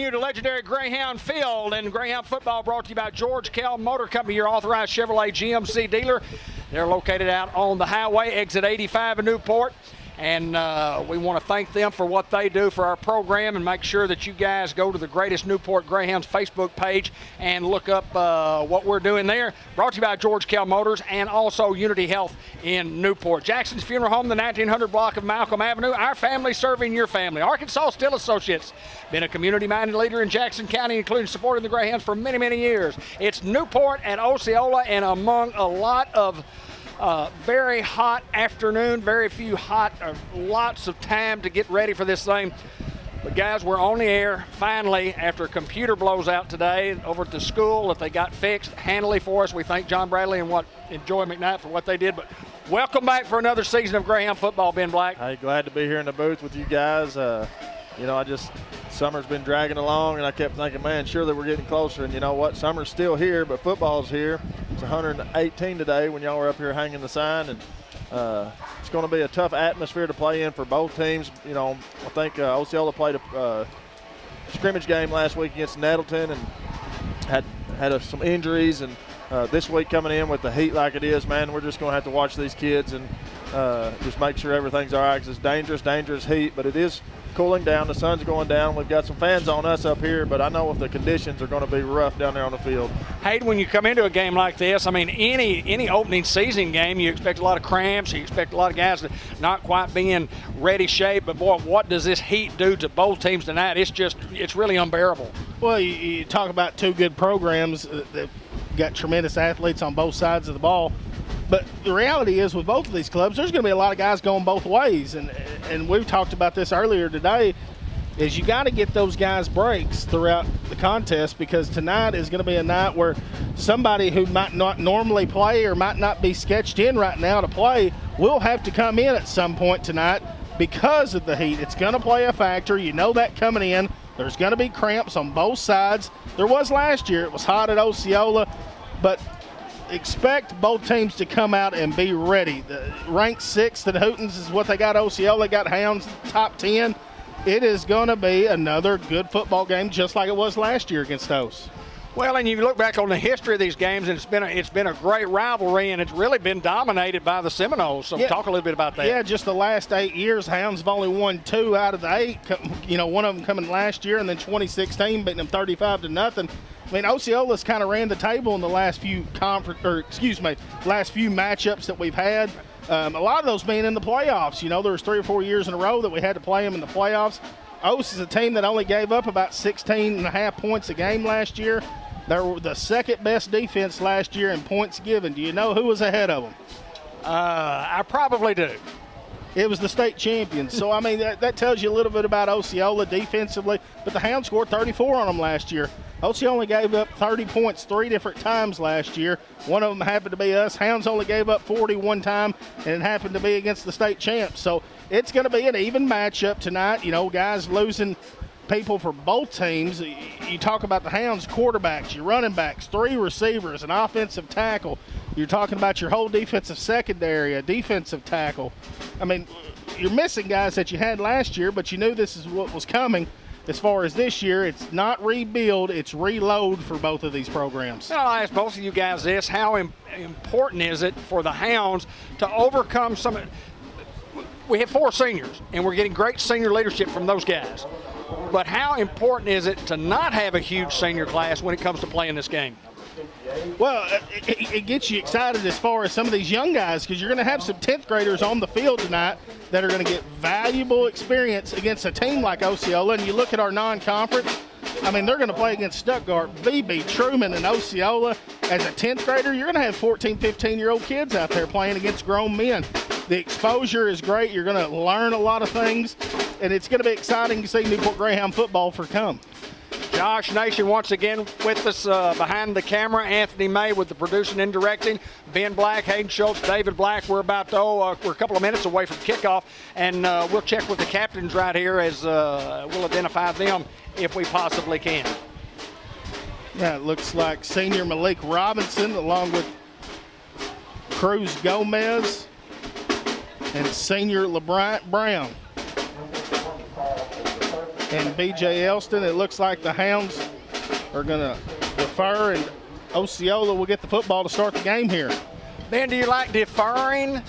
you to legendary Greyhound Field, and Greyhound football brought to you by George Kell Motor Company, your authorized Chevrolet GMC dealer. They're located out on the highway, exit 85 in Newport. And we want to thank them for what they do for our program, and make sure that you guys go to the Greatest Newport Greyhounds Facebook page and look up what we're doing there. Brought to you by George Kell Motors and also Unity Health in Newport. Jackson's Funeral Home, the 1900 block of Malcolm Avenue. Our family serving your family. Arkansas Steel Associates, been a community-minded leader in Jackson County, including supporting the Greyhounds for many, many years. It's Newport and Osceola, and among a lot of very hot afternoon, very few hot, lots of time to get ready for this thing. But guys, we're on the air finally after a computer blows out today over at the school that they got fixed handily for us. We thank John Bradley and Joy McKnight for what they did. But welcome back for another season of Greyhound football, Ben Black. Hey, glad to be here in the booth with you guys. Summer's been dragging along, and I kept thinking, man, surely we're getting closer. And you know what? Summer's still here, but football's here. It's 118 today when y'all were up here hanging the sign, and it's going to be a tough atmosphere to play in for both teams. You know, I think Osceola played a scrimmage game last week against Nettleton and had some injuries, and this week coming in with the heat like it is, man, we're just going to have to watch these kids and just make sure everything's all right, because it's dangerous heat, but it is cooling down. The sun's going down. We've got some fans on us up here, but I know if the conditions are going to be rough down there on the field. Hayden, when you come into a game like this, I mean, any opening season game, you expect a lot of cramps. You expect a lot of guys to not quite be in ready shape. But, boy, what does this heat do to both teams tonight? It's really unbearable. Well, you talk about two good programs that got tremendous athletes on both sides of the ball. But the reality is with both of these clubs, there's going to be a lot of guys going both ways. And we've talked about this earlier today, is you got to get those guys breaks throughout the contest, because tonight is going to be a night where somebody who might not normally play or might not be sketched in right now to play will have to come in at some point tonight because of the heat. It's going to play a factor. You know that coming in. There's going to be cramps on both sides. There was last year. It was hot at Osceola, but expect both teams to come out and be ready. The ranked 6th at Hootens is what they got. Osceola got Hounds top 10. It is going to be another good football game, just like it was last year against Os. Well, and you look back on the history of these games, and it's been a great rivalry, and it's really been dominated by the Seminoles. So talk a little bit about that. Yeah, just the last 8 years, Hounds have only won 2 out of the 8. You know, one of them coming last year, and then 2016 beating them 35-0. I mean, Osceola's kind of ran the table in the last few last few matchups that we've had. A lot of those being in the playoffs. You know, there was 3 or 4 years in a row that we had to play them in the playoffs. Os is a team that only gave up about 16.5 points a game last year. They were the second best defense last year in points given. Do you know who was ahead of them? I probably do. It was the state champions. So, I mean, that tells you a little bit about Osceola defensively. But the Hounds scored 34 on them last year. Osceola only gave up 30 points 3 different times last year. One of them happened to be us. Hounds only gave up 40 one time, and it happened to be against the state champs. So it's going to be an even matchup tonight. You know, guys losing people for both teams. You talk about the Hounds quarterbacks, your running backs, 3 receivers, an offensive tackle. You're talking about your whole defensive secondary, a defensive tackle. I mean, you're missing guys that you had last year, but you knew this is what was coming. As far as this year, it's not rebuild, it's reload for both of these programs. I'll ask both of you guys this. How important is it for the Hounds to overcome some – we have 4 seniors, and we're getting great senior leadership from those guys. But how important is it to not have a huge senior class when it comes to playing this game? Well, it gets you excited as far as some of these young guys, because you're going to have some 10th graders on the field tonight that are going to get valuable experience against a team like Osceola. And you look at our non-conference, I mean, they're going to play against Stuttgart, BB, Truman, and Osceola. As a 10th grader, you're going to have 14, 15-year-old kids out there playing against grown men. The exposure is great. You're going to learn a lot of things, and it's going to be exciting to see Newport Greyhound football for come. Josh Nation once again with us behind the camera. Anthony May with the producing and directing. Ben Black, Hayden Schultz, David Black. We're about we're a couple of minutes away from kickoff, and we'll check with the captains right here as we'll identify them if we possibly can. Yeah, it looks like senior Malik Robinson along with Cruz Gomez and senior LeBryant Brown. And B.J. Elston, it looks like the Hounds are going to defer, and Osceola will get the football to start the game here. Ben, do you like deferring,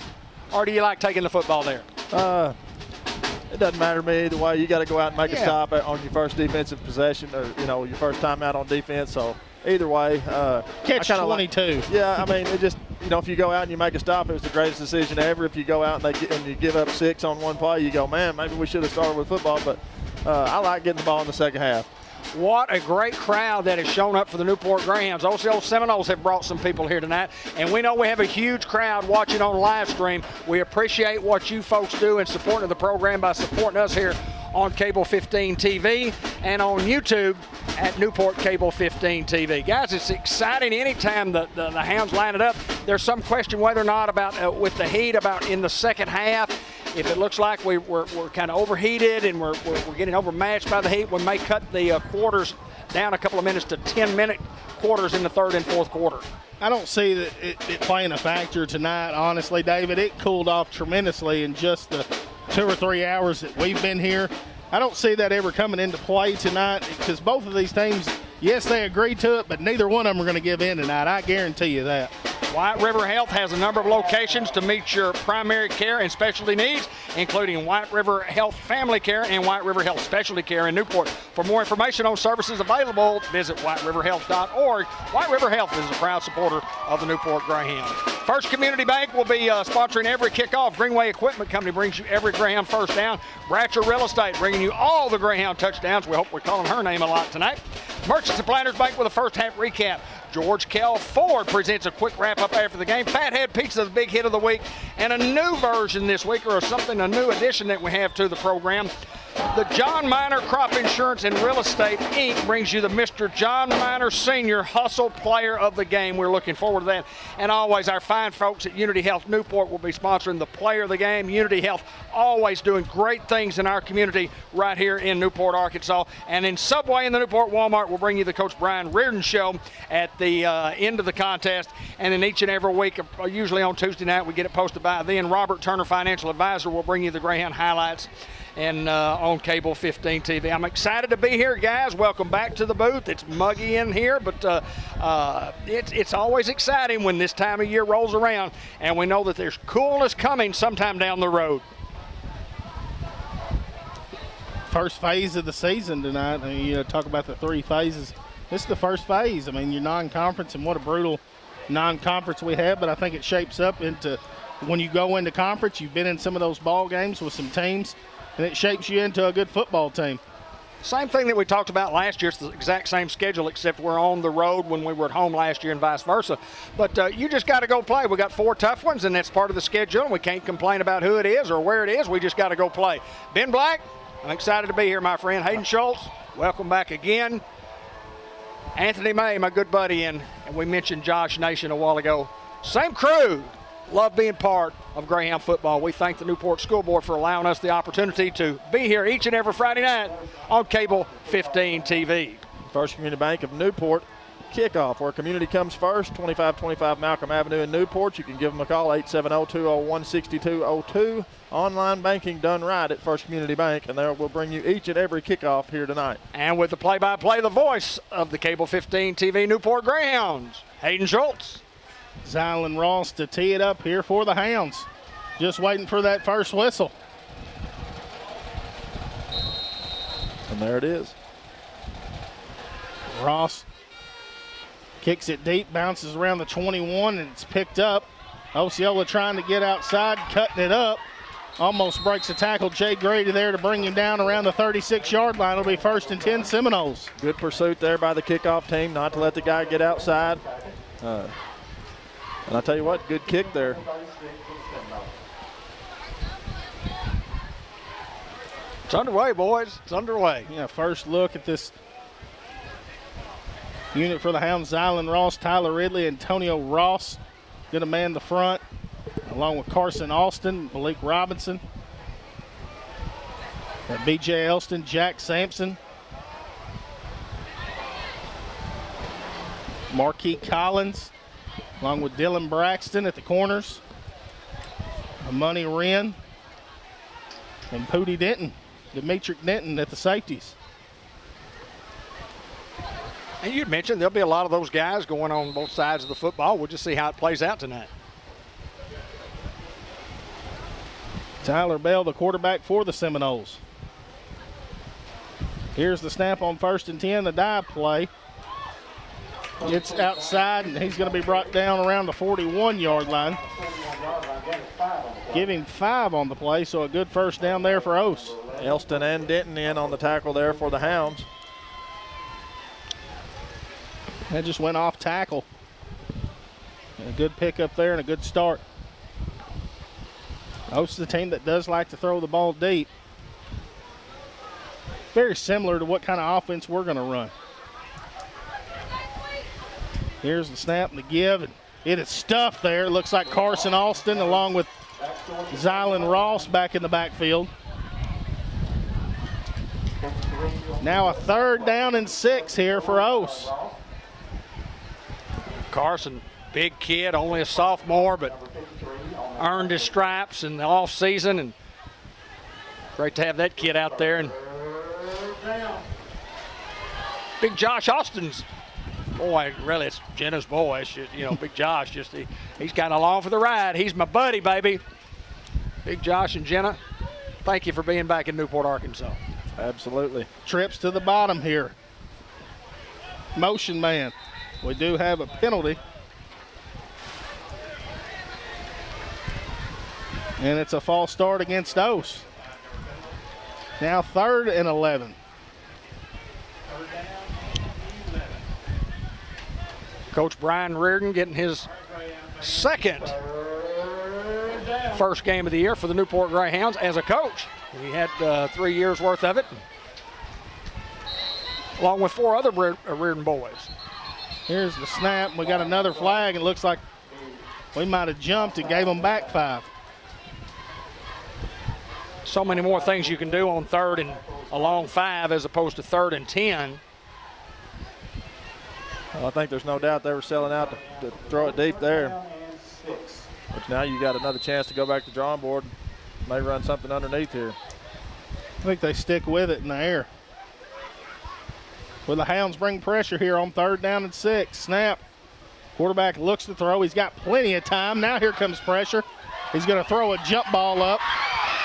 or do you like taking the football there? It doesn't matter to me either way. You got to go out and make a stop on your first defensive possession, or your first time out on defense. So either way, catch 22. Yeah, I mean, it just if you go out and you make a stop, it was the greatest decision ever. If you go out and you give up 6 on one play, you go, man, maybe we should have started with football. But I like getting the ball in the second half. What a great crowd that has shown up for the Newport Greyhounds. Osceola Seminoles have brought some people here tonight, and we know we have a huge crowd watching on live stream. We appreciate what you folks do in supporting the program by supporting us here on Cable 15 TV and on YouTube at Newport Cable 15 TV. Guys, it's exciting anytime the Hounds line it up. There's some question whether or not about with the heat about in the second half. If it looks like we're kind of overheated and we're getting overmatched by the heat, we may cut the quarters down a couple of minutes to 10-minute quarters in the third and fourth quarter. I don't see that it playing a factor tonight, honestly, David. It cooled off tremendously in just the 2 or 3 hours that we've been here. I don't see that ever coming into play tonight because both of these teams, yes, they agreed to it, but neither one of them are going to give in tonight. I guarantee you that. White River Health has a number of locations to meet your primary care and specialty needs, including White River Health Family Care and White River Health Specialty Care in Newport. For more information on services available, visit whiteriverhealth.org. White River Health is a proud supporter of the Newport Greyhounds. First Community Bank will be sponsoring every kickoff. Greenway Equipment Company brings you every Greyhound first down. Bratcher Real Estate bringing you all the Greyhound touchdowns. We hope we're calling her name a lot tonight. Merchants and Planters Bank with a first half recap. George Kell Ford presents a quick wrap-up after the game. Fathead Pizza, the big hit of the week, and a new version this week, or something, a new addition that we have to the program. The John Minor Crop Insurance and Real Estate, Inc. brings you the Mr. John Minor Sr. Hustle Player of the Game. We're looking forward to that. And always, our fine folks at Unity Health Newport will be sponsoring the Player of the Game. Unity Health always doing great things in our community right here in Newport, Arkansas. And in Subway in the Newport Walmart, we'll bring you the Coach Brian Reardon Show at the end of the contest. And then each and every week, usually on Tuesday night, we get it posted by then. Robert Turner, Financial Advisor, will bring you the Greyhound highlights and on Cable 15 TV. I'm excited to be here, guys. Welcome back to the booth. It's muggy in here, but it's always exciting when this time of year rolls around, and we know that there's coolness coming sometime down the road. First phase of the season tonight. I mean, talk about the 3 phases. This is the first phase. I mean, your non-conference, and what a brutal non-conference we have, but I think it shapes up into when you go into conference, you've been in some of those ball games with some teams, and it shapes you into a good football team. Same thing that we talked about last year. It's the exact same schedule, except we're on the road when we were at home last year and vice versa. But you just got to go play. We got 4 tough ones, and that's part of the schedule, and we can't complain about who it is or where it is. We just got to go play. Ben Black, I'm excited to be here, my friend. Hayden Schultz, welcome back again. Anthony May, my good buddy, and we mentioned Josh Nation a while ago. Same crew. Love being part of Greyhound football. We thank the Newport School Board for allowing us the opportunity to be here each and every Friday night on Cable 15 TV. First Community Bank of Newport kickoff, where community comes first, 2525 Malcolm Avenue in Newport. You can give them a call, 870-201-6202. Online banking done right at First Community Bank, and they will bring you each and every kickoff here tonight. And with the play-by-play, the voice of the Cable 15 TV Newport Greyhounds, Hayden Schultz. Zylan Ross to tee it up here for the Hounds. Just waiting for that first whistle. And there it is. Ross kicks it deep, bounces around the 21, and it's picked up. Osceola trying to get outside, cutting it up. Almost breaks a tackle. Jay Grady there to bring him down around the 36-yard line. It'll be 1st and 10 Seminoles. Good pursuit there by the kickoff team, not to let the guy get outside. And I'll tell you what, good kick there. It's underway, boys. It's underway. Yeah, first look at this unit for the Hounds. Zylan Ross, Tyler Ridley, Antonio Ross going to man the front, along with Carson Austin, Malik Robinson, B.J. Elston, Jack Sampson, Marquis Collins, along with Dylan Braxton at the corners, Money Wren, and Pooty Denton, Demetric Denton at the safeties. And you'd mentioned there'll be a lot of those guys going on both sides of the football. We'll just see how it plays out tonight. Tyler Bell, the quarterback for the Seminoles. Here's the snap on 1st and 10, the dive play. It's outside, and he's going to be brought down around the 41-yard line. Giving 5 on the play, so a good first down there for Ose. Elston and Denton in on the tackle there for the Hounds. That just went off tackle. And a good pick up there and a good start. Ose is the team that does like to throw the ball deep. Very similar to what kind of offense we're going to run. Here's the snap and the give, and it is stuffed there. It looks like Carson Alston along with Zylan Ross back in the backfield. Now a 3rd down and 6 here for Ose. Carson, big kid, only a sophomore, but earned his stripes in the offseason, and great to have that kid out there. And big Josh Austin's boy, really, it's Jenna's boy. It's just, Big Josh, he's kind of along for the ride. He's my buddy, baby. Big Josh and Jenna, thank you for being back in Newport, Arkansas. Absolutely. Trips to the bottom here. Motion man. We do have a penalty. And it's a false start against Ose. Now 3rd and 11. Coach Brian Reardon getting his second first game of the year for the Newport Greyhounds as a coach. He had 3 years worth of it, along with 4 other Reardon boys. Here's the snap. We got another flag. It looks like we might have jumped and gave them back 5. So many more things you can do on 3rd and a long 5 as opposed to 3rd and 10. Well, I think there's no doubt they were selling out to throw it deep there. But now you got another chance to go back to the drawing board. May run something underneath here. I think they stick with it in the air. Will the Hounds bring pressure here on 3rd down and 6? Snap. Quarterback looks to throw. He's got plenty of time. Now here comes pressure. He's going to throw a jump ball up.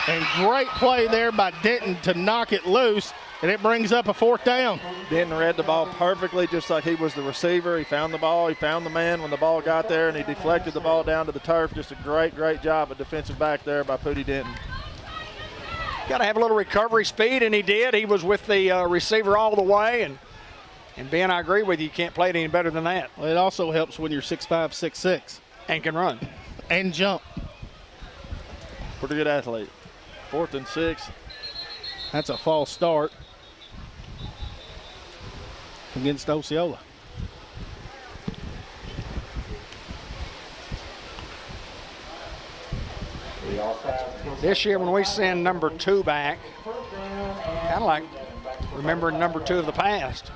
And great play there by Denton to knock it loose. And it brings up a 4th down. Denton read the ball perfectly, just like he was the receiver. He found the ball, he found the man when the ball got there, and he deflected the ball down to the turf. Just a great job at defensive back there by Pootie Denton. Got to have a little recovery speed, and he did. He was with the receiver all the way. And Ben, I agree with you. You can't play it any better than that. Well, it also helps when you're 6'5", 6'6". And can run. And jump. Pretty good athlete. 4th and 6. That's a false start against Osceola. This year when we send number 2 back, kind of like remembering number 2 of the past.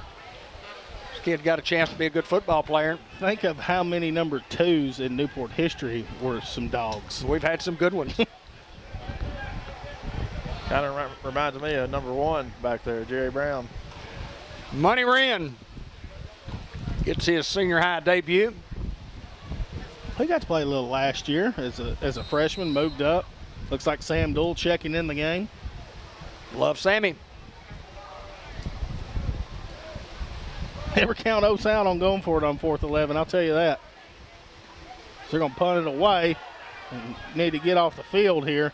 This kid got a chance to be a good football player. Think of how many number 2s in Newport history were some dogs. We've had some good ones. Kind of reminds me of number 1 back there, Jerry Brown. Money Wren gets his senior high debut. He got to play a little last year as a freshman, moved up. Looks like Sam Duell checking in the game. Love Sammy. Never count Ose out on going for it on 4th 11, I'll tell you that. So they're going to punt it away and need to get off the field here.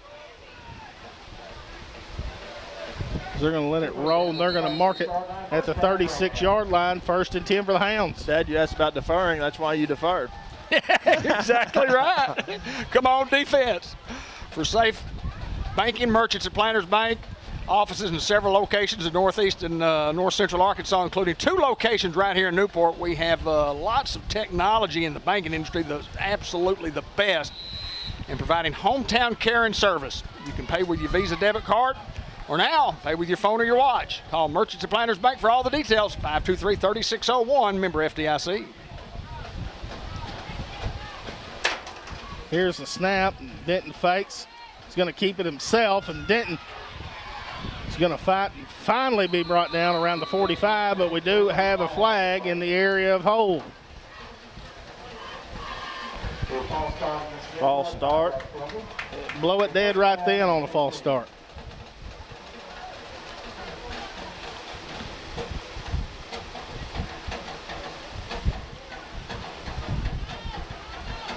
They're going to let it roll, and they're going to mark it at the 36-yard line, 1st and 10 for the Hounds. Dad, you asked about deferring. That's why you deferred. Exactly right. Come on, defense. For safe banking, Merchants and Planters Bank, offices in several locations in Northeast and North Central Arkansas, including 2 locations right here in Newport. We have lots of technology in the banking industry that's absolutely the best in providing hometown care and service. You can pay with your Visa debit card, or now pay with your phone or your watch. Call Merchants and Planters Bank for all the details. 523-3601, member FDIC. Here's the snap. Denton fakes. He's going to keep it himself, and Denton is going to fight and finally be brought down around the 45, but we do have a flag in the area of hold. False start. Blow it dead right then on a false start.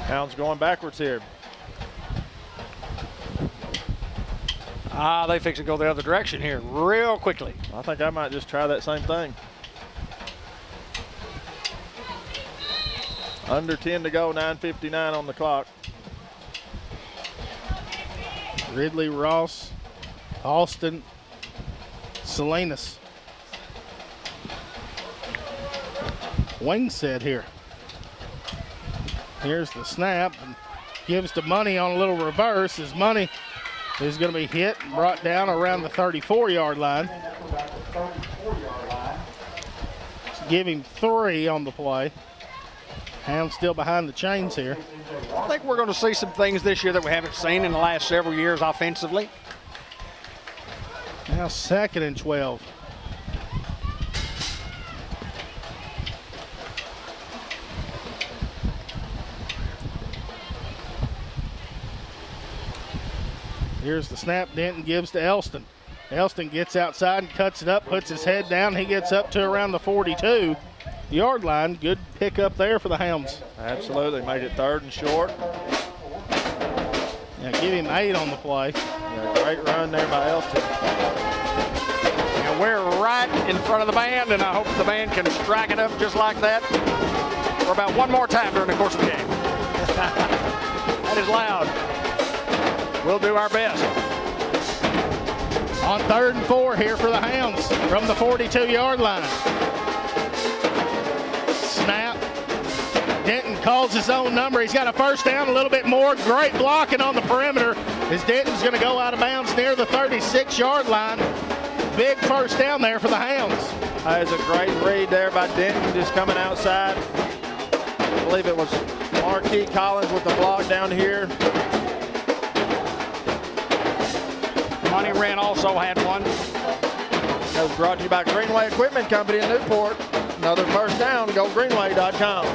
Hounds going backwards here. They fix to go the other direction here real quickly. I think I might just try that same thing. Under 10 to go, 9:59 on the clock. Ridley, Ross, Austin, Salinas. Wing set here. Here's the snap and gives to Money on a little reverse. His Money is going to be hit and brought down around the 34-yard line. Give him 3 on the play. Hounds still behind the chains here. I think we're going to see some things this year that we haven't seen in the last several years offensively. Now 2nd and 12. Here's the snap. Denton gives to Elston. Elston gets outside and cuts it up, puts his head down. He gets up to around the 42-yard line. Good pick up there for the Hounds. Absolutely. Make it 3rd and short. Yeah, give him 8 on the play. Yeah, great run there by Elston. And we're right in front of the band, and I hope the band can strike it up just like that for about one more time during the course of the game. That is loud. We'll do our best. On 3rd and 4 here for the Hounds from the 42-yard line. Snap. Denton calls his own number. He's got a first down, a little bit more. Great blocking on the perimeter as Denton's going to go out of bounds near the 36-yard line. Big first down there for the Hounds. That is a great read there by Denton, just coming outside. I believe it was Marquis Collins with the block down here. Money Wren also had one. That was brought to you by Greenway Equipment Company in Newport. Another first down, go greenway.com.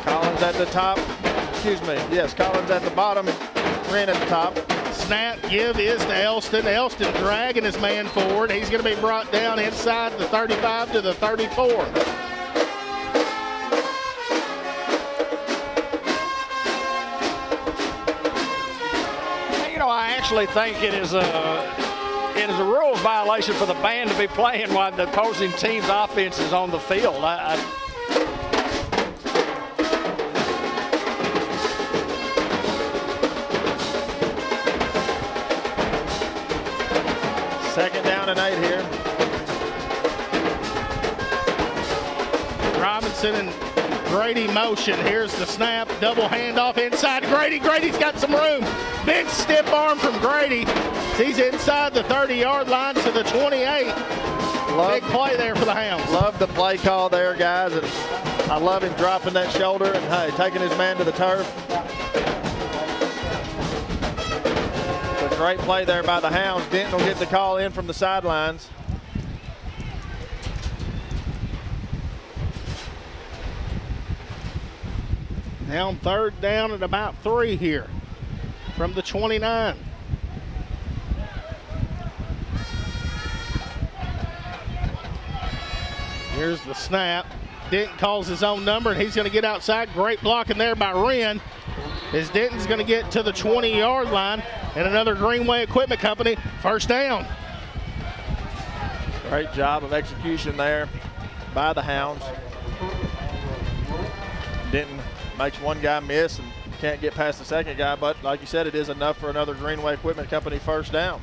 Collins at the top. Excuse me. Yes, Collins at the bottom. Wren at the top. Snap give is to Elston. Elston dragging his man forward. He's going to be brought down inside the 35 to the 34. I actually think it is a rules violation for the band to be playing while the opposing team's offense is on the field. Second down and 8 here. Robinson and Grady motion. Here's the snap. Double handoff inside Grady. Grady's got some room. Big stiff arm from Grady. He's inside the 30-yard line to the 28. Big play there for the Hounds. Love the play call there, guys. And I love him dropping that shoulder and, hey, taking his man to the turf. It's a great play there by the Hounds. Denton will get the call in from the sidelines. Now on 3rd down at about 3 here from the 29. Here's the snap. Denton calls his own number, and he's going to get outside. Great blocking there by Wren. As Denton's going to get to the 20-yard line, and another Greenway Equipment Company first down. Great job of execution there by the Hounds. Denton makes one guy miss and can't get past the second guy, but like you said, it is enough for another Greenway Equipment Company first down.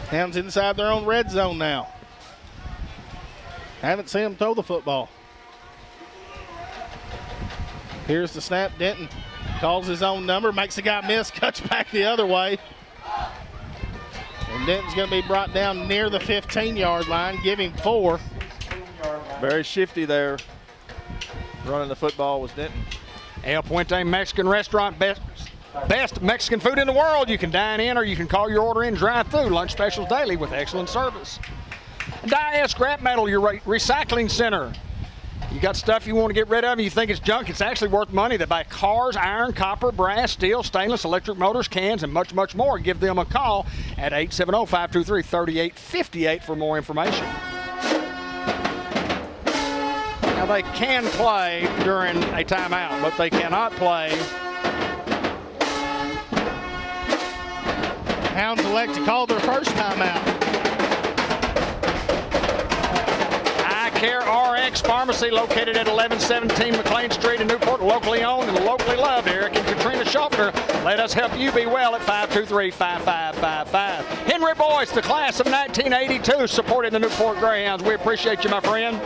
Hounds inside their own red zone now. Haven't seen them throw the football. Here's the snap. Denton calls his own number, makes the guy miss, cuts back the other way. And And Denton's going to be brought down near the 15-yard line. Give him 4. Very shifty there. Running the football was Denton. El Puente Mexican Restaurant, best Mexican food in the world. You can dine in or you can call your order in drive-through. Lunch specials daily with excellent service. Dia Scrap Metal, your recycling center. You got stuff you want to get rid of and you think it's junk, it's actually worth money. They buy cars, iron, copper, brass, steel, stainless, electric motors, cans, and much, much more. Give them a call at 870-523-3858 for more information. Now, they can play during a timeout, but they cannot play. Hounds elect to call their first timeout. Care RX Pharmacy, located at 1117 McLean Street in Newport, locally owned and locally loved. Eric and Katrina Schaffner, let us help you be well at 523-5555. Henry Boyce, the class of 1982, supporting the Newport Greyhounds. We appreciate you, my friend.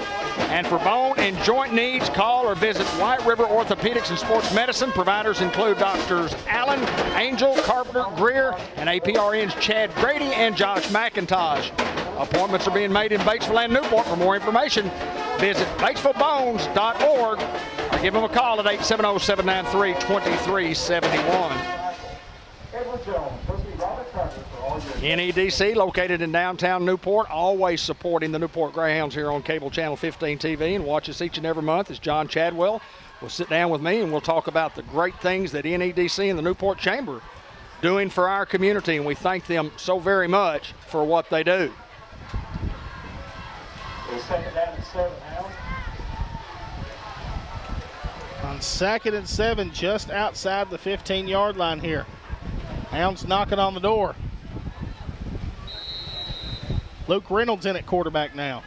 And for bone and joint needs, call or visit White River Orthopedics and Sports Medicine. Providers include Doctors Allen, Angel, Carpenter, Greer, and APRN's Chad Grady and Josh McIntosh. Appointments are being made in Batesville and Newport. For more information, visit batesvillebones.org or give them a call at 870-793-2371. NEDC, located in downtown Newport, always supporting the Newport Greyhounds here on Cable Channel 15 TV, and watch us each and every month as John Chadwell will sit down with me and we'll talk about the great things that NEDC and the Newport Chamber doing for our community, and we thank them so very much for what they do. Second down and 7 now. On 2nd and 7, just outside the 15-yard line here. Hounds knocking on the door. Luke Reynolds in at quarterback now.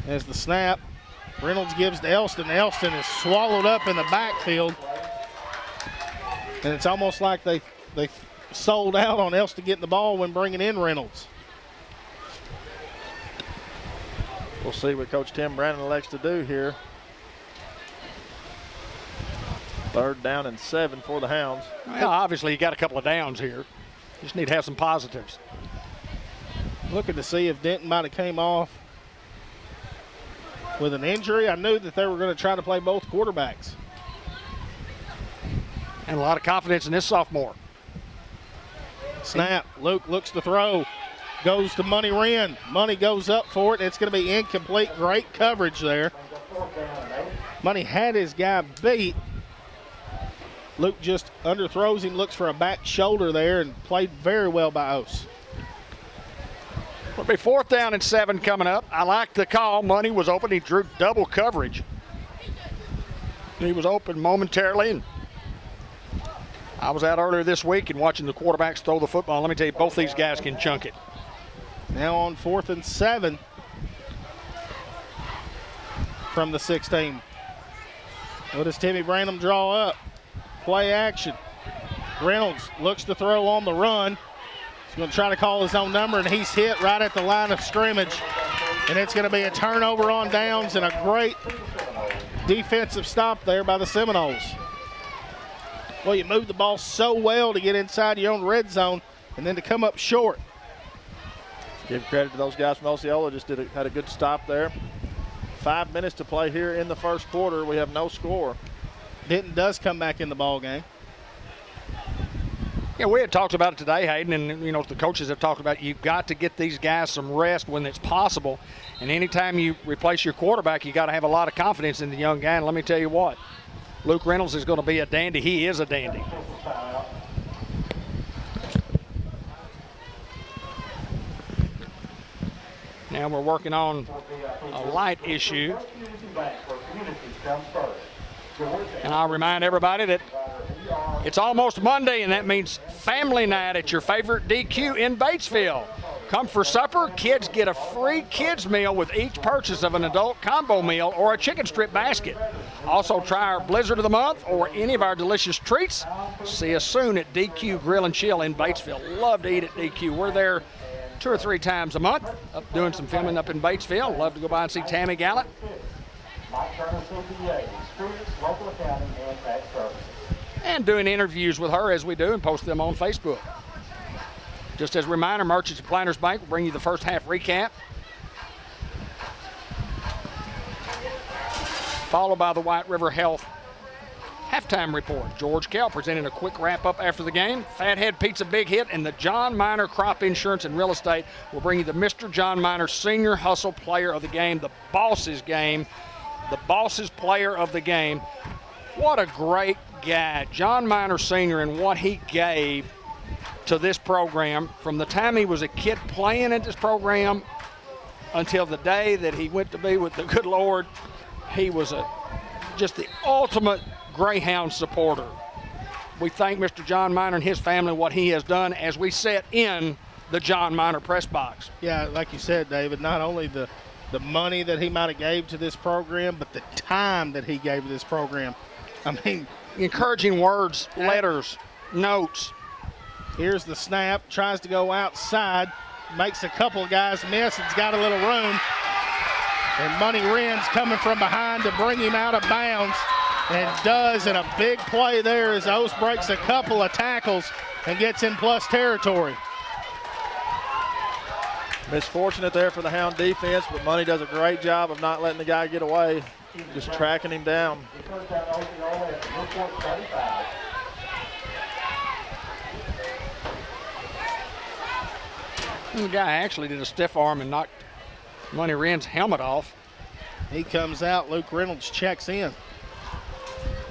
As the snap, Reynolds gives to Elston. Elston is swallowed up in the backfield. And it's almost like they sold out on Elston getting the ball when bringing in Reynolds. We'll see what Coach Tim Brandon elects to do here. 3rd down and 7 for the Hounds. Well, obviously, you got a couple of downs here. You just need to have some positives. Looking to see if Denton might have came off with an injury. I knew that they were going to try to play both quarterbacks. And a lot of confidence in this sophomore. Snap. Luke looks to throw. Goes to Money Wren. Money goes up for it. It's going to be incomplete. Great coverage there. Money had his guy beat. Luke just underthrows him, looks for a back shoulder there, and played very well by Ose. It'll be 4th down and 7 coming up. I like the call. Money was open. He drew double coverage. He was open momentarily. And I was out earlier this week and watching the quarterbacks throw the football. Let me tell you, both these guys can chunk it. Now on 4th and 7 from the 16. What does Timmy Branham draw up? Play action. Reynolds looks to throw on the run. He's going to try to call his own number, and he's hit right at the line of scrimmage. And it's going to be a turnover on downs and a great defensive stop there by the Seminoles. Well, you moved the ball so well to get inside your own red zone and then to come up short. Give credit to those guys from Osceola. Just had a good stop there. 5 minutes to play here in the first quarter. We have no score. Denton does come back in the ball game. Yeah, we had talked about it today, Hayden, and you know the coaches have talked about you've got to get these guys some rest when it's possible. And anytime you replace your quarterback, you got to have a lot of confidence in the young guy. And let me tell you what, Luke Reynolds is going to be a dandy. He is a dandy. Now we're working on a light issue. And I'll remind everybody that it's almost Monday, and that means family night at your favorite DQ in Batesville. Come for supper. Kids get a free kids meal with each purchase of an adult combo meal or a chicken strip basket. Also, try our Blizzard of the Month or any of our delicious treats. See us soon at DQ Grill and Chill in Batesville. Love to eat at DQ. We're there 2 or 3 times a month, up doing some filming up in Batesville. Love to go by and see Tammy Gallant. And doing interviews with her as we do and post them on Facebook. Just as a reminder, Merchants and Planters Bank will bring you the first half recap, followed by the White River Health halftime report. George Kell presenting a quick wrap-up after the game. Fathead Pizza Big Hit and the John Miner Crop Insurance and Real Estate will bring you the Mr. John Miner Senior Hustle Player of the Game, the Boss's Game, the Boss's Player of the Game. What a great guy, John Miner Sr., and what he gave to this program from the time he was a kid playing at this program until the day that he went to be with the good Lord. He was just the ultimate Greyhound supporter. We thank Mr. John Miner and his family what he has done as we sit in the John Miner press box. Yeah, like you said, David, not only the money that he might have gave to this program, but the time that he gave to this program. I mean, encouraging words, letters, notes. Here's the snap, tries to go outside, makes a couple of guys miss, and's got a little room. And Money Wren's coming from behind to bring him out of bounds, and does, and a big play there as Oast breaks a couple of tackles and gets in plus territory. Misfortunate there for the Hound defense, but Money does a great job of not letting the guy get away, just tracking him down. The guy actually did a stiff arm and knocked Money Wren's helmet off. He comes out, Luke Reynolds checks in.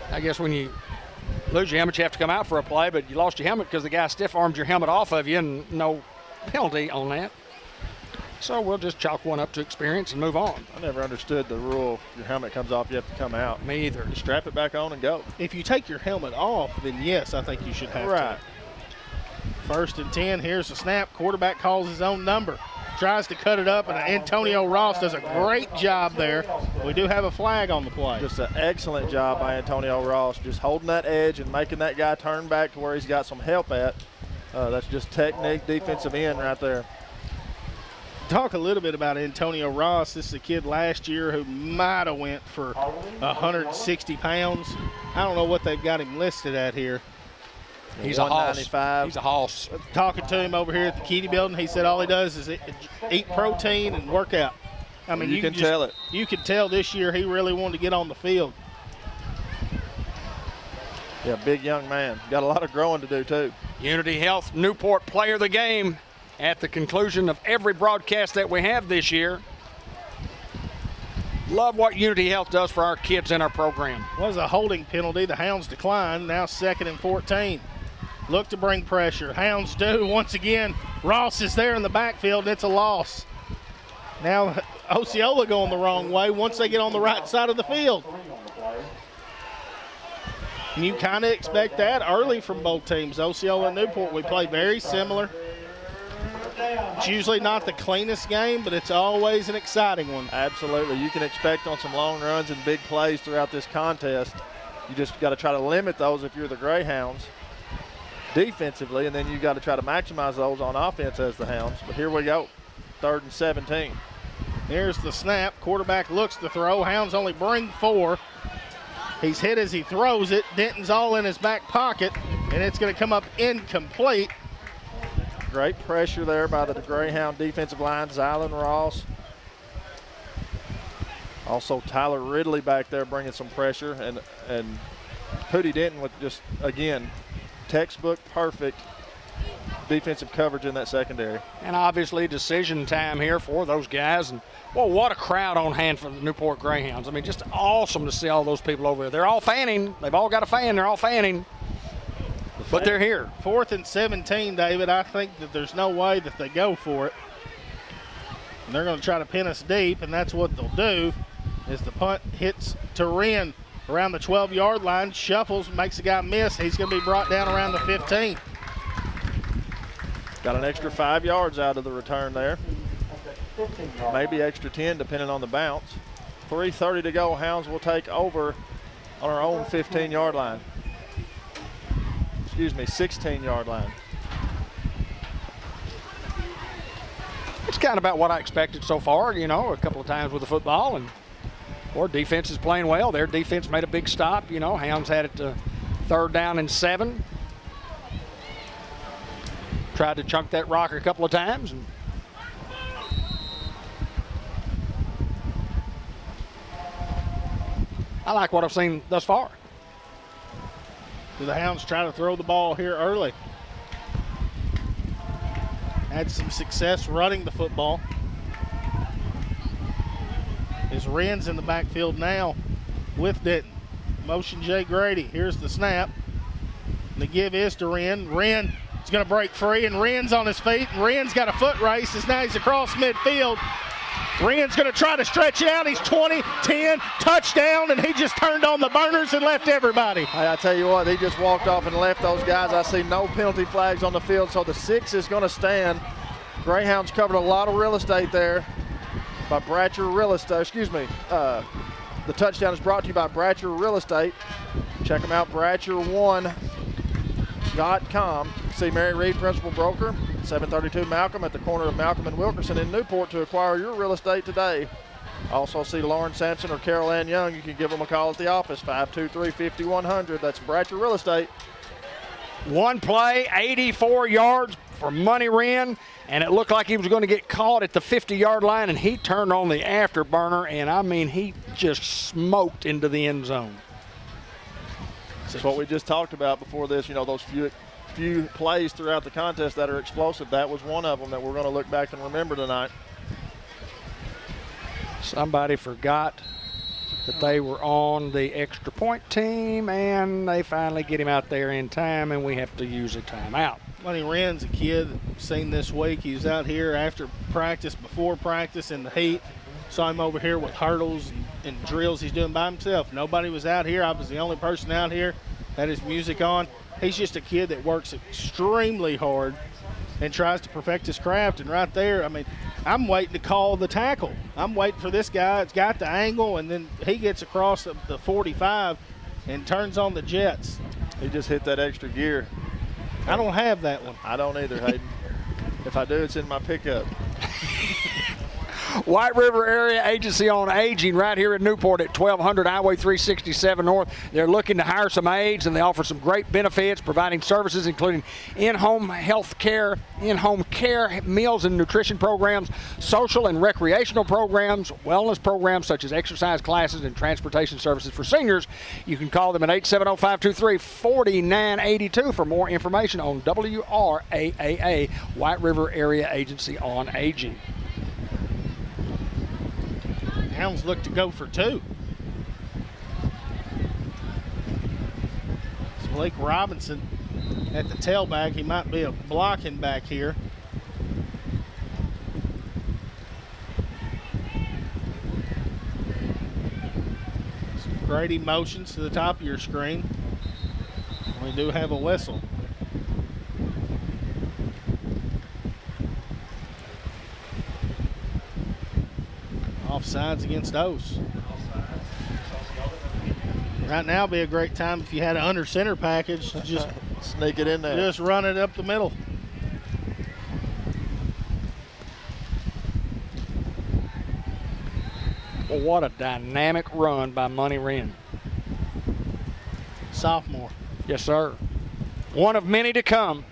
I guess when you lose your helmet, you have to come out for a play, but you lost your helmet because the guy stiff armed your helmet off of you, and no penalty on that. So we'll just chalk one up to experience and move on. I never understood the rule. Your helmet comes off, you have to come out. Me either. Just strap it back on and go. If you take your helmet off, then yes, I think you should have to. 1st and 10, here's the snap. Quarterback calls his own number. Tries to cut it up, and Antonio Ross does a great job there. We do have a flag on the play. Just an excellent job by Antonio Ross, just holding that edge and making that guy turn back to where he's got some help at. That's just technique, defensive end right there. Talk a little bit about Antonio Ross. This is a kid last year who might have went for 160 pounds. I don't know what they've got him listed at here. He's a hoss. He's a hoss. Talking to him over here at the Keedy building, he said all he does is eat protein and work out. I mean, you can tell it. You can tell this year he really wanted to get on the field. Yeah, big young man. Got a lot of growing to do, too. Unity Health Newport Player of the Game at the conclusion of every broadcast that we have this year. Love what Unity Health does for our kids in our program. Was a holding penalty. The Hounds decline. Now 2nd and 14. Look to bring pressure. Hounds do once again. Ross is there in the backfield, and it's a loss. Now Osceola going the wrong way once they get on the right side of the field. And you kind of expect that early from both teams. Osceola and Newport, we play very similar. It's usually not the cleanest game, but it's always an exciting one. Absolutely. You can expect on some long runs and big plays throughout this contest. You just got to try to limit those if you're the Greyhounds defensively, and then you got to try to maximize those on offense as the Hounds. But here we go, 3rd and 17. Here's the snap. Quarterback looks to throw. Hounds only bring 4. He's hit as he throws it. Denton's all in his back pocket, and it's going to come up incomplete. Great pressure there by the Greyhound defensive line, Zylan Ross. Also Tyler Ridley back there bringing some pressure, and Pooty Denton with just, again, textbook perfect defensive coverage in that secondary. And obviously decision time here for those guys. And well, what a crowd on hand for the Newport Greyhounds. I mean, just awesome to see all those people over there. They're all fanning. They've all got a fan. They're all fanning. But they're here. 4th and 17, David. I think that there's no way that they go for it. And they're going to try to pin us deep, and that's what they'll do. As the punt hits to Wren around the 12-yard line, shuffles, makes the guy miss. He's going to be brought down around the 15. Got an extra 5 yards out of the return there. Maybe extra 10 depending on the bounce. 3:30 to go. Hounds will take over on our own 15-yard line. Excuse me, 16-yard line. It's kind of about what I expected so far, you know, a couple of times with the football, and our defense is playing well. Their defense made a big stop. You know, Hounds had it to 3rd down and 7. tried to chunk that rock a couple of times. And I like what I've seen thus far. Do the Hounds try to throw the ball here early? Had some success running the football. Is Wren's in the backfield now with Denton. Motion Jay Grady. Here's the snap. The give is to Wren. Wren is going to break free, and Wren's on his feet. And Wren's got a foot race as now he's across midfield. Wren's going to try to stretch out. He's 20, 10, touchdown, and he just turned on the burners and left everybody. Hey, I tell you what, he just walked off and left those guys. I see no penalty flags on the field, so the 6 is going to stand. Greyhounds covered a lot of real estate there by Bratcher Real Estate. Excuse me. The touchdown is brought to you by Bratcher Real Estate. Check them out, Bratcher1.com. See Mary Reed, Principal Broker, 732 Malcolm at the corner of Malcolm and Wilkerson in Newport to acquire your real estate today. Also see Lauren Sampson or Carol Ann Young. You can give them a call at the office, 523-5100. That's Bratcher Real Estate. One play, 84 yards for Money Wren, and it looked like he was going to get caught at the 50-yard line, and he turned on the afterburner, and I mean, he just smoked into the end zone. That's what we just talked about before this, you know, those few plays throughout the contest that are explosive. That was one of them that we're going to look back and remember tonight. Somebody forgot that they were on the extra point team, and they finally get him out there in time, and we have to use a timeout. Money Wren's a kid seen this week. He was out here after practice, before practice in the heat. Saw him over here with hurdles and drills he's doing by himself. Nobody was out here. I was the only person out here. Had his music on. He's just a kid that works extremely hard and tries to perfect his craft. And right there, I mean, I'm waiting to call the tackle. I'm waiting for this guy. It's got the angle, and then he gets across the 45 and turns on the jets. He just hit that extra gear. I don't have that one. I don't either, Hayden. If I do, it's in my pickup. White River Area Agency on Aging right here in Newport at 1200 Highway 367 North. They're looking to hire some aides, and they offer some great benefits, providing services including in-home health care, in-home care, meals and nutrition programs, social and recreational programs, wellness programs such as exercise classes and transportation services for seniors. You can call them at 870-523-4982 for more information on WRAAA, White River Area Agency on Aging. Hounds look to go for 2. It's Blake Robinson at the tailback. He might be a blocking back here. Grady motions to the top of your screen. We do have a whistle. Offsides against Ose. Right now would be a great time if you had an under center package to just sneak it in there. Just run it up the middle. Well, what a dynamic run by Money Wren. Sophomore. Yes, sir. One of many to come.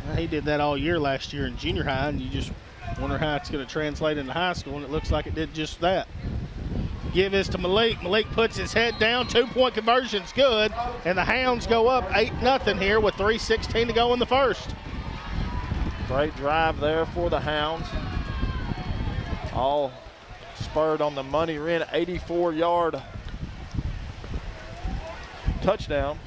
Well, he did that all year last year in junior high, and you just wonder how it's going to translate into high school, and it looks like it did just that. Give this to Malik. Malik puts his head down. 2-point conversion's good, and the Hounds go up 8-0 here with 3:16 to go in the first. Great drive there for the Hounds. All spurred on the Money Wren 84-yard touchdown.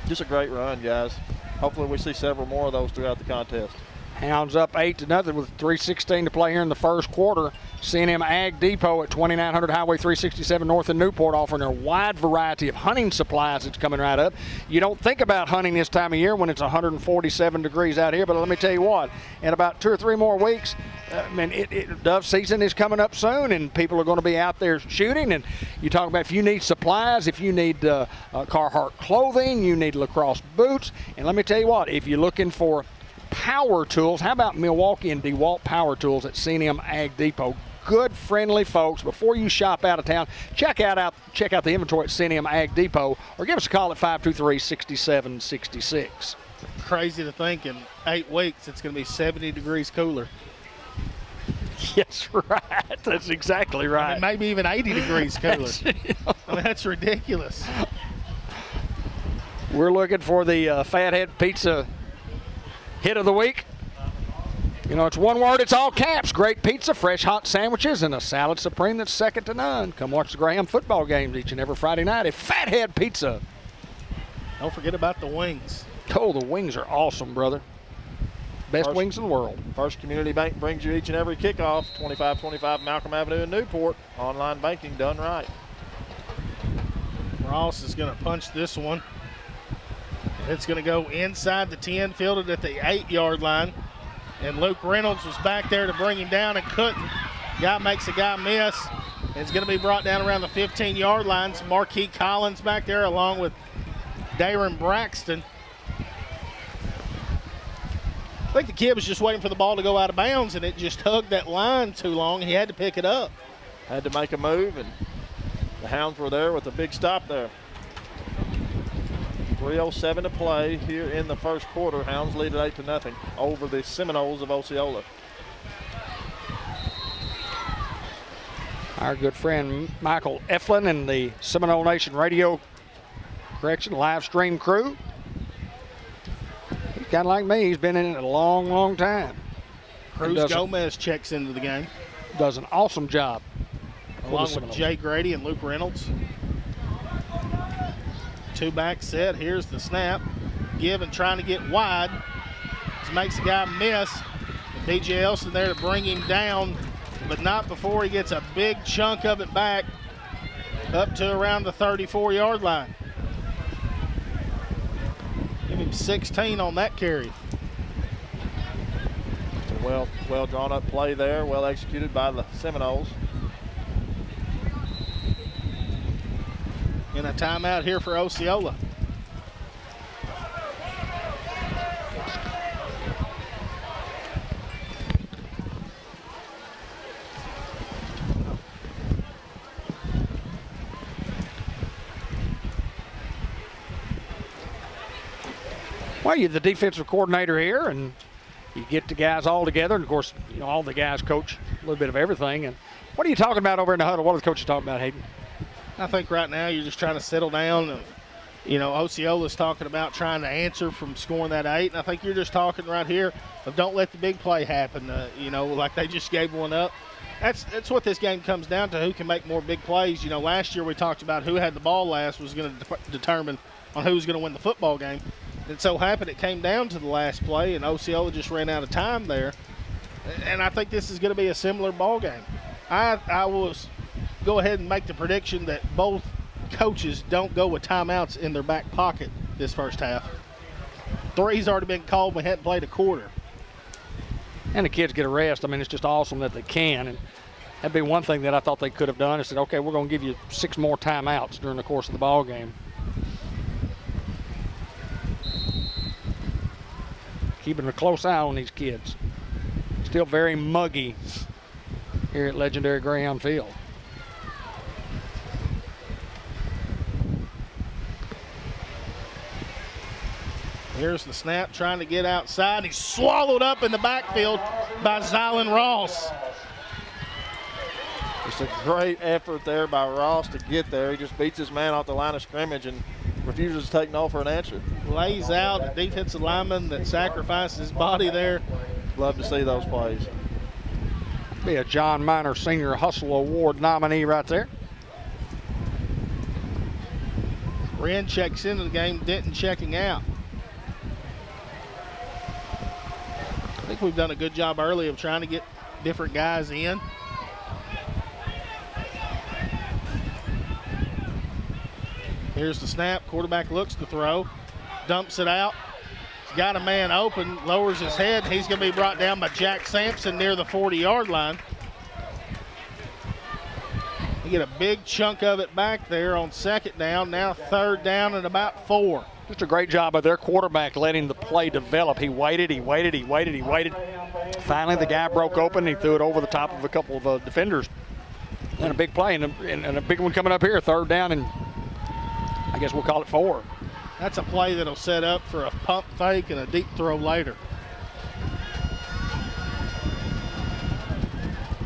Just a great run, guys. Hopefully we see several more of those throughout the contest. Hounds up 8-0 with 3:16 to play here in the first quarter. C&M Ag Depot at 2900 Highway 367 North in Newport, offering a wide variety of hunting supplies that's coming right up. You don't think about hunting this time of year when it's 147 degrees out here, but let me tell you what, in about 2 or 3 more weeks, dove season is coming up soon, and people are going to be out there shooting. And you talk about if you need supplies, if you need Carhartt clothing, you need lacrosse boots. And let me tell you what, if you're looking for power tools, how about Milwaukee and DeWalt Power Tools at C&M Ag Depot? good, friendly folks. Before you shop out of town, check out the inventory at Centium Ag Depot, or give us a call at 523-6766. Crazy to think in 8 weeks it's going to be 70 degrees cooler. Yes, right. That's exactly right. I mean, maybe even 80 degrees cooler. I mean, that's ridiculous. We're looking for the Fathead Pizza hit of the week. You know, it's one word, it's all caps. Great pizza, fresh hot sandwiches, and a salad supreme that's second to none. Come watch the Graham football games each and every Friday night at Fathead Pizza. Don't forget about the wings. Oh, the wings are awesome, brother. Best wings in the world. First Community Bank brings you each and every kickoff. 2525 Malcolm Avenue in Newport. Online banking done right. Ross is going to punch this one. It's going to go inside the 10, fielded at the 8-yard line. And Luke Reynolds was back there to bring him down and couldn't. Guy makes a guy miss. It's going to be brought down around the 15-yard line. Marquis Collins back there along with Darren Braxton. I think the kid was just waiting for the ball to go out of bounds, and it just hugged that line too long. He had to pick it up. Had to make a move, and the Hounds were there with a big stop there. 3:07 to play here in the first quarter. Hounds lead at 8-0 over the Seminoles of Osceola. Our good friend Michael Eflin and the Seminole Nation Radio live stream crew. He's kind of like me. He's been in it a long, long time. Cruz Gomez checks into the game. Does an awesome job. Along with Jay Grady and Luke Reynolds. 2-back set. Here's the snap. Given trying to get wide. Just makes the guy miss. DJ Elson there to bring him down, but not before he gets a big chunk of it back up to around the 34-yard line. Give him 16 on that carry. It's a well drawn up play there, well executed by the Seminoles. In a timeout here for Osceola. Well, you're the defensive coordinator here, and you get the guys all together. And, of course, you know, all the guys coach a little bit of everything. And what are you talking about over in the huddle? What are the coaches talking about, Hayden? I think right now you're just trying to settle down. And, you know, Osceola's talking about trying to answer from scoring that 8. And I think you're just talking right here of don't let the big play happen, you know, like they just gave one up. That's what this game comes down to, who can make more big plays. You know, last year we talked about who had the ball last was going to determine on who was going to win the football game. It so happened it came down to the last play, and Osceola just ran out of time there. And I think this is going to be a similar ball game. I will go ahead and make the prediction that both coaches don't go with timeouts in their back pocket this first half. 3's already been called. We hadn't played a quarter. And the kids get a rest. I mean, it's just awesome that they can. And that'd be one thing that I thought they could have done is said, okay, we're going to give you 6 more timeouts during the course of the ball game. Keeping a close eye on these kids. Still very muggy here at legendary Greyhound Field. Here's the snap, trying to get outside. He's swallowed up in the backfield by Zylan Ross. It's a great effort there by Ross to get there. He just beats his man off the line of scrimmage and refuses to take no for an answer. Lays out a defensive lineman that sacrifices his body there. Love to see those plays. Be a John Miner Senior Hustle Award nominee right there. Wren checks into the game, Denton checking out. I think we've done a good job early of trying to get different guys in. Here's the snap. Quarterback looks to throw, dumps it out. He's got a man open, lowers his head. He's going to be brought down by Jack Sampson near the 40-yard line. You get a big chunk of it back there on second down. Now 3rd down and about 4. Just a great job of their quarterback letting the play develop. He waited, he waited, he waited, he waited. Finally, the guy broke open. He threw it over the top of a couple of defenders. And a big play, and a big one coming up here, 3rd down, and I guess we'll call it 4. That's a play that'll set up for a pump fake and a deep throw later.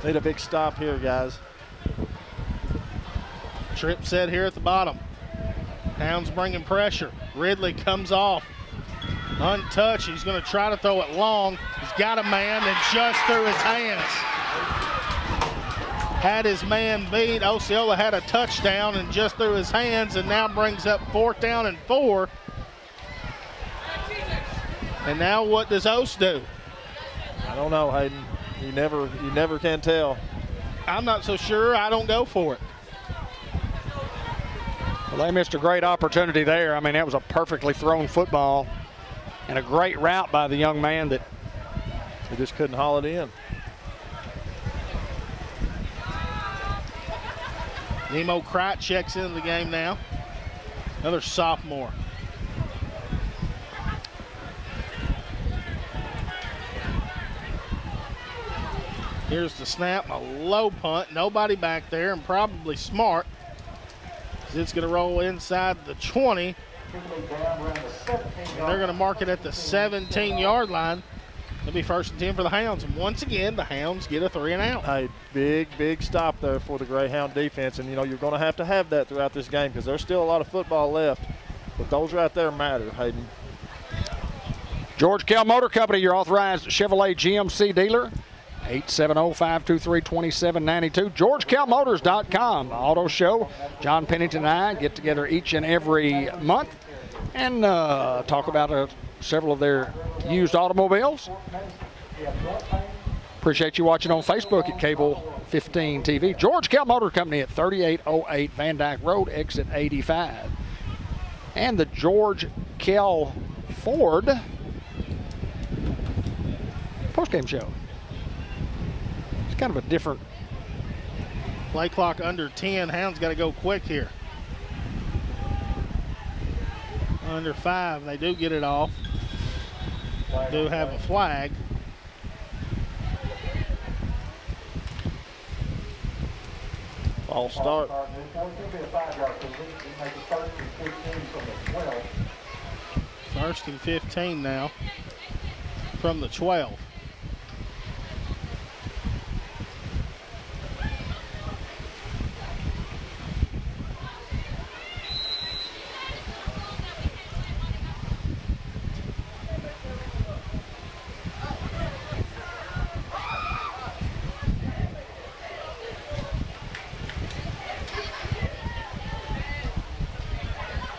Need a big stop here, guys. Trip set here at the bottom. Hounds bringing pressure. Ridley comes off. Untouched. He's going to try to throw it long. He's got a man and just through his hands. Had his man beat. Osceola had a touchdown and just through his hands, and now brings up 4th down and 4. And now what does Ose do? I don't know, Hayden. You never can tell. I'm not so sure. I don't go for it. Well, they missed a great opportunity there. I mean, that was a perfectly thrown football and a great route by the young man that he just couldn't haul it in. Nemo Crite checks into the game now. Another sophomore. Here's the snap, a low punt, nobody back there, and probably smart. It's going to roll inside the 20. And they're going to mark it at the 17-yard line. It'll be 1st and 10 for the Hounds. And once again, the Hounds get a 3 and out. Hey, big stop there for the Greyhound defense. And, you know, you're going to have that throughout this game because there's still a lot of football left. But those right there matter, Hayden. George Kell Motor Company, your authorized Chevrolet GMC dealer. 870-523-2792. GeorgeCalMotors.com. Auto Show. John Pennington and I get together each and every month and talk about several of their used automobiles. Appreciate you watching on Facebook at Cable 15 TV. George Kell Motor Company at 3808 Van Dyke Road, exit 85. And the George Kell Ford postgame show. Kind of a different play clock under 10. Hounds got to go quick here. Under 5, they do get it off. They do have a flag. False start. 1st and 15 now from the 12.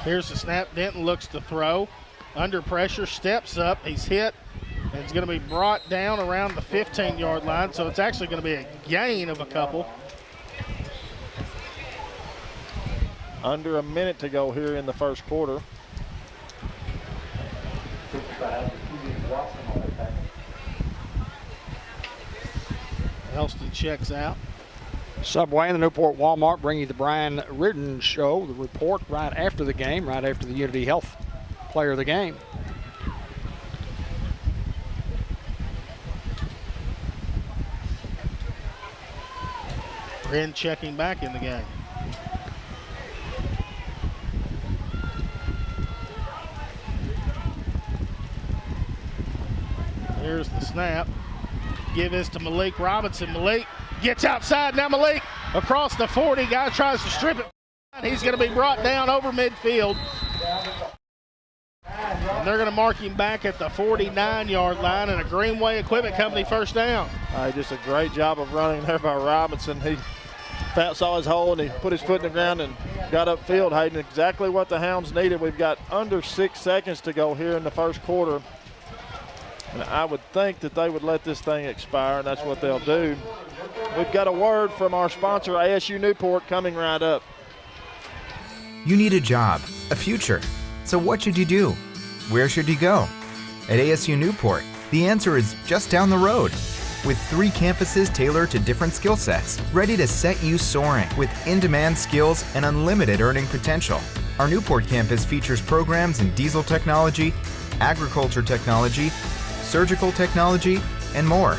Here's the snap. Denton looks to throw. Under pressure, steps up. He's hit. And it's going to be brought down around the 15-yard line. So it's actually going to be a gain of a couple. Under a minute to go here in the 1st quarter. Elston checks out. Subway and the Newport Walmart bring you the Brian Ridden Show, the report right after the game, right after the Unity Health Player of the Game. Ridden checking back in the game. Here's the snap. Give this to Malik Robinson. Malik gets outside. Now Malik across the 40. Guy tries to strip it. He's going to be brought down over midfield. And they're going to mark him back at the 49-yard line, and a Greenway Equipment Company 1st down. Just a great job of running there by Robinson. He saw his hole and he put his foot in the ground and got upfield. Hayden, exactly what the Hounds needed. We've got under 6 seconds to go here in the 1st quarter. And I would think that they would let this thing expire, and that's what they'll do. We've got a word from our sponsor, ASU Newport, coming right up. You need a job, a future. So what should you do? Where should you go? At ASU Newport, the answer is just down the road. With 3 campuses tailored to different skill sets, ready to set you soaring with in-demand skills and unlimited earning potential. Our Newport campus features programs in diesel technology, agriculture technology, surgical technology, and more.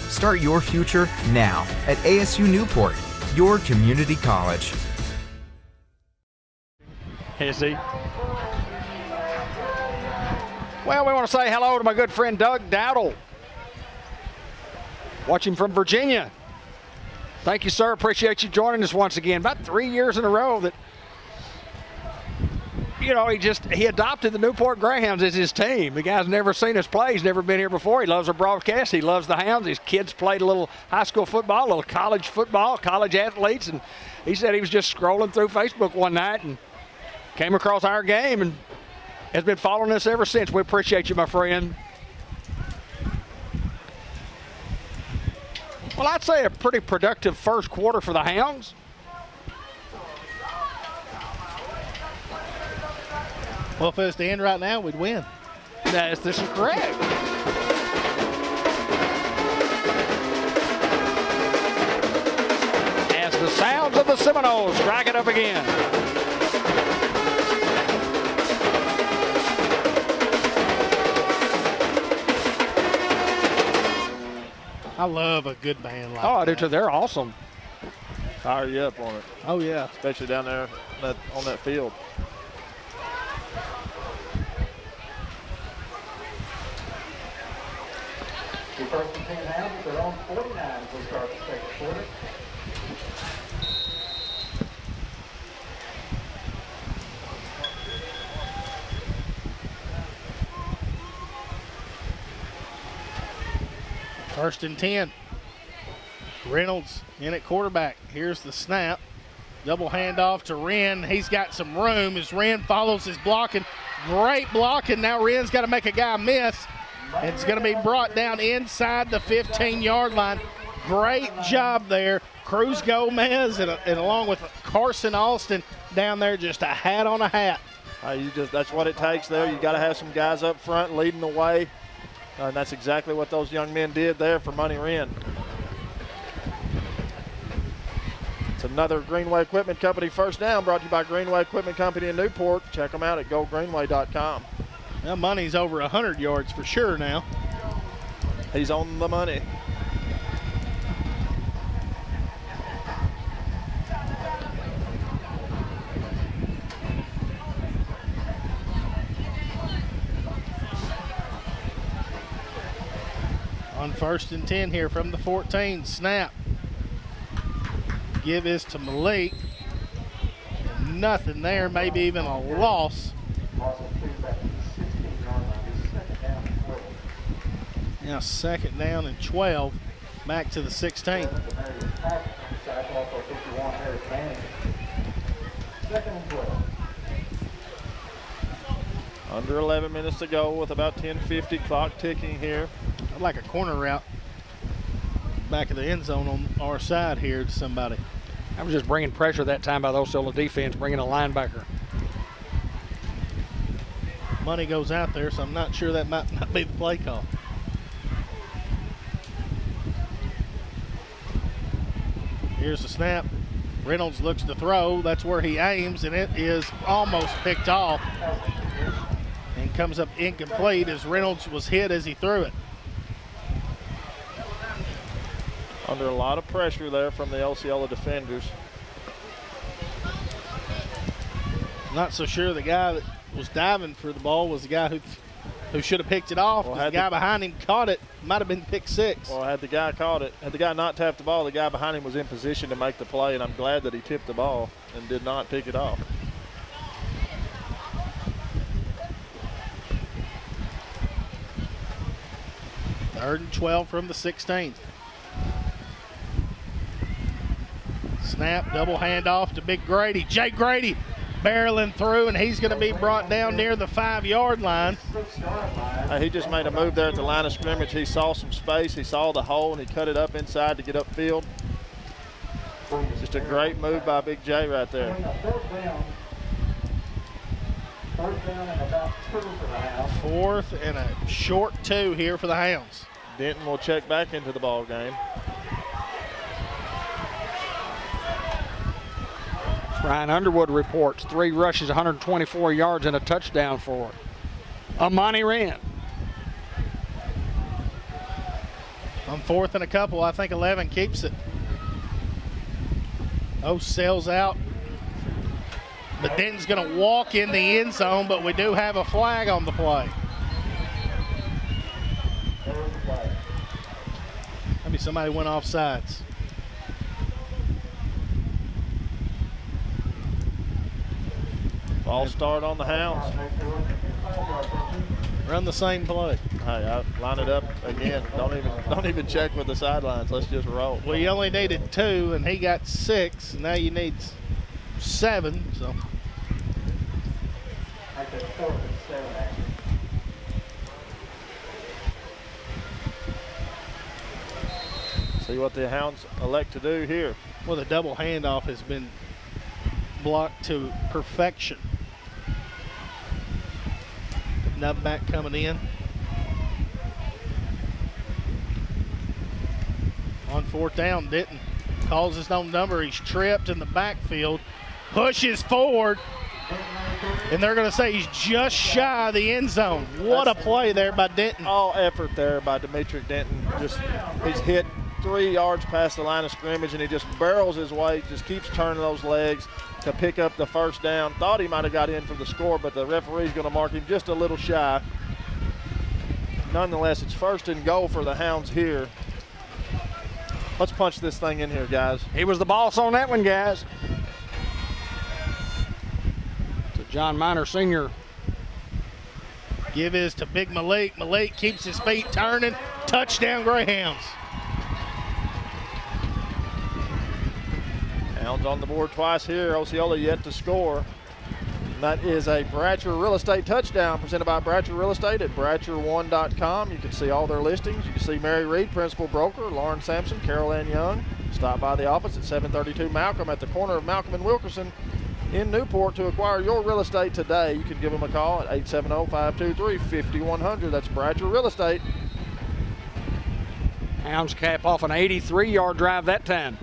Start your future now at ASU Newport, your community college. Is he? Well, we want to say hello to my good friend Doug Dowdle, watching from Virginia. Thank you, sir. Appreciate you joining us once again. About 3 years in a row that, you know, he adopted the Newport Greyhounds as his team. The guy's never seen us play. He's never been here before. He loves our broadcast. He loves the Hounds. His kids played a little high school football, a little college football, college athletes. And he said he was just scrolling through Facebook one night and came across our game and has been following us ever since. We appreciate you, my friend. Well, I'd say a pretty productive first quarter for the Hounds. Well, if it was to end right now, we'd win. This is correct. As the sounds of the Seminoles strike it up again. I love a good band like that. Oh, I do too. They're awesome. Fire you up on it, Oh, yeah. especially down there on that field. The first and 10 Hounds at their own 49 as we start the second quarter. First and 10. Reynolds in at quarterback. Here's the snap. Double handoff to Wren. He's got some room as Wren follows his blocking. Great blocking. Now Wren's got to make a guy miss. It's going to be brought down inside the 15-yard line. Great job there. Cruz Gomez and along with Carson Alston down there, just a hat on a hat. That's what it takes there. You got to have some guys up front leading the way. And that's exactly what those young men did there for Money Wren. It's another Greenway Equipment Company first down, brought to you by Greenway Equipment Company in Newport. Check them out at GoGreenway.com. Now Money's over 100 yards for sure now. He's on the money. On first and 10 here from the 14. Snap. Give is to Malik. Nothing there, maybe even a loss. Now second down and 12. Back to the 16. Under 11 minutes to go with about 10:50 clock ticking here. I'd like a corner route back of the end zone on our side here to somebody. I was just bringing pressure that time by the Osceola defense, bringing a linebacker. Money goes out there, so I'm not sure that might not be the play call. Here's the snap. Reynolds looks to throw. That's where he aims, and it is almost picked off. And comes up incomplete as Reynolds was hit as he threw it. Under a lot of pressure there from the Osceola defenders. Not so sure the guy that was diving for the ball was the guy who should have picked it off. Well, The guy behind him caught it. Might have been pick six. Well, had the guy caught it, had the guy not tapped the ball, the guy behind him was in position to make the play, and I'm glad that he tipped the ball and did not pick it off. Third and 12 from the 16. Snap, double handoff to Big Grady. Jay Grady barreling through, and he's going to be brought down near the 5-yard line. He just made a move there at the line of scrimmage. He saw some space, he saw the hole, and he cut it up inside to get upfield. Just a great move by Big J right there. Fourth down and about 2 for the Hounds. Fourth and a short 2 here for the Hounds. Denton will check back into the ball game. Ryan Underwood reports 3 rushes, 124 yards, and a touchdown for Amani Wren. On 4th and a couple, I think 11 keeps it. Sails out. But Denton's going to walk in the end zone, but we do have a flag on the play. Maybe somebody went off sides. Ball start on the Hounds. Run the same play. Hey, I line it up again. Don't even check with the sidelines. Let's just roll. Well, you only needed 2, and he got 6, and now you need 7. So. See what the Hounds elect to do here. Well, the double handoff has been blocked to perfection. Nub back coming in. On 4th down, Denton calls his own number. He's tripped in the backfield, pushes forward, and they're going to say he's just shy of the end zone. What a play there by Denton. All effort there by Demetric Denton. He's hit 3 yards past the line of scrimmage, and he just barrels his way, just keeps turning those legs to pick up the first down. Thought he might have got in for the score, but the referee's going to mark him just a little shy. Nonetheless, it's 1st and goal for the Hounds here. Let's punch this thing in here, guys. He was the boss on that one, guys. So John Miner Sr. Give is to Big Malik. Malik keeps his feet turning. Touchdown, Greyhounds. Hounds on the board twice here. Osceola yet to score. And that is a Bratcher Real Estate touchdown presented by Bratcher Real Estate at Bratcher1.com. You can see all their listings. You can see Mary Reed, Principal Broker, Lauren Sampson, Carol Ann Young. Stop by the office at 732 Malcolm at the corner of Malcolm and Wilkerson in Newport to acquire your real estate today. You can give them a call at 870-523-5100. That's Bratcher Real Estate. Hounds cap off an 83-yard drive that time.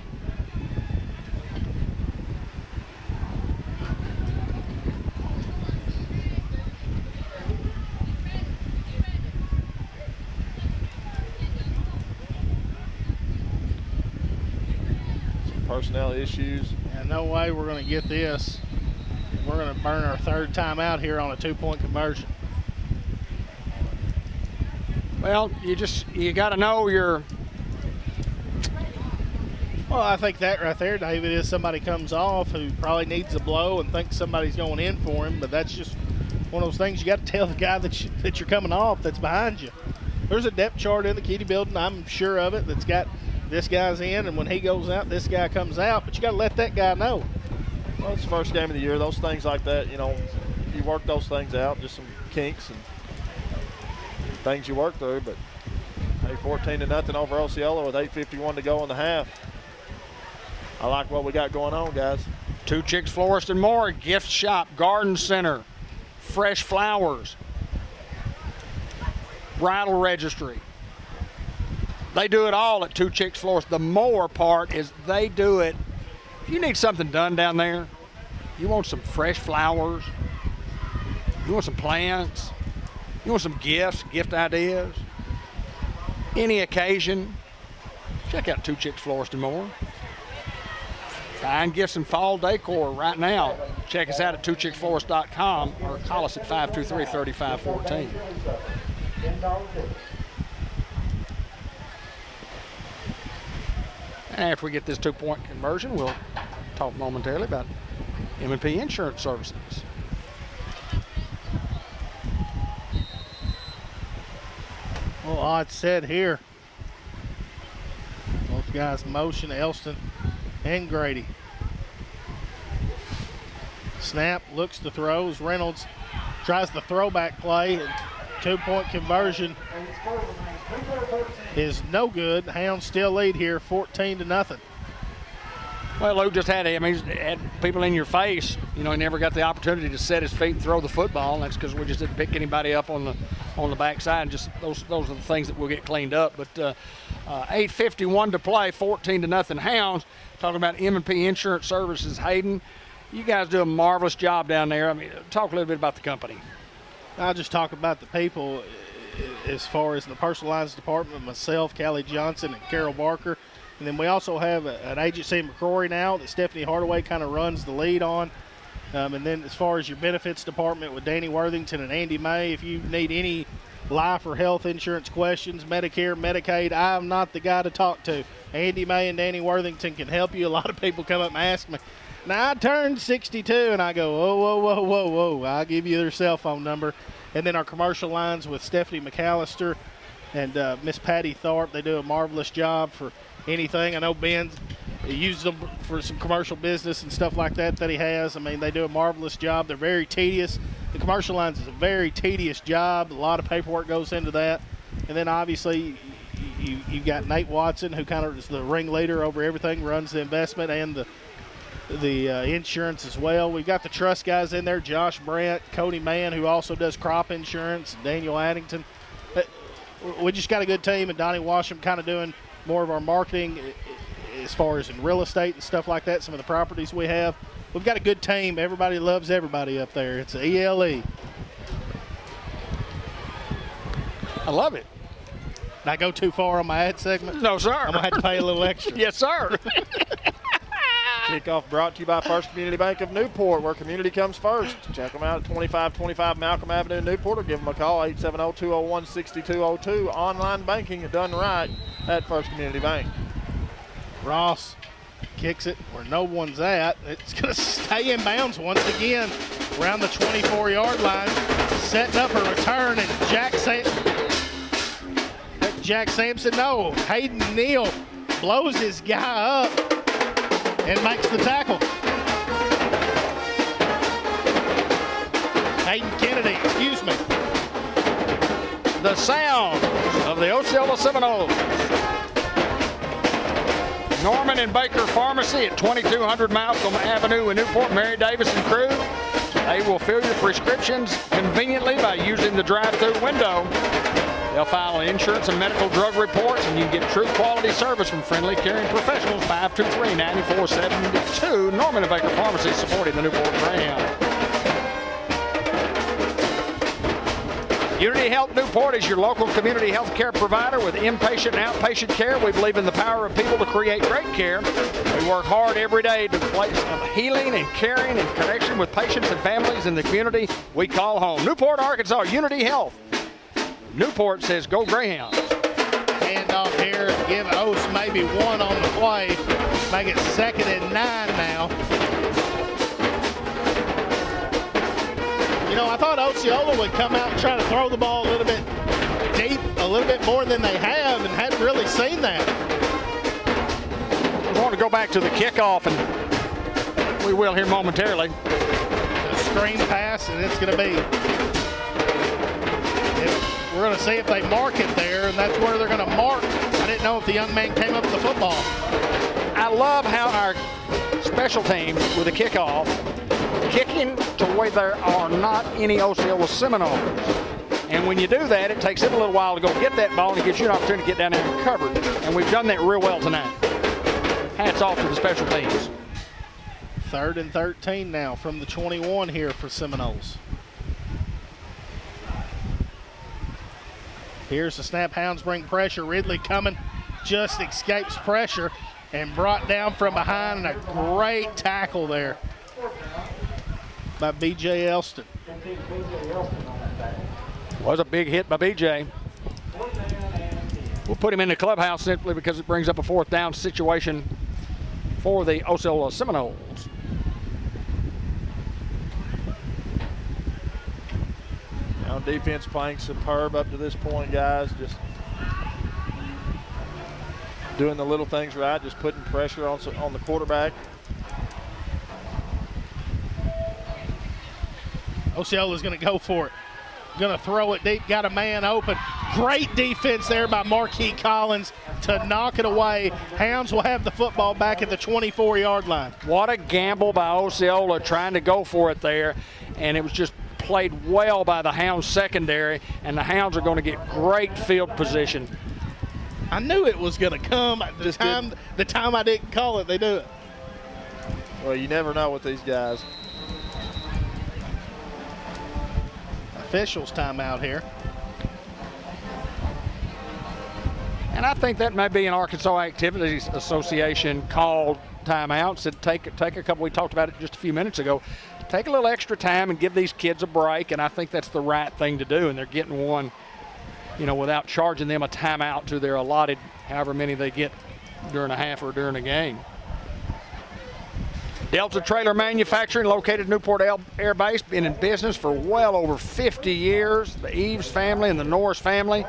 Personnel issues. And no way we're going to get this. We're going to burn our 3rd time out here on a 2-point conversion. Well, you got to know your. Well, I think that right there, David, is somebody comes off who probably needs a blow and thinks somebody's going in for him, but that's just one of those things you got to tell the guy that you're coming off that's behind you. There's a depth chart in the Kitty building, I'm sure of it, that's got this guy's in, and when he goes out, this guy comes out, but you got to let that guy know. Well, it's the first game of the year. Those things like that, you work those things out, just some kinks and things you work through. But hey, 14-0 over Osceola with 8:51 to go in the half. I like what we got going on, guys. Two Chicks Florist and More, gift shop, garden center, fresh flowers, bridal registry. They do it all at Two Chicks Florist. The more part is they do it. If you need something done down there, you want some fresh flowers, you want some plants, you want some gifts, gift ideas, any occasion, check out Two Chicks Florist and More. Fine gifts and fall decor right now. Check us out at twochicksflorist.com or call us at 523-3514. After we get this 2-point conversion, we'll talk momentarily about M&P Insurance Services. Well, odd set here. Both guys motion, Elston and Grady. Snap, looks to throws. Reynolds tries the throwback play, and 2-point conversion is no good. Hounds still lead here, 14-0. Well, Lou just had people in your face. He never got the opportunity to set his feet and throw the football, and that's because we just didn't pick anybody up on the backside. Just those are the things that will get cleaned up. But 8:51 to play, 14-0 Hounds. Talking about M&P Insurance Services, Hayden. You guys do a marvelous job down there. Talk a little bit about the company. I'll just talk about the people. as far as the personal lines department, myself, Callie Johnson, and Carol Barker. And then we also have an agency in McCrory now that Stephanie Hardaway kind of runs the lead on. And then as far as your benefits department with Danny Worthington and Andy May, if you need any life or health insurance questions, Medicare, Medicaid, I'm not the guy to talk to. Andy May and Danny Worthington can help you. A lot of people come up and ask me. Now, I turned 62, and I go, whoa. I'll give you their cell phone number. And then our commercial lines with Stephanie McAllister and Miss Patty Tharp. They do a marvelous job for anything. I know Ben uses them for some commercial business and stuff like that he has. I mean, they do a marvelous job. They're very tedious. The commercial lines is a very tedious job. A lot of paperwork goes into that. And then, obviously, you've got Nate Watson, who kind of is the ringleader over everything, runs the investment and the insurance as well. We've got the trust guys in there, Josh Brandt, Cody Mann, who also does crop insurance, Daniel Addington. But we just got a good team, and Donnie Washam kind of doing more of our marketing as far as in real estate and stuff like that, some of the properties we have. We've got a good team. Everybody loves everybody up there. It's an ELE. I love it. Did I go too far on my ad segment? No, sir. I'm going to have to pay a little extra. Yes, sir. Kickoff brought to you by First Community Bank of Newport, where community comes first. Check them out at 2525 Malcolm Avenue in Newport, or give them a call, 870-201-6202. Online banking done right at First Community Bank. Ross kicks it where no one's at. It's going to stay in bounds once again around the 24-yard line, setting up a return, and Jack Sampson, no, Hayden Neal blows his guy up and makes the tackle. Hayden Kennedy, excuse me. The sound of the Osceola Seminoles. Norman and Baker Pharmacy at 2200 Malcolm Avenue in Newport. Mary Davis and crew. They will fill your prescriptions conveniently by using the drive-through window. They'll file insurance and medical drug reports, and you can get true quality service from friendly, caring professionals. 523-9472. Norman and Baker Pharmacy, supporting the Newport Greyhounds. Unity Health Newport is your local community health care provider with inpatient and outpatient care. We believe in the power of people to create great care. We work hard every day to place of healing and caring and connection with patients and families in the community we call home. Newport, Arkansas, Unity Health. Newport says, go Greyhounds. Hand off here, give Ose maybe one on the play. Make it 2nd and 9 now. You know, I thought Osceola would come out and try to throw the ball a little bit deep, a little bit more than they have, and hadn't really seen that. I want to go back to the kickoff, and we will here momentarily. A screen pass, and it's going to be. We're going to see if they mark it there, and that's where they're going to mark. I didn't know if the young man came up with the football. I love how our special team with the kickoff, kicking to where there are not any Osceola Seminoles. And when you do that, it takes them a little while to go get that ball, and it gives you an opportunity to get down there and cover it. And we've done that real well tonight. Hats off to the special teams. 3rd and 13 now from the 21 here for Seminoles. Here's the snap. Hounds bring pressure. Ridley coming, just escapes pressure and brought down from behind, and a great tackle there by B.J. Elston. Was a big hit by B.J. We'll put him in the clubhouse simply because it brings up a 4th down situation for the Osceola Seminoles. Now defense playing superb up to this point, guys. Just doing the little things right, just putting pressure on the quarterback. Osceola's going to go for it. Going to throw it deep, got a man open. Great defense there by Marquis Collins to knock it away. Hounds will have the football back at the 24-yard line. What a gamble by Osceola trying to go for it there, and it was just played well by the Hounds secondary, and the Hounds are going to get great field position. I knew it was going to come. The time I didn't call it, they do it. Well, you never know with these guys. Officials timeout here. And I think that may be an Arkansas Activities Association called timeouts. That take a couple. We talked about it just a few minutes ago. Take a little extra time and give these kids a break, and I think that's the right thing to do. And they're getting one, without charging them a timeout to their allotted, however many they get during a half or during a game. Delta Trailer Manufacturing, located at Newport Air Base, been in business for well over 50 years. The Eves family and the Norris family.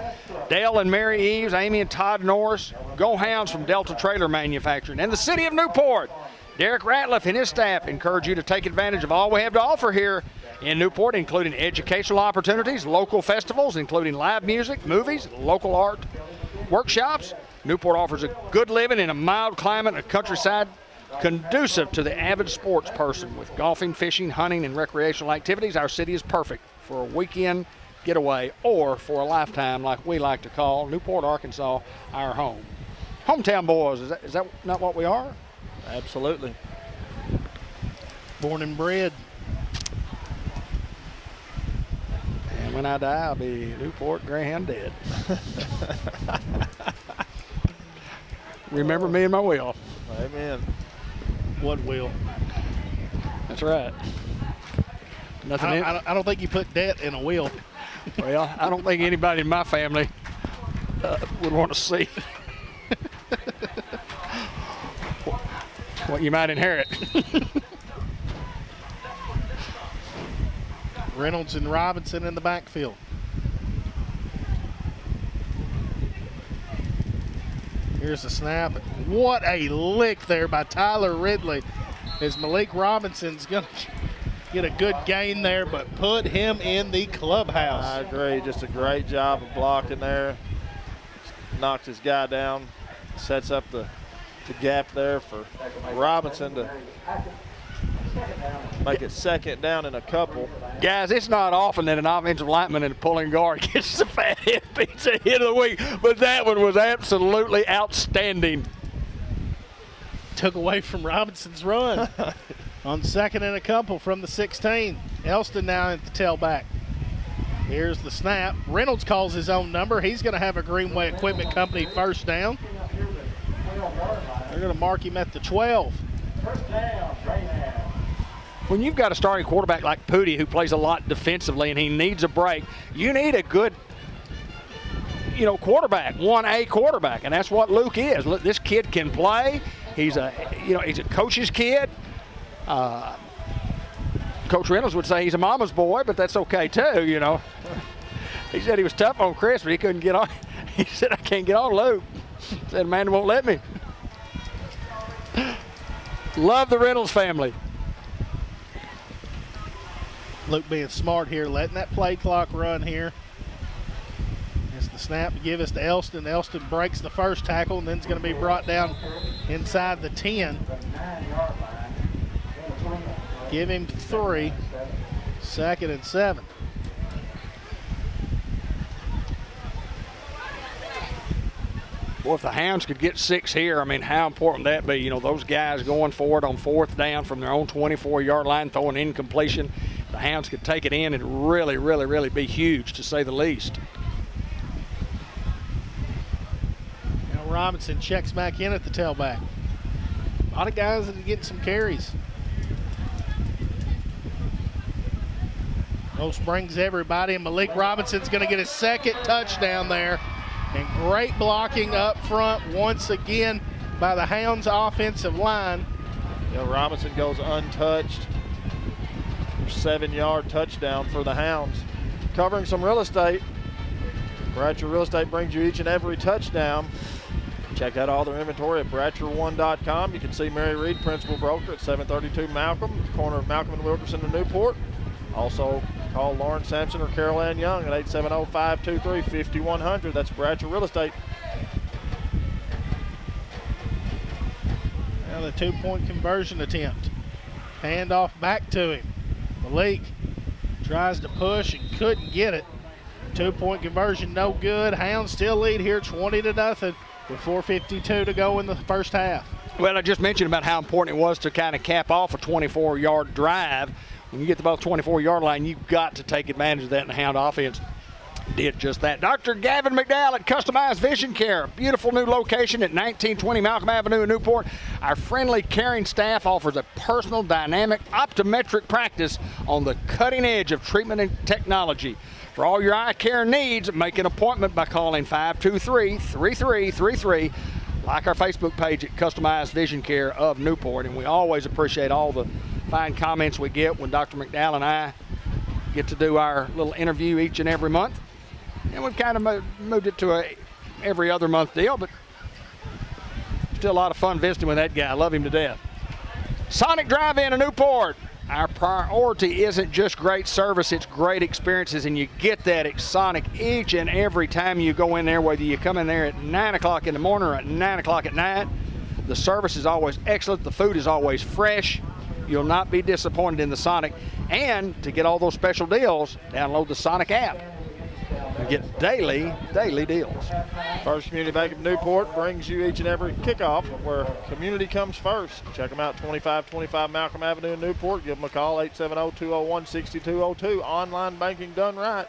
Dale and Mary Eves, Amy and Todd Norris. Go Hounds from Delta Trailer Manufacturing. And the city of Newport, Derek Ratliff and his staff encourage you to take advantage of all we have to offer here in Newport, including educational opportunities, local festivals, including live music, movies, local art workshops. Newport offers a good living in a mild climate and a countryside conducive to the avid sports person. With golfing, fishing, hunting, and recreational activities, our city is perfect for a weekend getaway or for a lifetime, like we like to call Newport, Arkansas, our home. Hometown boys, is that not what we are? Absolutely. Born and bred. And when I die, I'll be Newport Greyhound dead. Remember me and my will. Amen. What will? That's right. Nothing. I don't think you put debt in a will. Well, I don't think anybody in my family would want to see what you might inherit. Reynolds and Robinson in the backfield. Here's the snap. What a lick there by Tyler Ridley, as Malik Robinson's going to get a good gain there, but put him in the clubhouse. I agree. Just a great job of blocking there. Knocks his guy down. Sets up the gap there for Robinson to make it second down and a couple. Guys, it's not often that an offensive lineman and a pulling guard gets the fat head pizza hit of the week, but that one was absolutely outstanding. Took away from Robinson's run on second and a couple from the 16. Elston now at the tailback. Here's the snap. Reynolds calls his own number. He's going to have a Greenway Equipment Company first down. They're going to mark him at the 12. When you've got a starting quarterback like Pooty, who plays a lot defensively and he needs a break, you need a good, quarterback, 1A quarterback, and that's what Luke is. Look, this kid can play. He's a coach's kid. Coach Reynolds would say he's a mama's boy, but that's okay too, He said he was tough on Chris, but he couldn't get on. He said, I can't get on Luke. He said, Amanda won't let me. Love the Reynolds family. Luke being smart here, letting that play clock run here. It's the snap to give us to Elston. Elston breaks the first tackle and then it's going to be brought down inside the 10. Give him 3. 2nd and 7. Boy, if the Hounds could get 6 here, how important that be? Those guys going forward on 4th down from their own 24-yard line, throwing incompletion. The Hounds could take it in and really, really, really be huge, to say the least. Now Robinson checks back in at the tailback. A lot of guys that are getting some carries. Most brings everybody, and Malik Robinson's going to get his 2nd touchdown there. And great blocking up front once again by the Hounds offensive line. Robinson goes untouched. 7-yard touchdown for the Hounds. Covering some real estate. Bratcher Real Estate brings you each and every touchdown. Check out all their inventory at Bratcher1.com. You can see Mary Reed, Principal Broker, at 732 Malcolm, at the corner of Malcolm and Wilkerson in Newport. Also, call Lauren Sampson or Carol Ann Young at 870-523-5100. That's Bratcher Real Estate. Now the 2-point conversion attempt. Hand off back to him. Malik tries to push and couldn't get it. 2-point conversion, no good. Hounds still lead here 20-0 with 4:52 to go in the first half. Well, I just mentioned about how important it was to kind of cap off a 24-yard drive. When you get the ball 24-yard line, you've got to take advantage of that in the Hound offense. Did just that. Dr. Gavin McDowell at Customized Vision Care. Beautiful new location at 1920 Malcolm Avenue in Newport. Our friendly, caring staff offers a personal, dynamic, optometric practice on the cutting edge of treatment and technology. For all your eye care needs, make an appointment by calling 523-3333. Like our Facebook page at Customized Vision Care of Newport. And we always appreciate all the fine comments we get when Dr. McDowell and I get to do our little interview each and every month. And we've kind of moved it to a every other month deal, but still a lot of fun visiting with that guy. I love him to death. Sonic Drive-In in Newport. Our priority isn't just great service, it's great experiences, and you get that at Sonic each and every time you go in there, whether you come in there at 9 o'clock in the morning or at 9 o'clock at night. The service is always excellent. The food is always fresh. You'll not be disappointed in the Sonic. And to get all those special deals, download the Sonic app. You get daily deals. First Community Bank of Newport brings you each and every kickoff where community comes first. Check them out, 2525 Malcolm Avenue in Newport. Give them a call, 870-201-6202. Online banking done right.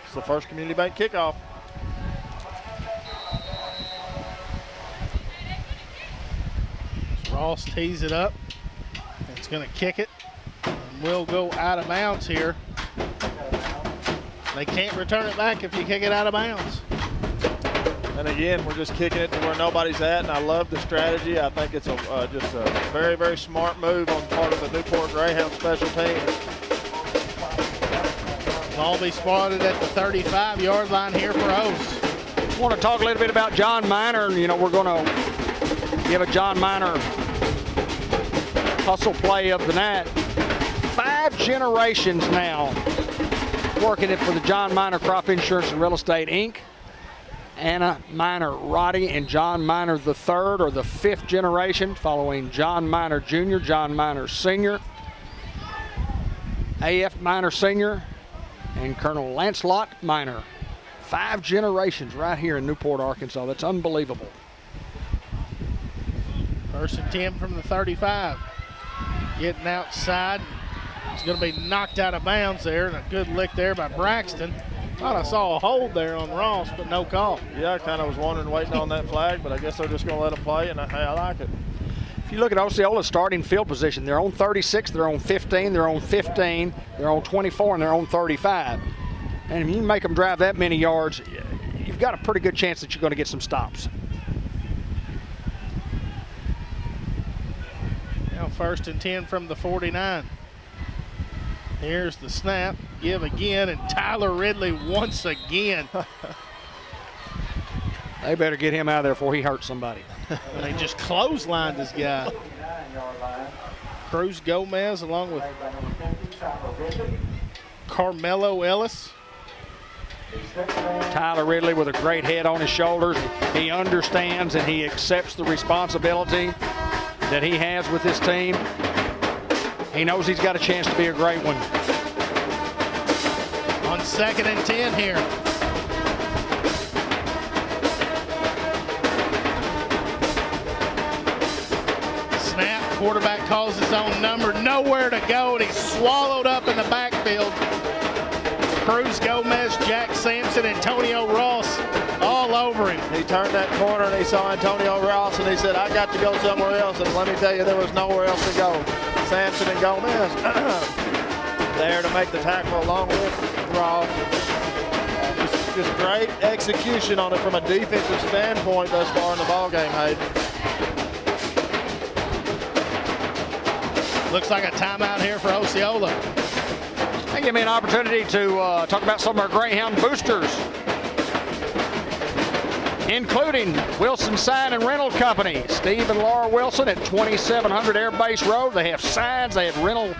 It's the First Community Bank kickoff. Ross tees it up. It's going to kick it. And we'll go out of bounds here. They can't return it back if you kick it out of bounds. And again, we're just kicking it to where nobody's at, and I love the strategy. I think it's just a very, very smart move on part of the Newport Greyhounds special team. Ball be spotted at the 35-yard line here for O's. I want to talk a little bit about John Miner. You know, we're going to give a John Miner hustle play of the night. 5 generations now working it for the John Miner Crop Insurance and Real Estate, Inc. Anna Miner Roddy and John Miner the third, or the 5th generation, following John Miner Jr., John Miner Sr., A.F. Miner Sr., and Colonel Lancelot Miner. 5 generations right here in Newport, Arkansas. That's unbelievable. 1st and 10 from the 35. Getting outside. It's going to be knocked out of bounds there, and a good lick there by Braxton. Thought I saw a hold there on Ross, but no call. Yeah, I kind of was wondering, waiting on that flag, but I guess they're just going to let them play, and I like it. If you look at Osceola's starting field position, they're on 36, they're on 15, they're on 15, they're on 24, and they're on 35. And if you make them drive that many yards, you've got a pretty good chance that you're going to get some stops. Now 1st and 10 from the 49. Here's the snap, give again, and Tyler Ridley once again. They better get him out of there before he hurts somebody. And they just clotheslined this guy. Cruz Gomez along with Carmelo Ellis. Tyler Ridley with a great head on his shoulders. He understands and he accepts the responsibility that he has with this team. He knows he's got a chance to be a great one. On 2nd and 10 here. Snap, quarterback calls his own number, nowhere to go, and he's swallowed up in the backfield. Cruz Gomez, Jack Sampson, Antonio Ross all over him. He turned that corner and he saw Antonio Ross and he said, I got to go somewhere else. And let me tell you, there was nowhere else to go. Sampson and Gomez there to make the tackle along with Ross. Just great execution on it from a defensive standpoint thus far in the ballgame, Hayden. Looks like a timeout here for Osceola. That give me an opportunity to talk about some of our Greyhound boosters, including Wilson Sign and Rental Company. Steve and Laura Wilson at 2700 Air Base Road. They have signs, they have rental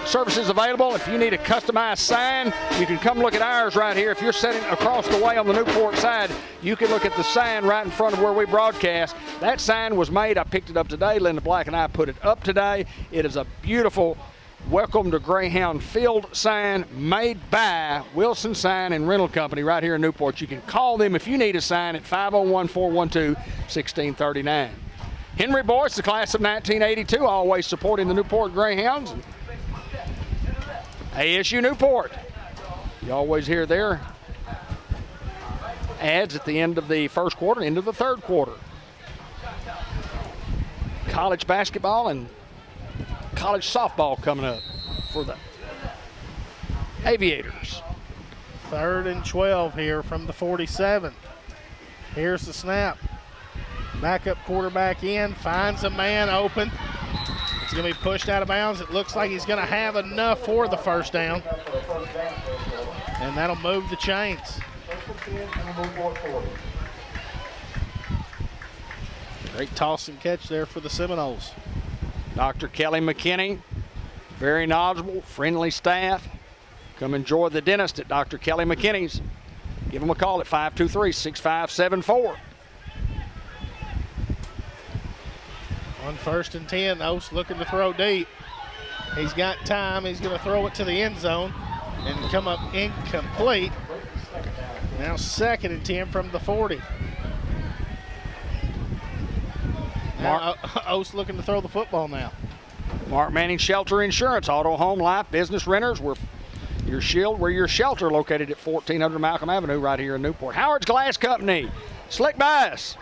services available. If you need a customized sign, you can come look at ours right here. If you're sitting across the way on the Newport side, you can look at the sign right in front of where we broadcast. That sign was made, I picked it up today. Linda Black and I put it up today. It is a beautiful Welcome to Greyhound Field sign made by Wilson Sign and Rental Company right here in Newport. You can call them if you need a sign at 501-412-1639. Henry Boyce, the class of 1982, always supporting the Newport Greyhounds. ASU Newport. You always hear their adds at the end of the first quarter, into the third quarter. College basketball and college softball coming up for the Aviators. 3rd and 12 here from the 47. Here's the snap. Backup quarterback in, finds a man open. It's going to be pushed out of bounds. It looks like he's going to have enough for the first down. And that'll move the chains. Great toss and catch there for the Seminoles. Dr. Kelly McKinney, very knowledgeable, friendly staff. Come enjoy the dentist at Dr. Kelly McKinney's. Give them a call at 523-6574. On 1st and 10, Oast looking to throw deep. He's got time. He's going to throw it to the end zone and come up incomplete. Now 2nd and 10 from the 40. Now Oast looking to throw the football now. Mark Manning Shelter Insurance, auto, home, life, business renters. We're your shelter located at 1400 Malcolm Avenue right here in Newport. Howard's Glass Company, Slick Bass.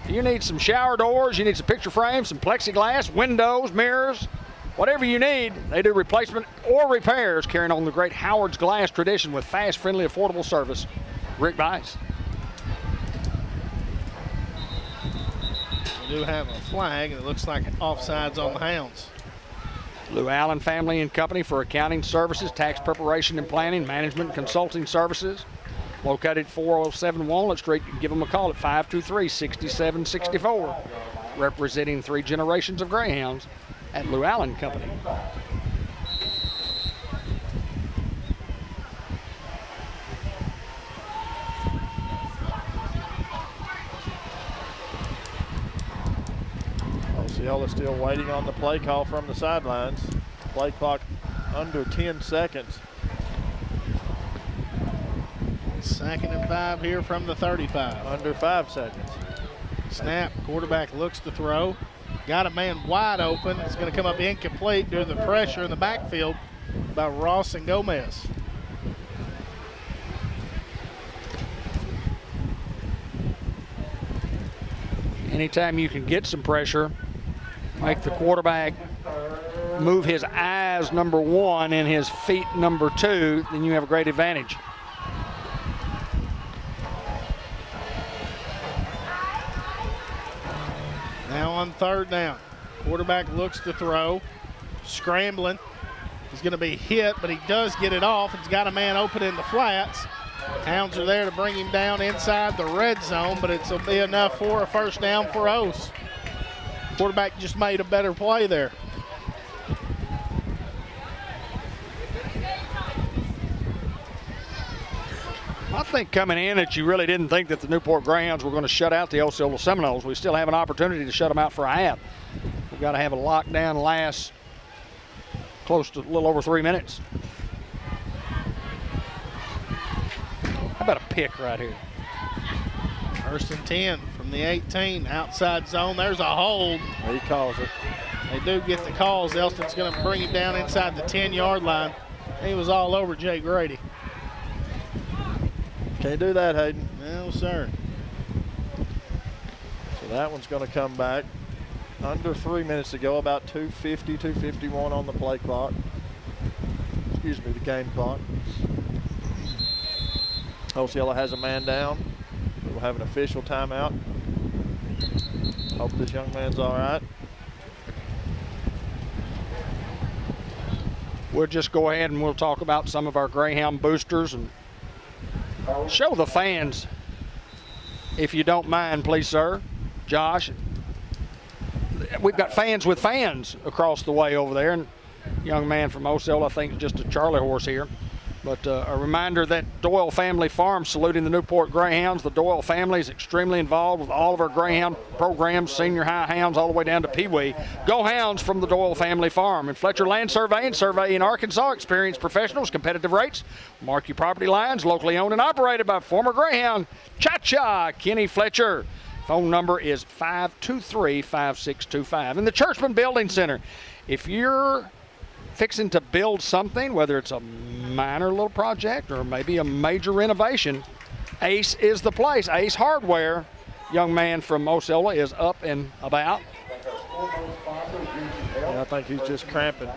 You need some shower doors, you need some picture frames, some plexiglass, windows, mirrors, whatever you need. They do replacement or repairs, carrying on the great Howard's Glass tradition with fast, friendly, affordable service. Rick Bice. We do have a flag, and it looks like offsides on the Hounds. Lou Allen Family and Company for accounting services, tax preparation and planning, management and consulting services. Located at 407 Walnut Street. You can give them a call at 523-6764. Representing 3 generations of Greyhounds at Lou Allen Company. Osceola still waiting on the play call from the sidelines. Play clock under 10 seconds. 2nd and 5 here from the 35. Under 5 seconds. Snap, quarterback looks to throw. Got a man wide open. It's going to come up incomplete due to the pressure in the backfield by Ross and Gomez. Anytime you can get some pressure, make the quarterback move his eyes number 1 and his feet number 2, then you have a great advantage. Now on 3rd down. Quarterback looks to throw. Scrambling. He's going to be hit, but he does get it off. He's got a man open in the flats. Hounds are there to bring him down inside the red zone, but it'll be enough for a first down for Oast. Quarterback just made a better play there. I think coming in that you really didn't think that the Newport Greyhounds were going to shut out the Osceola Seminoles. We still have an opportunity to shut them out for a half. We've got to have a lockdown last close to a little over 3 minutes. How about a pick right here? 1st and 10 from the 18, outside zone. There's a hold. He calls it. They do get the calls. Elston's going to bring him down inside the 10-yard line. He was all over Jay Grady. Can't do that, Hayden. No, sir. So that one's going to come back. Under 3 minutes to go, about 2:50, 2:51 on the play clock. Excuse me, the game clock. Osceola has a man down. We'll have an official timeout. Hope this young man's all right. We'll just go ahead and we'll talk about some of our Greyhound boosters and show the fans, if you don't mind, please, sir. Josh, we've got fans with fans across the way over there, and young man from Osceola, I think, is just a Charlie horse here. But a reminder that Doyle Family Farm saluting the Newport Greyhounds. The Doyle family is extremely involved with all of our Greyhound programs, senior high hounds, all the way down to Pee Wee. Go Hounds from the Doyle Family Farm. And Fletcher Land Survey in Arkansas, experienced professionals, competitive rates, marquee property lines, locally owned and operated by former Greyhound Cha-Cha Kenny Fletcher. Phone number is 523-5625. And the Churchman Building Center. If you're fixing to build something, whether it's a minor little project or maybe a major renovation, Ace is the place. Ace Hardware, young man from Osceola, is up and about. Yeah, I think he's just cramping.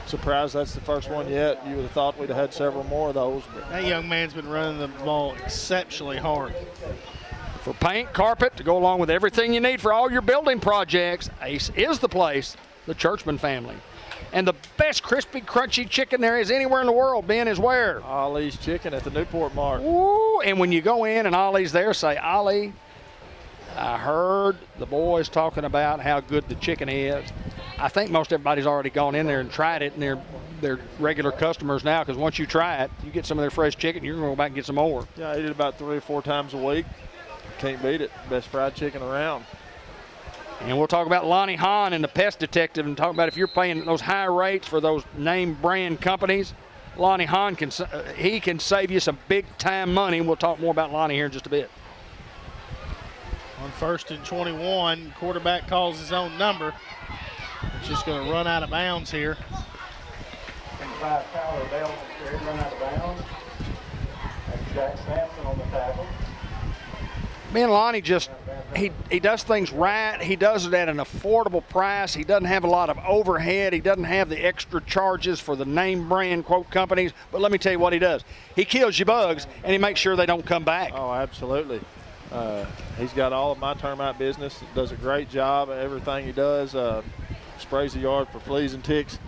Surprised that's the first one yet. You would have thought we'd have had several more of those. But That young man's been running the ball exceptionally hard. For paint, carpet, to go along with everything you need for all your building projects, Ace is the place, the Churchman family. And the best crispy, crunchy chicken there is anywhere in the world, Ben, is where? Ollie's Chicken at the Newport Mart. Ooh, and when you go in and Ollie's there, say, Ollie, I heard the boys talking about how good the chicken is. I think most everybody's already gone in there and tried it, and they're regular customers now, because once you try it, you get some of their fresh chicken, you're going to go back and get some more. Yeah, I eat it about 3 or 4 times a week. Can't beat it. Best fried chicken around. And we'll talk about Lonnie Hahn and the Pest Detective, and talk about if you're paying those high rates for those name brand companies, Lonnie Hahn can save you some big time money. We'll talk more about Lonnie here in just a bit. On 1st and 21, quarterback calls his own number. It's just going to run out of bounds here. And 5 Tyler Bell carried, run out of bounds. That's Jack Sampson on the tackle. Me and Lonnie just, he does things right. He does it at an affordable price. He doesn't have a lot of overhead. He doesn't have the extra charges for the name brand quote companies. But let me tell you what he does. He kills your bugs, and he makes sure they don't come back. Oh, absolutely. He's got all of my termite business. Does a great job at everything he does. Sprays the yard for fleas and ticks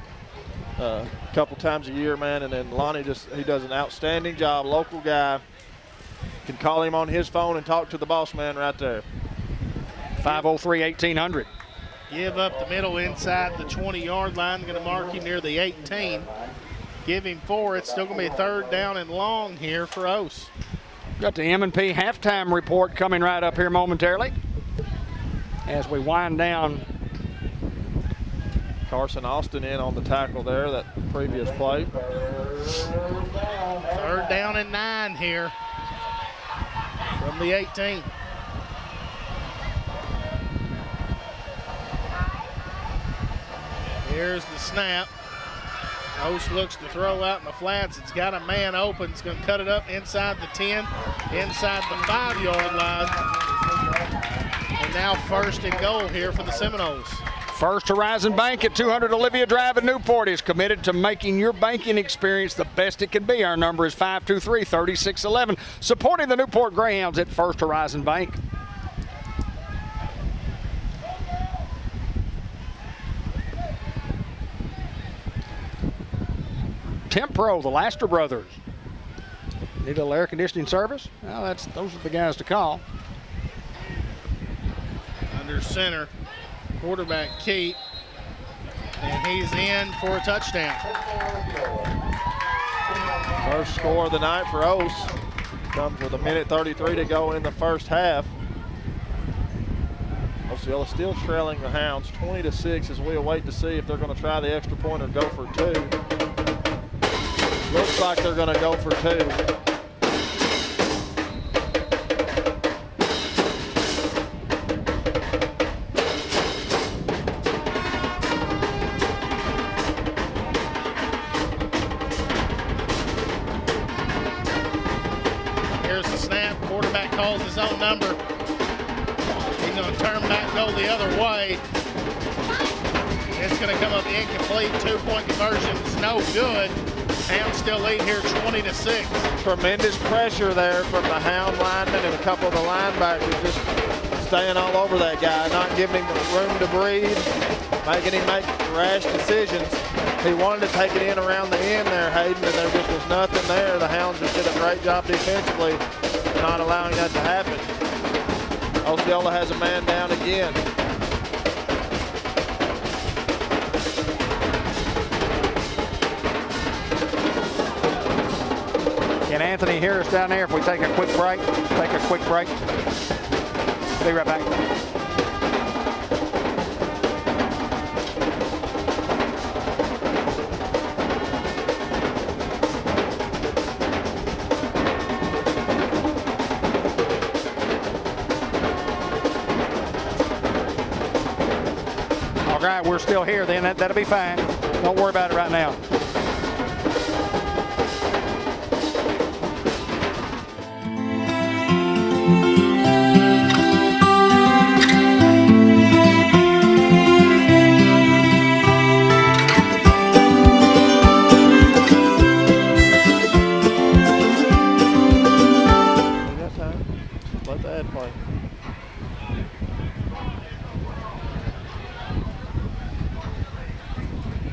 a couple times a year, man. And then Lonnie he does an outstanding job. Local guy. Can call him on his phone and talk to the boss man right there. 503-1800. Give up the middle inside the 20-yard line. Going to mark him near the 18. Give him 4. It's still going to be 3rd down and long here for Ose. Got the M&P halftime report coming right up here momentarily as we wind down. Carson Austin in on the tackle there, that previous play. 3rd down and 9 here from the 18. Here's the snap. Ose looks to throw out in the flats. It's got a man open. It's going to cut it up inside the 10, inside the 5-yard line. And now 1st and goal here for the Seminoles. First Horizon Bank at 200 Olivia Drive in Newport is committed to making your banking experience the best it can be. Our number is 523-3611. Supporting the Newport Greyhounds at First Horizon Bank. Tempro, the Laster Brothers. Need a little air conditioning service? Well, those are the guys to call. Under center, quarterback Keat, and he's in for a touchdown. First score of the night for Ose. Comes with 1:33 to go in the first half. Osceola still trailing the Hounds 20-6 as we await to see if they're going to try the extra point or go for 2. Looks like they're going to go for 2. Here's the snap. Quarterback calls his own number. He's going to turn back, go the other way. It's going to come up incomplete. 2-point conversion is no good. Hounds still lead here 20-6. Tremendous pressure there from the Hound linemen and a couple of the linebackers just staying all over that guy, not giving him room to breathe, making him make rash decisions. He wanted to take it in around the end there, Hayden, and there just was nothing there. The Hounds just did a great job defensively, not allowing that to happen. Osceola has a man down again. Can Anthony hear us down there if we take a quick break? Take a quick break. Be right back. All right, we're still here then. That'll be fine. Don't worry about it right now.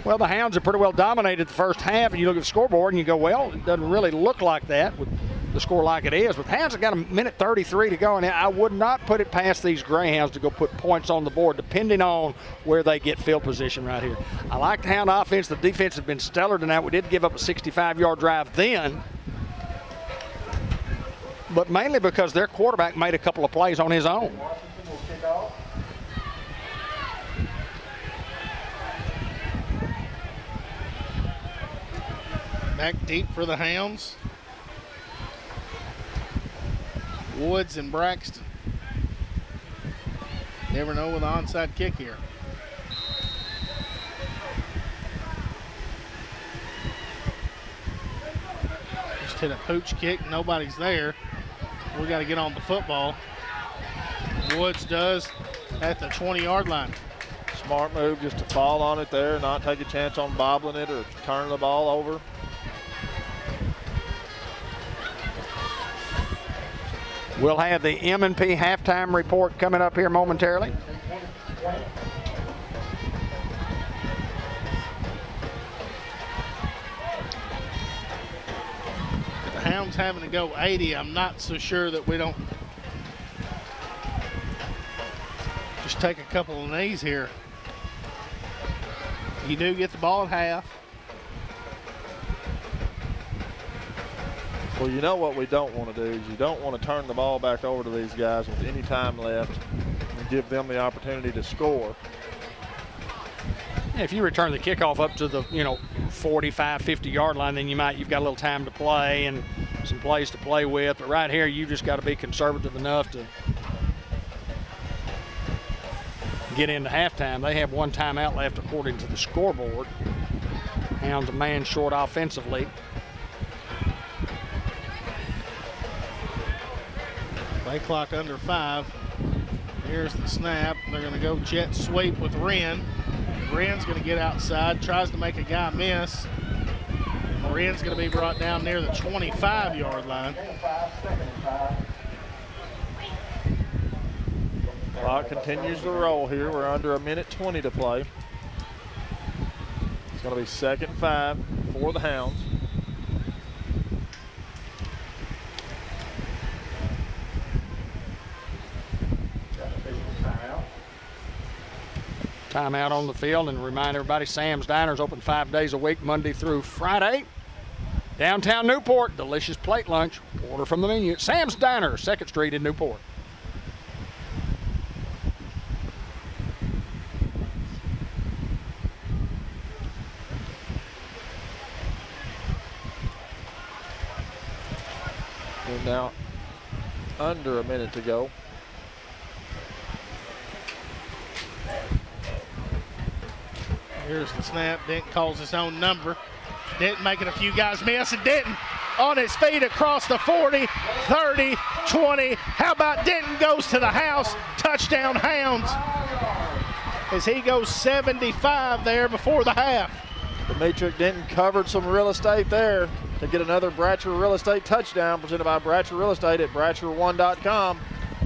Well, the Hounds have pretty well dominated the first half, and you look at the scoreboard and you go, well, it doesn't really look like that with the score like it is. But the Hounds have got a minute 33 to go, and I would not put it past these Greyhounds to go put points on the board, depending on where they get field position right here. I like the Hound offense. The defense has been stellar tonight. We did give up a 65-yard drive then, but mainly because their quarterback made a couple of plays on his own. Washington will kick off. Back deep for the Hounds. Woods and Braxton. Never know with an onside kick here. Just hit a pooch kick. Nobody's there. We got to get on the football. Woods does at the 20-yard line. Smart move just to fall on it there, not take a chance on bobbling it or turning the ball over. We'll have the M&P halftime report coming up here momentarily. The Hounds having to go 80. I'm not so sure that we don't just take a couple of knees here. You do get the ball at half. Well, you know what we don't want to do is you don't want to turn the ball back over to these guys with any time left and give them the opportunity to score. If you return the kickoff up to the 45, 50-yard line, then you've got a little time to play and some plays to play with. But right here, you just got to be conservative enough to get into halftime. They have one timeout left according to the scoreboard. Hounds a man short offensively. Play clock under 5. Here's the snap. They're going to go jet sweep with Wren. Wren's going to get outside, tries to make a guy miss. Wren's going to be brought down near the 25-yard line. Clock continues to roll here. We're under a minute 20 to play. It's going to be 2nd and 5 for the Hounds. Timeout on the field, and remind everybody Sam's Diner's open 5 days a week, Monday through Friday. Downtown Newport, delicious plate lunch. Order from the menu. Sam's Diner, 2nd Street in Newport. We're now under a minute to go. Here's the snap. Denton calls his own number. Denton making a few guys miss, and Denton on his feet across the 40, 30, 20. How about Denton goes to the house? Touchdown Hounds. As he goes 75 there before the half. Demetric Denton covered some real estate there to get another Bratcher Real Estate touchdown presented by Bratcher Real Estate at Bratcher1.com.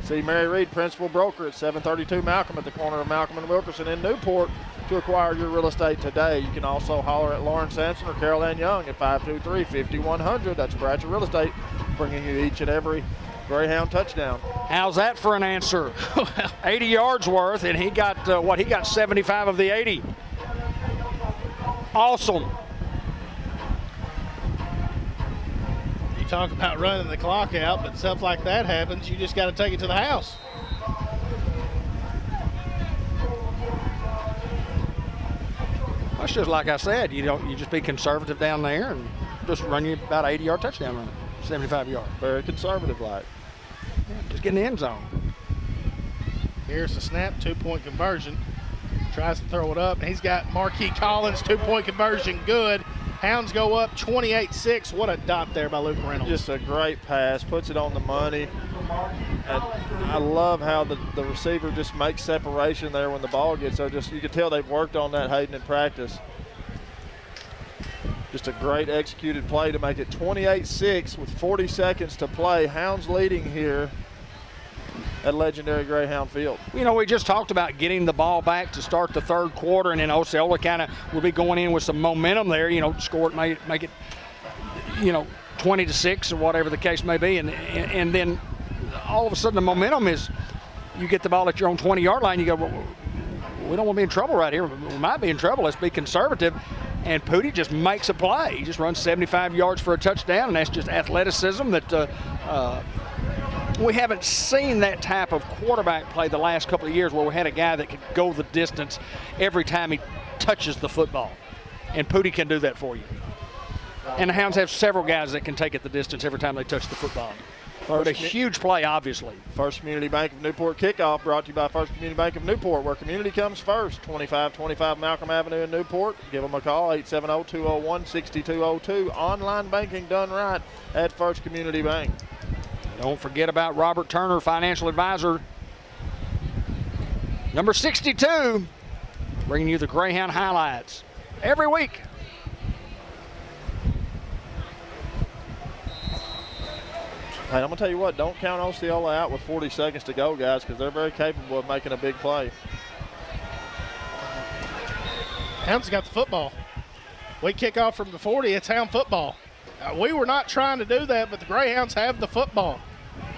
See Mary Reed, Principal Broker at 732 Malcolm at the corner of Malcolm and Wilkerson in Newport to acquire your real estate today. You can also holler at Lauren Sampson or Carol Ann Young at 523-5100. That's Bratcher Real Estate, bringing you each and every Greyhound touchdown. How's that for an answer? 80 yards worth, and he got, he got 75 of the 80. Awesome. You talk about running the clock out, but stuff like that happens, you just got to take it to the house. That's just like I said. You just be conservative down there and just run you about 80-yard touchdown run, 75 yards. Very conservative like. Yeah, just get in the end zone. Here's the snap, 2-point conversion. Tries to throw it up, and he's got Marquis Collins, 2-point conversion, good. Hounds go up 28-6. What a dot there by Luke Reynolds. Just a great pass, puts it on the money. And I love how the receiver just makes separation there when the ball gets there. You can tell they've worked on that, Hayden, in practice. Just a great executed play to make it 28-6 with 40 seconds to play. Hounds leading here at legendary Greyhound Field. You know, we just talked about getting the ball back to start the third quarter, and then Osceola kind of will be going in with some momentum there, you know, score it, make it, you know, 20-6 or whatever the case may be. And then all of a sudden the momentum is you get the ball at your own 20-yard line, you go, well, we don't want to be in trouble right here. We might be in trouble. Let's be conservative. And Pooty just makes a play. He just runs 75 yards for a touchdown, and that's just athleticism that we haven't seen that type of quarterback play the last couple of years, where we had a guy that could go the distance every time he touches the football. And Pooty can do that for you. And the Hounds have several guys that can take it the distance every time they touch the football. But a huge play, obviously. First Community Bank of Newport kickoff brought to you by First Community Bank of Newport, where community comes first. 2525 Malcolm Avenue in Newport. Give them a call, 870-201-6202. Online banking done right at First Community Bank. Don't forget about Robert Turner, financial advisor. Number 62, bringing you the Greyhound highlights every week. Hey, I'm going to tell you what, don't count Osceola out with 40 seconds to go, guys, because they're very capable of making a big play. Hounds got the football. We kick off from the 40, it's Hound football. We were not trying to do that, but the Greyhounds have the football.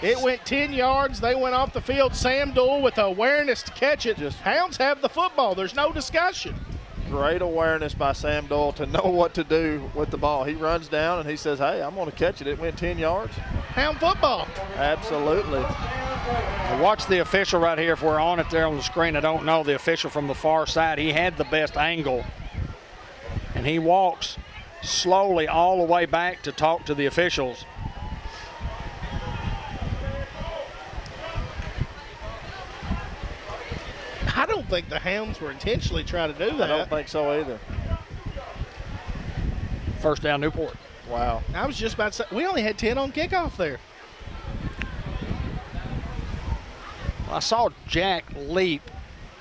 It went 10 yards. They went off the field. Sam Doyle with the awareness to catch it. Hounds have the football. There's no discussion. Great awareness by Sam Doyle to know what to do with the ball. He runs down and he says, hey, I'm going to catch it. It went 10 yards. Hound football. Absolutely. Watch the official right here. If we're on it there on the screen, I don't know. The official from the far side, he had the best angle. And he walks slowly all the way back to talk to the officials. I don't think the Hounds were intentionally trying to do that. I don't think so either. First down, Newport. Wow. I was just about to say, we only had 10 on kickoff there. I saw Jack leap,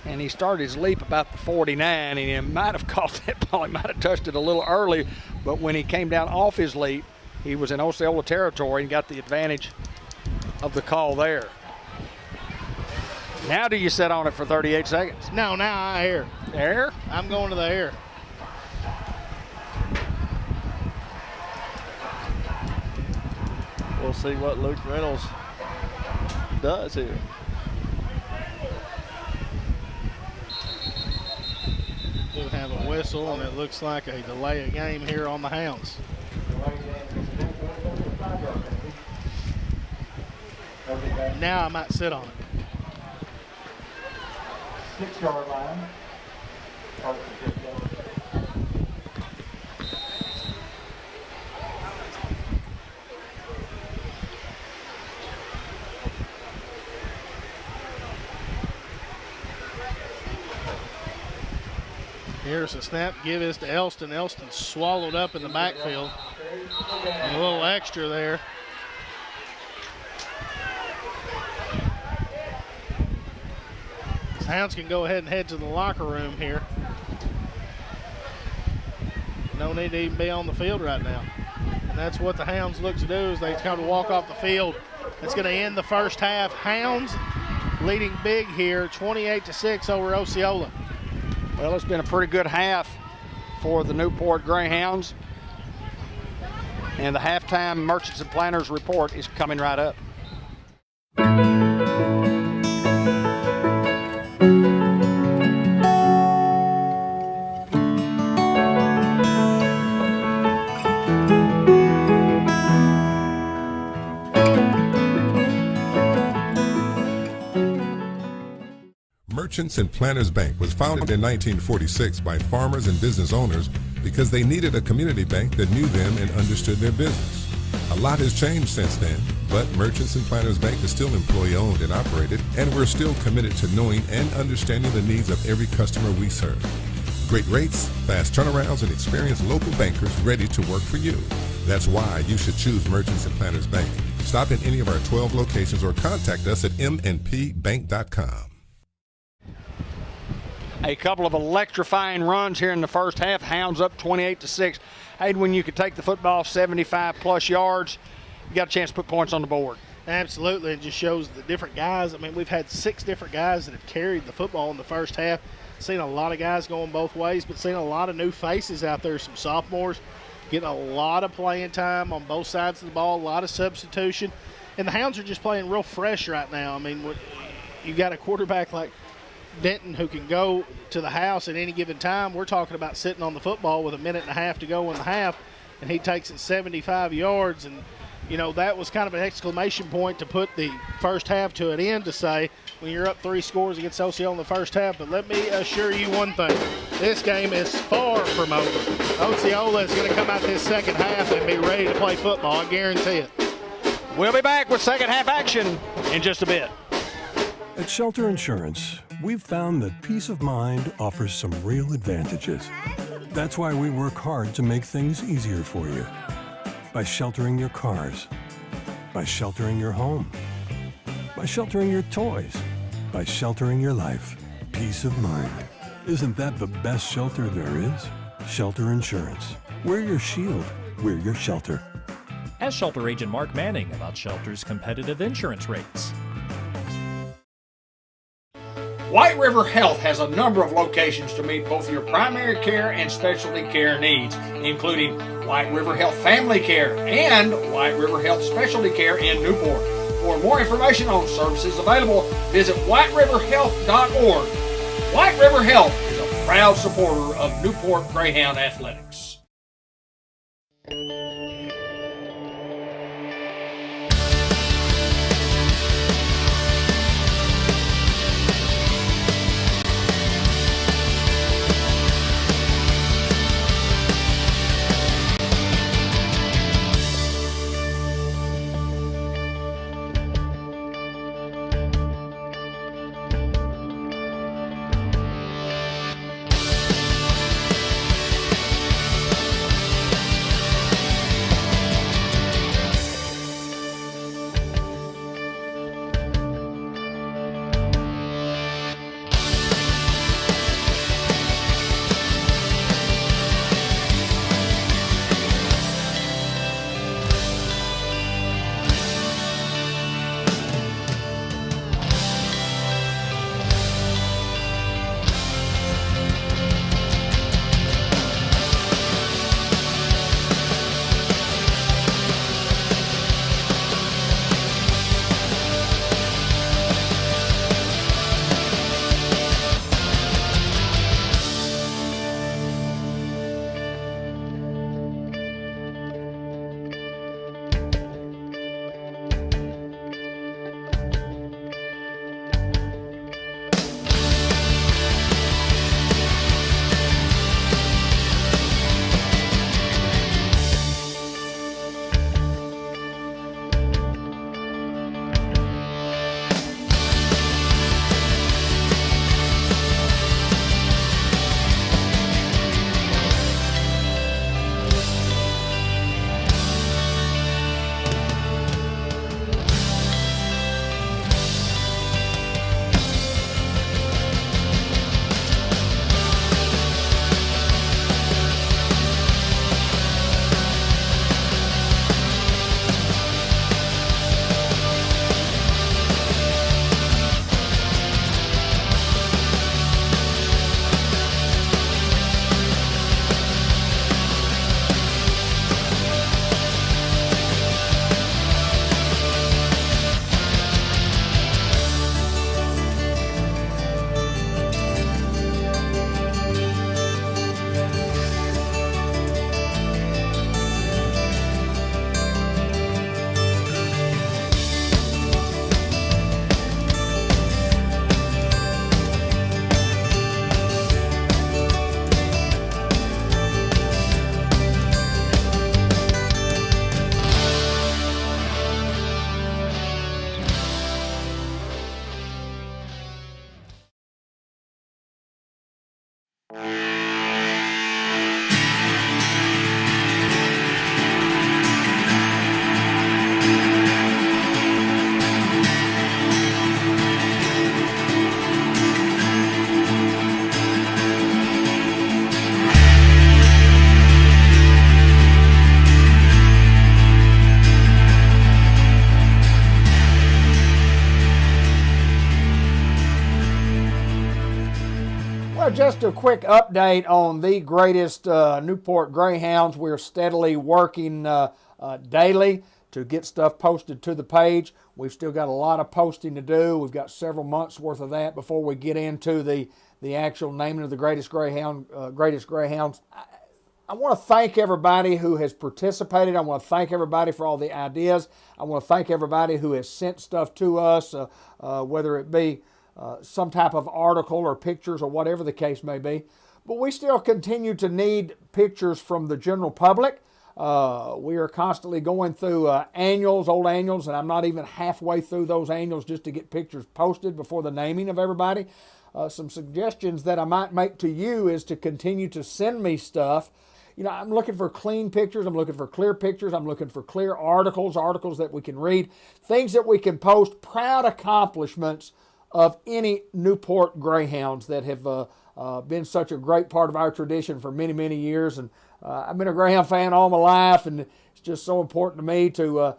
and he started his leap about the 49, and he might have caught that ball. He might have touched it a little early, but when he came down off his leap, he was in Osceola territory and got the advantage of the call there. Now do you sit on it for 38 seconds? No, now I air. Air? I'm going to the air. We'll see what Luke Reynolds does here. Do have a whistle, and it looks like a delay of game here on the Hounds. Now I might sit on it. 6-yard line. Here's a snap. Give this to Elston. Elston swallowed up in the backfield. A little extra there. Hounds can go ahead and head to the locker room here. No need to even be on the field right now. And that's what the Hounds look to do, is they come to walk off the field. It's going to end the first half. Hounds leading big here, 28-6 over Osceola. Well, it's been a pretty good half for the Newport Greyhounds. And the halftime Merchants and Planners report is coming right up. Merchants and Planners Bank was founded in 1946 by farmers and business owners because they needed a community bank that knew them and understood their business. A lot has changed since then, but Merchants and Planners Bank is still employee-owned and operated, and we're still committed to knowing and understanding the needs of every customer we serve. Great rates, fast turnarounds, and experienced local bankers ready to work for you. That's why you should choose Merchants and Planners Bank. Stop in any of our 12 locations or contact us at mnpbank.com. A couple of electrifying runs here in the first half. Hounds up 28-6. Hey, when you could take the football 75-plus yards, you got a chance to put points on the board. Absolutely. It just shows the different guys. I mean, we've had 6 different guys that have carried the football in the first half. Seen a lot of guys going both ways, but seen a lot of new faces out there, some sophomores getting a lot of playing time on both sides of the ball, a lot of substitution. And the Hounds are just playing real fresh right now. I mean, you got a quarterback like Denton who can go to the house at any given time. We're talking about sitting on the football with a minute and a half to go in the half, and he takes it 75 yards. And, you know, that was kind of an exclamation point to put the first half to an end, to say when you're up 3 scores against Osceola in the first half. But let me assure you one thing, this game is far from over. Osceola is going to come out this second half and be ready to play football, I guarantee it. We'll be back with second half action in just a bit. At Shelter Insurance, we've found that peace of mind offers some real advantages. That's why we work hard to make things easier for you. By sheltering your cars, by sheltering your home, by sheltering your toys, by sheltering your life. Peace of mind. Isn't that the best shelter there is? Shelter Insurance. We're your shield. We're your shelter. Ask Shelter Agent Mark Manning about Shelter's competitive insurance rates. White River Health has a number of locations to meet both your primary care and specialty care needs, including White River Health Family Care and White River Health Specialty Care in Newport. For more information on services available, visit whiteriverhealth.org. White River Health is a proud supporter of Newport Greyhound Athletics. Well, just a quick update on the greatest Newport Greyhounds. We're steadily working daily to get stuff posted to the page. We've still got a lot of posting to do. We've got several months worth of that before we get into the actual naming of the greatest Greyhounds. I want to thank everybody who has participated. I want to thank everybody for all the ideas. I want to thank everybody who has sent stuff to us, whether it be some type of article or pictures or whatever the case may be. But we still continue to need pictures from the general public. We are constantly going through old annuals, and I'm not even halfway through those annuals just to get pictures posted before the naming of everybody. Some suggestions that I might make to you is to continue to send me stuff. You know, I'm looking for clean pictures. I'm looking for clear pictures. I'm looking for clear articles that we can read, things that we can post, proud accomplishments of any Newport Greyhounds that have been such a great part of our tradition for many, many years. And I've been a Greyhound fan all my life, and it's just so important to me to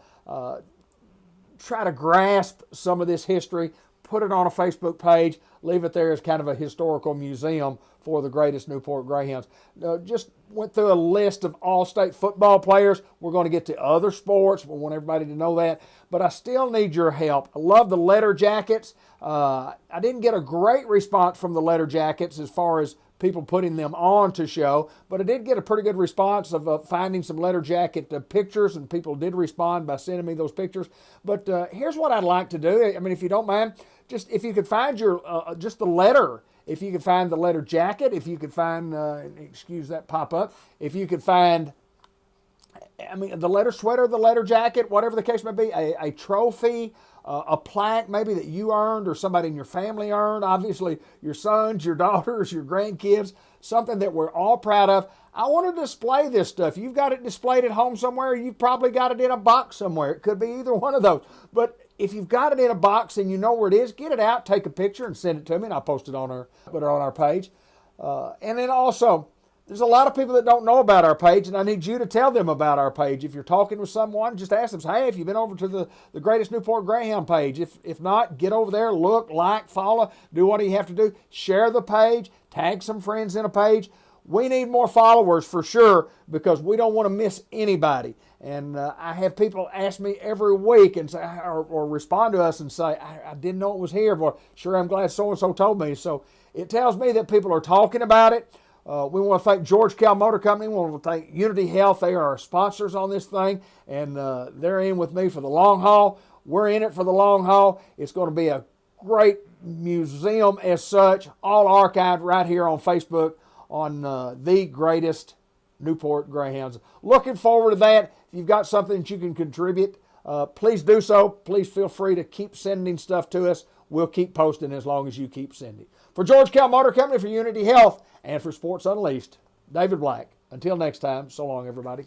try to grasp some of this history, put it on a Facebook page, leave it there as kind of a historical museum for the greatest Newport Greyhounds. Just went through a list of all-state football players. We're going to get to other sports. We want everybody to know that. But I still need your help. I love the letter jackets. I didn't get a great response from the letter jackets as far as people putting them on to show, but I did get a pretty good response of finding some letter jacket pictures, and people did respond by sending me those pictures. But here's what I'd like to do. I mean, if you don't mind, just if you could find your just the letter. If you could find the letter jacket, if you could find, excuse that pop-up, if you could find, I mean, the letter sweater, the letter jacket, whatever the case may be, a trophy, a plaque maybe that you earned or somebody in your family earned, obviously your sons, your daughters, your grandkids, something that we're all proud of. I want to display this stuff. You've got it displayed at home somewhere. You've probably got it in a box somewhere. It could be either one of those. But if you've got it in a box and you know where it is, get it out, take a picture, and send it to me, and I'll post it on our page. And then also, there's a lot of people that don't know about our page, and I need you to tell them about our page. If you're talking with someone, just ask them, hey, have you been over to the Greatest Newport Greyhound page? If not, get over there, look, like, follow, do what you have to do. Share the page, tag some friends in a page. We need more followers for sure, because we don't want to miss anybody. And I have people ask me every week and say, or respond to us and say, I didn't know it was here, but sure, I'm glad so-and-so told me. So it tells me that people are talking about it. We want to thank George Cal Motor Company. We want to thank Unity Health. They are our sponsors on this thing, and they're in with me for the long haul. We're in it for the long haul. It's going to be a great museum as such, all archived right here on Facebook on the greatest Newport Greyhounds. Looking forward to that. If you've got something that you can contribute, please do so. Please feel free to keep sending stuff to us. We'll keep posting as long as you keep sending. For George Cal Motor Company, for Unity Health, and for Sports Unleashed, David Black. Until next time, so long, everybody.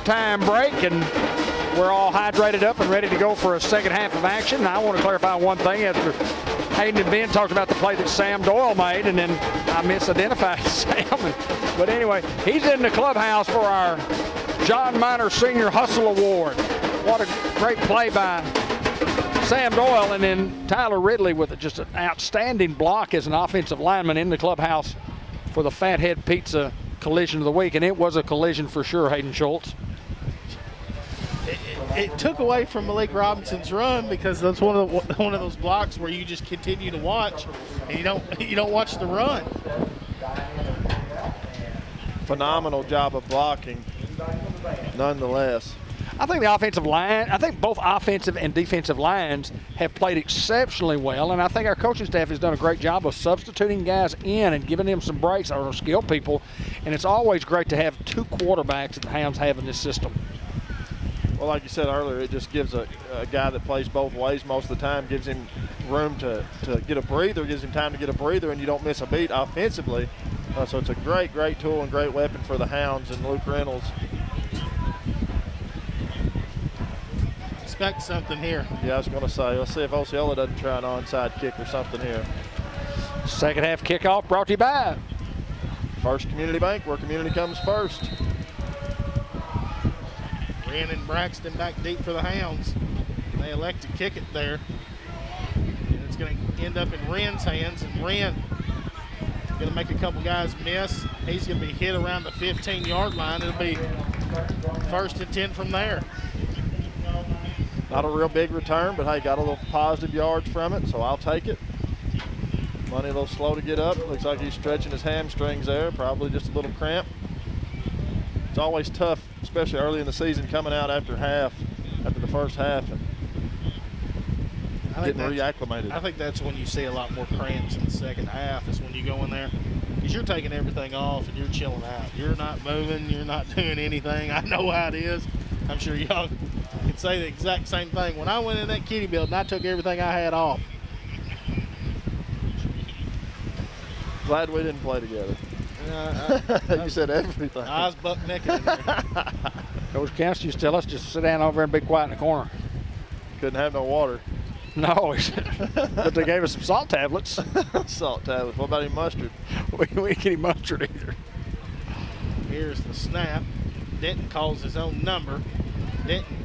halftime break, and we're all hydrated up and ready to go for a second half of action. And I want to clarify one thing. After Hayden and Ben talked about the play that Sam Doyle made, and then I misidentified Sam. But anyway, he's in the clubhouse for our John Miner Senior Hustle Award. What a great play by Sam Doyle, and then Tyler Ridley with just an outstanding block as an offensive lineman in the clubhouse for the Fathead Pizza collision of the week, and it was a collision for sure, Hayden Schultz. It took away from Malik Robinson's run because that's one of those blocks where you just continue to watch and you don't watch the run. Phenomenal job of blocking, nonetheless. I think the offensive line, I think both offensive and defensive lines have played exceptionally well, and I think our coaching staff has done a great job of substituting guys in and giving them some breaks, or skilled people, and it's always great to have two quarterbacks that the Hounds have in this system. Well, like you said earlier, it just gives a guy that plays both ways most of the time, gives him room to get a breather, gives him time to get a breather, and you don't miss a beat offensively. So it's a great tool and great weapon for the Hounds and Luke Reynolds. Expect something here. Yeah, I was going to say, let's see if Osceola doesn't try an onside kick or something here. Second half kickoff brought to you by First Community Bank, where community comes first. Wren and Braxton back deep for the Hounds. They elect to kick it there. And it's going to end up in Wren's hands, and Wren going to make a couple guys miss. He's going to be hit around the 15-yard line. It'll be 1st and 10 from there. Not a real big return, but hey, got a little positive yards from it, so I'll take it. Money a little slow to get up. Looks like he's stretching his hamstrings there, probably just a little cramp. It's always tough, especially early in the season, coming out after the first half, and getting reacclimated. I think that's when you see a lot more cramps in the second half, is when you go in there, because you're taking everything off and you're chilling out. You're not moving, you're not doing anything. I know how it is. I'm sure y'all can say the exact same thing. When I went in that kiddie building, I took everything I had off. Glad we didn't play together. You said everything. I was buck naked in there. Coach Kemps used to tell us just sit down over there and be quiet in the corner. Couldn't have no water. No, but they gave us some salt tablets. Salt tablets. What about any mustard? We didn't get any mustard either. Here's the snap. Denton calls his own number. Denton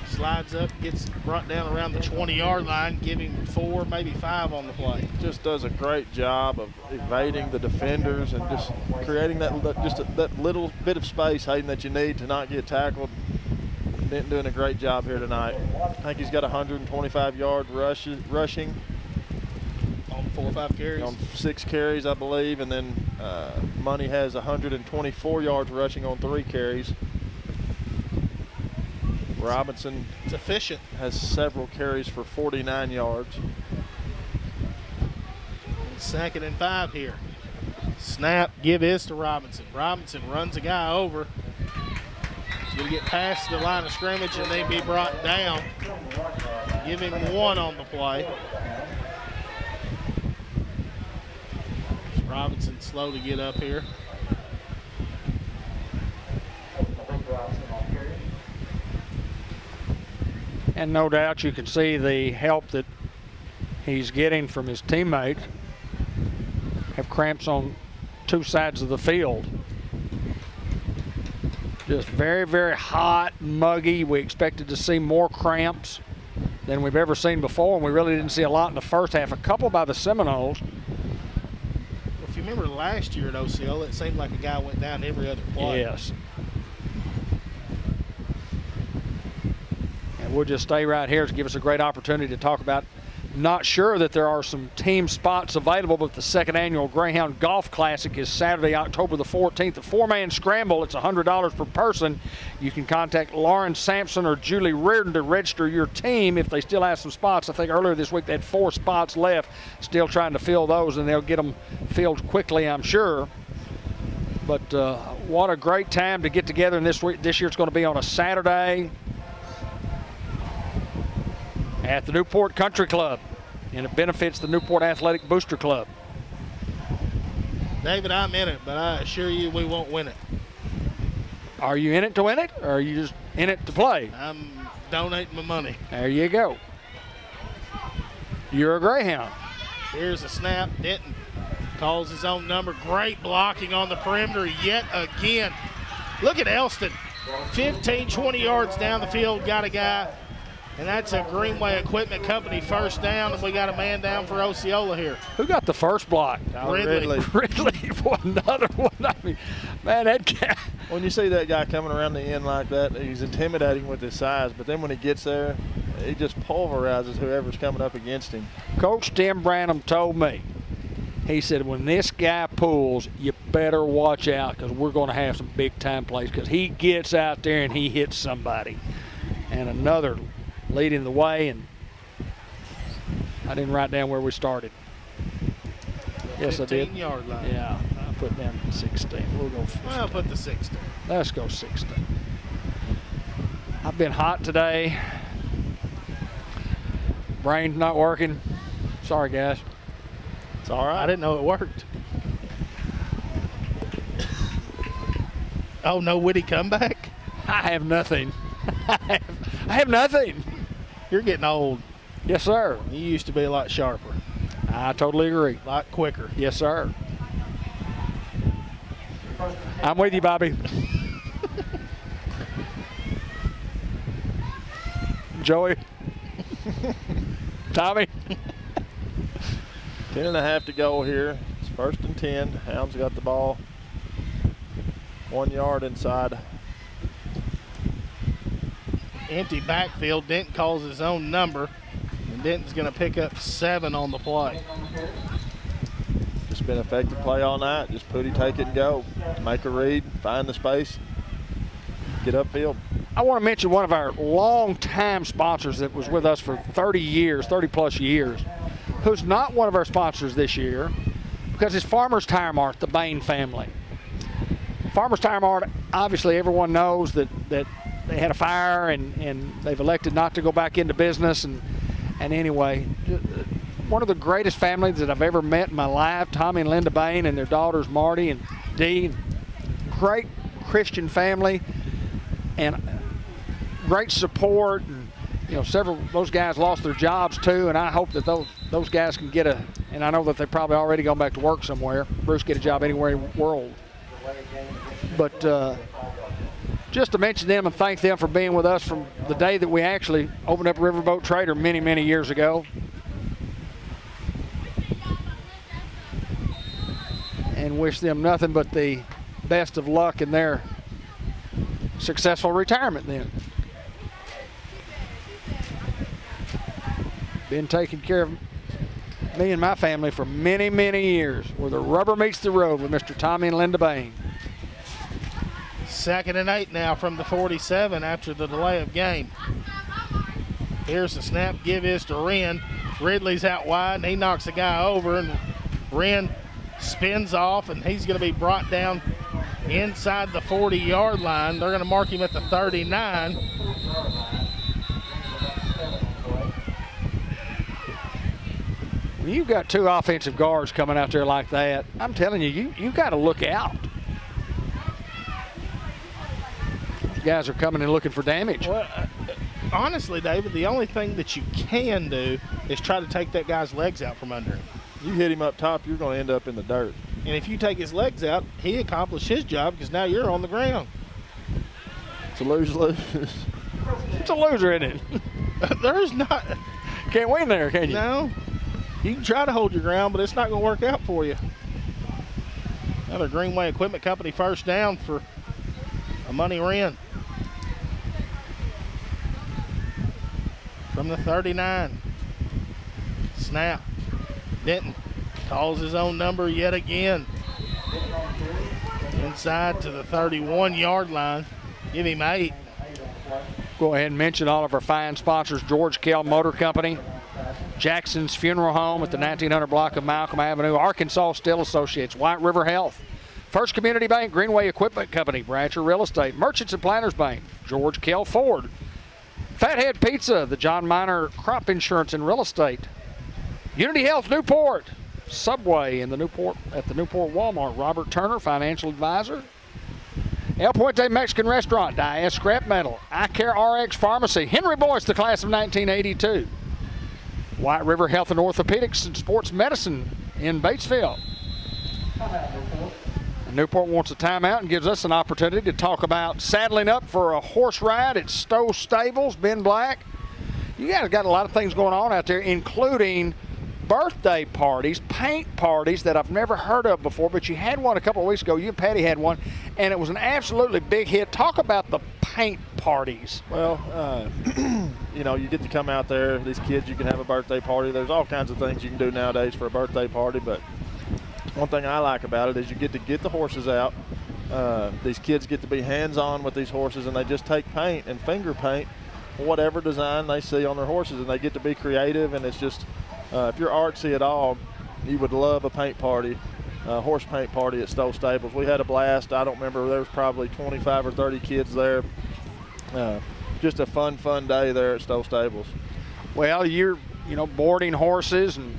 slides up, gets brought down around the 20-yard line, giving 4, maybe 5 on the play. Just does a great job of evading the defenders and just creating that little bit of space, Hayden, that you need to not get tackled. Denton doing a great job here tonight. I think he's got 125 yards rushing. On 4 or 5 carries? On 6 carries, I believe, and then Money has 124 yards rushing on 3 carries. Robinson, it's efficient, has several carries for 49 yards. 2nd and 5 here. Snap, give is to Robinson. Robinson runs a guy over. He's going to get past the line of scrimmage and then be brought down. Give him 1 on the play. Robinson slow to get up here. And no doubt you can see the help that he's getting from his teammates. Have cramps on 2 sides of the field. Just very, very hot, muggy. We expected to see more cramps than we've ever seen before, and we really didn't see a lot in the first half. A couple by the Seminoles. If you remember last year at Osceola, it seemed like a guy went down every other play. Yes. And we'll just stay right here to give us a great opportunity to talk about. Not sure that there are some team spots available, but the 2nd annual Greyhound Golf Classic is Saturday, October the 14th. A 4-man scramble. It's $100 per person. You can contact Lauren Sampson or Julie Reardon to register your team if they still have some spots. I think earlier this week they had 4 spots left, still trying to fill those, and they'll get them filled quickly, I'm sure. But what a great time to get together. And this year it's going to be on a Saturday at the Newport Country Club, and it benefits the Newport Athletic Booster Club. David, I'm in it, but I assure you we won't win it. Are you in it to win it, or are you just in it to play? I'm donating my money. There you go. You're a Greyhound. Here's a snap. Denton calls his own number. Great blocking on the perimeter yet again. Look at Elston. 15, 20 yards down the field, got a guy. And that's a Greenway Equipment Company first down, and we got a man down for Osceola here. Who got the first block? Ridley. Ridley, what another one. I mean, man, that guy. When you see that guy coming around the end like that, he's intimidating with his size, but then when he gets there, he just pulverizes whoever's coming up against him. Coach Tim Branham told me, he said, when this guy pulls, you better watch out because we're going to have some big-time plays because he gets out there and he hits somebody. And another leading the way, and I didn't write down where we started. Yes, I did. 15-yard line. Yeah, I put down 16. We'll go 15. I'll put the 16. Let's go 16. I've been hot today. Brain's not working. Sorry, guys. It's all right. I didn't know it worked. Oh, no witty comeback? I have nothing. I have nothing. You're getting old. Yes, sir. You used to be a lot sharper, I totally agree. a lot quicker. Yes, sir. I'm with you, Bobby. Joey. Tommy. 10.5 to go here. It's 1st and 10. Hounds got the ball 1 yard inside. Empty backfield. Denton calls his own number, and Denton's going to pick up 7 on the play. Just been effective play all night. Just putty, take it, and go. Make a read, find the space, get upfield. I want to mention one of our long-time sponsors that was with us for 30 years, 30-plus years, who's not one of our sponsors this year because it's Farmers Tire Mart, the Bain family. Farmers Tire Mart, obviously everyone knows that they had a fire and they've elected not to go back into business. And anyway, one of the greatest families that I've ever met in my life, Tommy and Linda Bain and their daughters Marty and Dee. Great Christian family and great support. And several of those guys lost their jobs too, and I hope that those guys can get and I know that they've probably already gone back to work somewhere. Bruce get a job anywhere in the world. But just to mention them and thank them for being with us from the day that we actually opened up Riverboat Trader many, many years ago. And wish them nothing but the best of luck in their successful retirement then. Been taking care of me and my family for many, many years, where the rubber meets the road with Mr. Tommy and Linda Bain. 2nd and 8 now from the 47 after the delay of game. Here's the snap. Give is to Wren. Ridley's out wide, and he knocks the guy over, and Wren spins off, and he's going to be brought down inside the 40-yard line. They're going to mark him at the 39. When you've got 2 offensive guards coming out there like that, I'm telling you got to look out. These guys are coming and looking for damage. Well, honestly, David, the only thing that you can do is try to take that guy's legs out from under him. You hit him up top, you're going to end up in the dirt. And if you take his legs out, he accomplished his job because now you're on the ground. It's a lose-lose. It's a loser, isn't it? There's not. Can't win there, can you? No. You can try to hold your ground, but it's not going to work out for you. Another Greenway Equipment Company first down for a money Wren. From the 39. Snap. Denton calls his own number yet again. Inside to the 31-yard line. Give him 8. Go ahead and mention all of our fine sponsors: George Kell Motor Company, Jackson's Funeral Home at the 1900 block of Malcolm Avenue, Arkansas Steel Associates, White River Health, First Community Bank, Greenway Equipment Company, Brancher Real Estate, Merchants and Planners Bank, George Kell Ford, Fathead Pizza, the John Minor Crop Insurance and Real Estate, Unity Health Newport, Subway in the Newport at the Newport Walmart, Robert Turner, Financial Advisor, El Puente Mexican Restaurant, Diaz Scrap Metal, iCare RX Pharmacy, Henry Boyce, the class of 1982. White River Health and Orthopedics and Sports Medicine in Batesville. Newport wants a timeout and gives us an opportunity to talk about saddling up for a horse ride at Stowe Stables, Ben Black. You guys got a lot of things going on out there, including birthday parties, paint parties that I've never heard of before, but you had one a couple of weeks ago. You and Patty had one, and it was an absolutely big hit. Talk about the paint parties. Well, you know, you get to come out there. These kids, you can have a birthday party. There's all kinds of things you can do nowadays for a birthday party, but one thing I like about it is you get to get the horses out. These kids get to be hands-on with these horses, and they just take paint and finger paint whatever design they see on their horses, and they get to be creative. And it's just, if you're artsy at all, you would love a paint party, horse paint party at Stowe Stables. We had a blast. I don't remember, there was probably 25 or 30 kids there. Just a fun day there at Stowe Stables. Well, you're, boarding horses and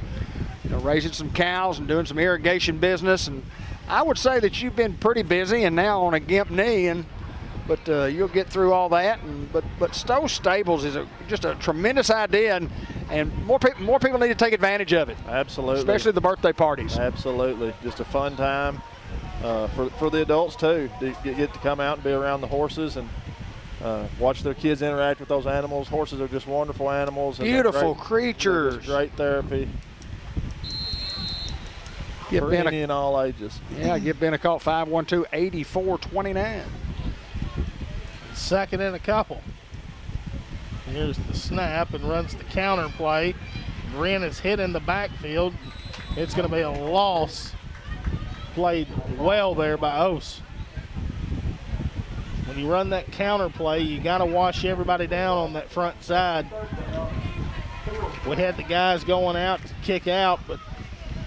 raising some cows and doing some irrigation business, and I would say that you've been pretty busy and now on a gimp knee, but you'll get through all that. But Stowe Stables is just a tremendous idea, and more people need to take advantage of it. Absolutely. Especially the birthday parties. Absolutely. Just a fun time for the adults too. To get to come out and be around the horses and watch their kids interact with those animals. Horses are just wonderful animals. And beautiful creatures. Great therapy. For any and all ages. Yeah, give Ben a call, 512-8429. Second and a couple. Here's the snap and runs the counter play. Wren is hit in the backfield. It's going to be a loss. Played well there by Ose. When you run that counter play, you got to wash everybody down on that front side. We had the guys going out to kick out, but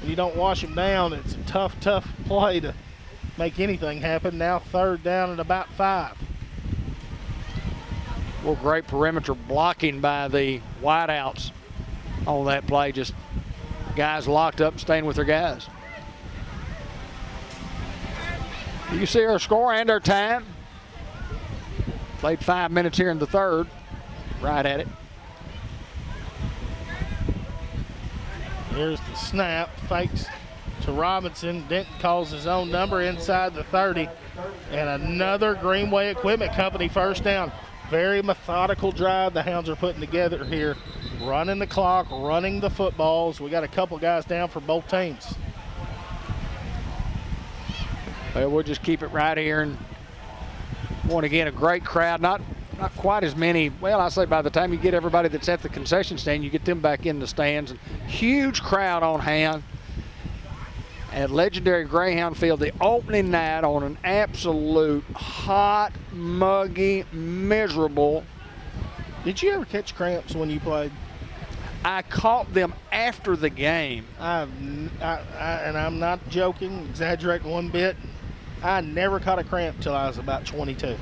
when you don't wash them down, it's a tough play to make anything happen. Now third down at about 5. Well, great perimeter blocking by the wideouts on that play. Just guys locked up, staying with their guys. You see our score and our time. Played 5 minutes here in the third. Right at it. Here's the snap, fakes to Robinson. Denton calls his own number inside the 30. And another Greenway Equipment Company first down. Very methodical drive the Hounds are putting together here. Running the clock, running the footballs. We got a couple guys down for both teams. Well, we'll just keep it right here. And once again, a great crowd. Not quite as many. Well, I say by the time you get everybody that's at the concession stand, you get them back in the stands. And huge crowd on hand at legendary Greyhound Field, the opening night on an absolute hot, muggy, miserable. Did you ever catch cramps when you played? I caught them after the game. And I'm not joking, exaggerating one bit. I never caught a cramp till I was about 22.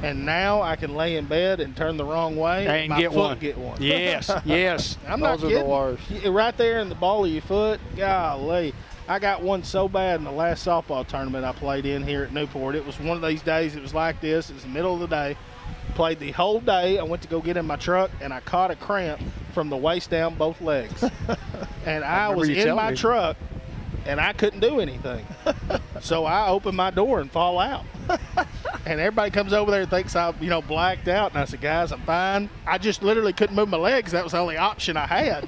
And now I can lay in bed and turn the wrong way and get one. Yes, yes. I'm not kidding. Those are the worst. Right there in the ball of your foot, golly. I got one so bad in the last softball tournament I played in here at Newport. It was one of these days, it was like this. It was the middle of the day. Played the whole day. I went to go get in my truck, and I caught a cramp from the waist down both legs. And I was in my truck, and I couldn't do anything. So I opened my door and fall out. And everybody comes over there and thinks I, blacked out. And I said, guys, I'm fine. I just literally couldn't move my legs. That was the only option I had.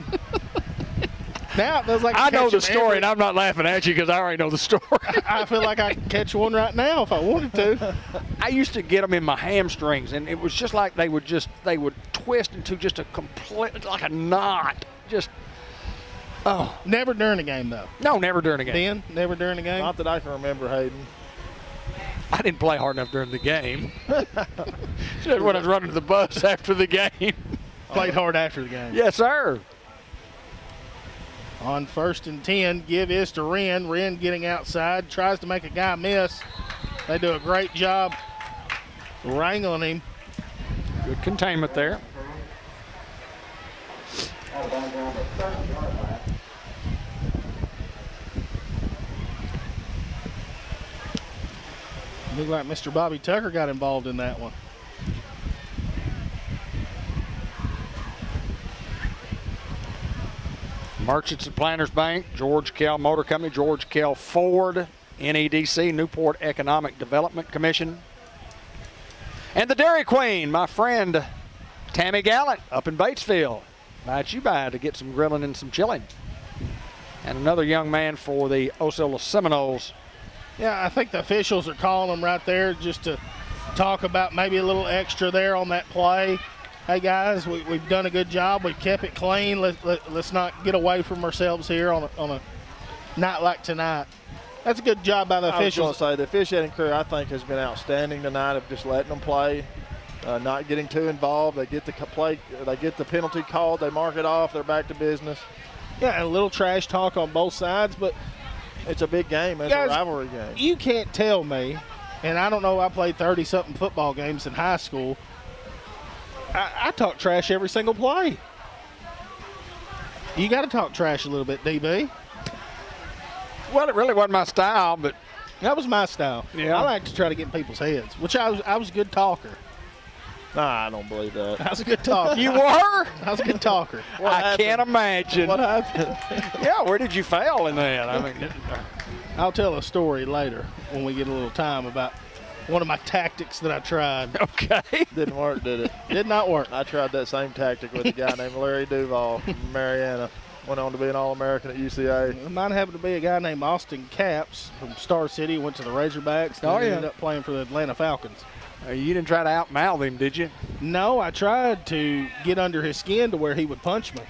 Now it feels like I know the story, and I'm not laughing at you because I already know the story. I feel like I could catch one right now if I wanted to. I used to get them in my hamstrings, and it was just like they would twist into just a complete, like a knot. Just, oh. Never during a game, though. No, never during a game. Ben, never during a game? Not that I can remember, Hayden. I didn't play hard enough during the game. Just when I was running to the bus after the game. Played hard after the game. Yes, sir. On 1st and 10, give is to Wren. Wren getting outside, tries to make a guy miss. They do a great job wrangling him. Good containment there. Looked like Mr. Bobby Tucker got involved in that one. Merchants and Planners Bank, George Kell Motor Company, George Kell Ford, NEDC, Newport Economic Development Commission. And the Dairy Queen, my friend Tammy Gallant up in Batesville. Invite you by to get some grilling and some chilling. And another young man for the Osceola Seminoles. Yeah, I think the officials are calling them right there just to talk about maybe a little extra there on that play. Hey guys, we've done a good job. We've kept it clean. Let's not get away from ourselves here on a night like tonight. That's a good job by the officials. I was going to say, the officiating crew, I think, has been outstanding tonight of just letting them play, not getting too involved. They get the play, they get the penalty called, they mark it off, they're back to business. Yeah, and a little trash talk on both sides, but it's a big game. It's a rivalry game. You can't tell me, and I don't know, I played 30-something football games in high school. I talk trash every single play. You got to talk trash a little bit, DB. Well, it really wasn't my style, but that was my style. Yeah. I like to try to get in people's heads, which I was a good talker. Nah, I don't believe that. I was a good talker. You were? I was a good talker. I can't imagine. What happened? Yeah, where did you fail in that? I mean, I'll tell a story later when we get a little time about one of my tactics that I tried. Okay. Didn't work, did it? Did not work. I tried that same tactic with a guy named Larry Duval from Mariana. Went on to be an All-American at UCA. Mine happened to be a guy named Austin Capps from Star City, went to the Razorbacks, and ended up playing for the Atlanta Falcons. You didn't try to outmouth him, did you? No, I tried to get under his skin to where he would punch me.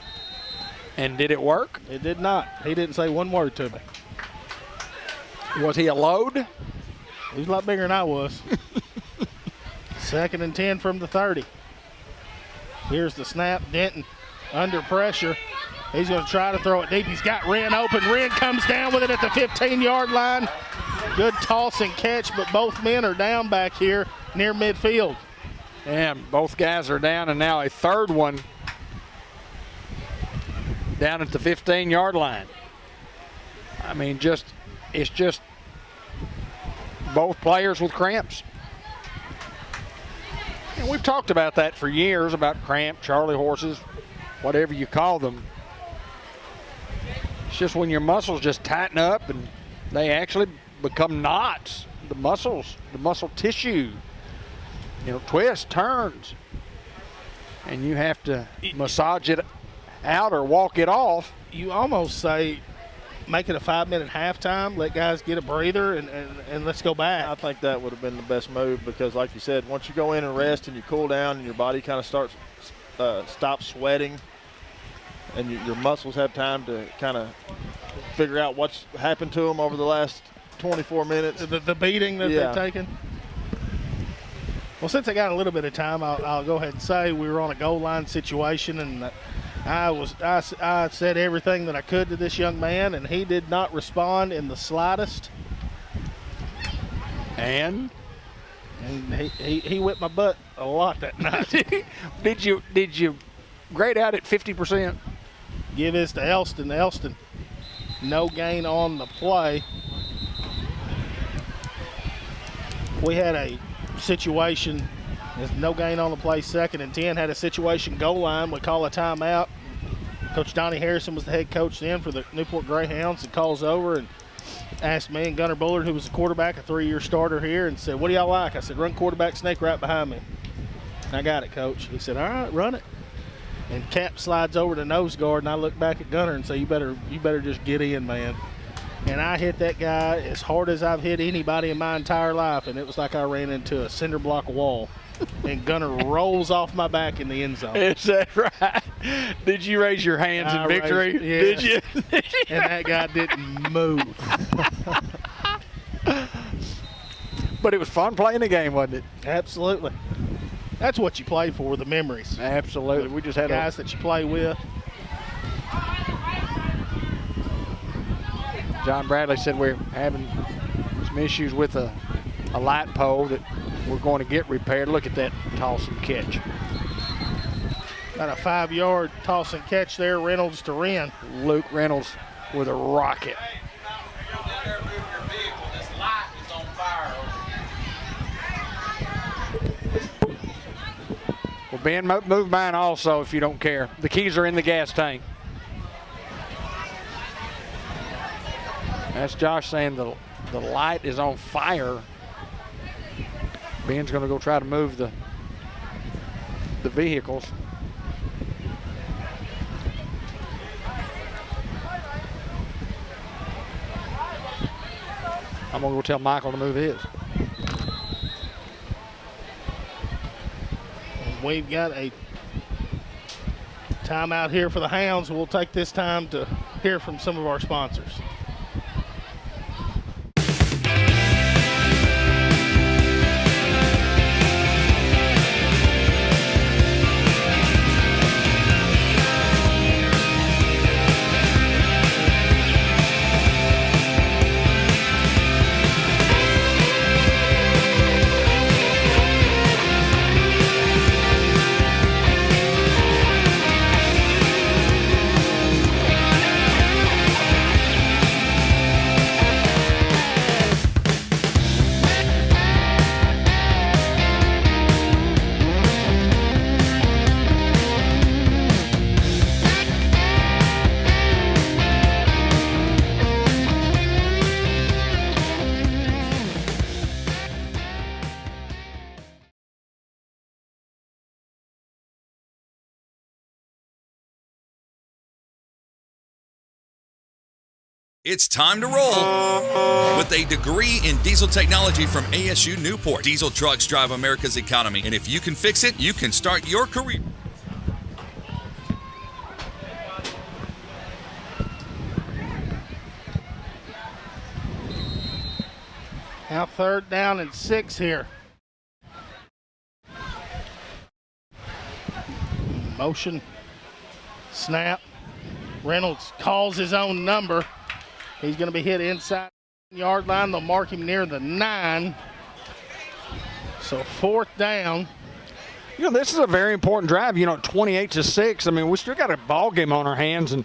And did it work? It did not. He didn't say one word to me. Was he a load? He was a lot bigger than I was. 2nd and 10 from the 30. Here's the snap. Denton under pressure. He's going to try to throw it deep. He's got Wren open. Wren comes down with it at the 15-yard line. Good toss and catch, but both men are down back here near midfield. And both guys are down, and now a third one down at the 15-yard line. I mean, it's just both players with cramps. And we've talked about that for years, about cramp, Charlie horses, whatever you call them. It's just when your muscles just tighten up and they actually become knots. The muscles, the muscle tissue, twists, turns. And you have to massage it out or walk it off. You almost say, make it a 5-minute halftime, let guys get a breather, and let's go back. I think that would have been the best move because, like you said, once you go in and rest and you cool down and your body kind of stops sweating and your muscles have time to kind of figure out what's happened to them over the last 24 minutes. The beating that they've taken. Well, since I got a little bit of time, I'll go ahead and say we were on a goal line situation, and I said everything that I could to this young man, and he did not respond in the slightest. And he whipped my butt a lot that night. Did you grade out at 50%? Give this to Elston. Elston, no gain on the play. We had a situation. There's no gain on the play. 2nd and 10. Had a situation goal line. We call a timeout. Coach Donnie Harrison was the head coach then for the Newport Greyhounds. He calls over and asked me and Gunnar Bullard, who was a quarterback, a 3-year starter here, and said, "What do y'all like?" I said, "Run quarterback snake right behind me." "I got it, coach." He said, "All right, run it." And Cap slides over to nose guard, and I look back at Gunnar and say, "You better just get in, man." And I hit that guy as hard as I've hit anybody in my entire life, and it was like I ran into a cinder block wall. And Gunnar rolls off my back in the end zone. Is that right? Did you raise your hands in victory? Yes. Did you? And that guy didn't move. But it was fun playing the game, wasn't it? Absolutely. That's what you play for, the memories. Absolutely. We just had guys that you play with. John Bradley said we're having some issues with a light pole that we're going to get repaired. Look at that toss and catch. Got a 5-yard toss and catch there, Reynolds to Wren. Luke Reynolds with a rocket. Ben, move mine also if you don't care. The keys are in the gas tank. That's Josh saying the light is on fire. Ben's going to go try to move the vehicles. I'm going to go tell Michael to move his. We've got a timeout here for the Hounds. We'll take this time to hear from some of our sponsors. It's time to roll with a degree in diesel technology from ASU Newport. Diesel trucks drive America's economy, and if you can fix it, you can start your career. Now 3rd down and 6 here. Motion, snap. Reynolds calls his own number. He's going to be hit inside the yard line. They'll mark him near the 9. So 4th down. You know, this is a very important drive. You know, 28-6. I mean, we still got a ball game on our hands, and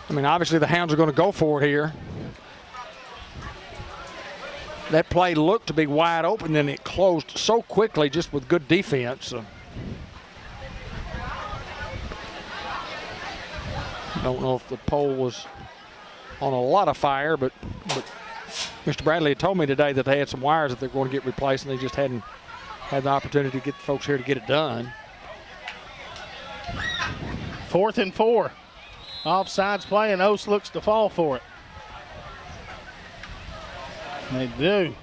I mean, obviously the Hounds are going to go for it here. That play looked to be wide open, then it closed so quickly just with good defense. So. Don't know if the pole was on a lot of fire, but Mr. Bradley had told me today that they had some wires that they're going to get replaced, and they just hadn't had the opportunity to get the folks here to get it done. 4th and 4. Offsides play, and Oast looks to fall for it. They do.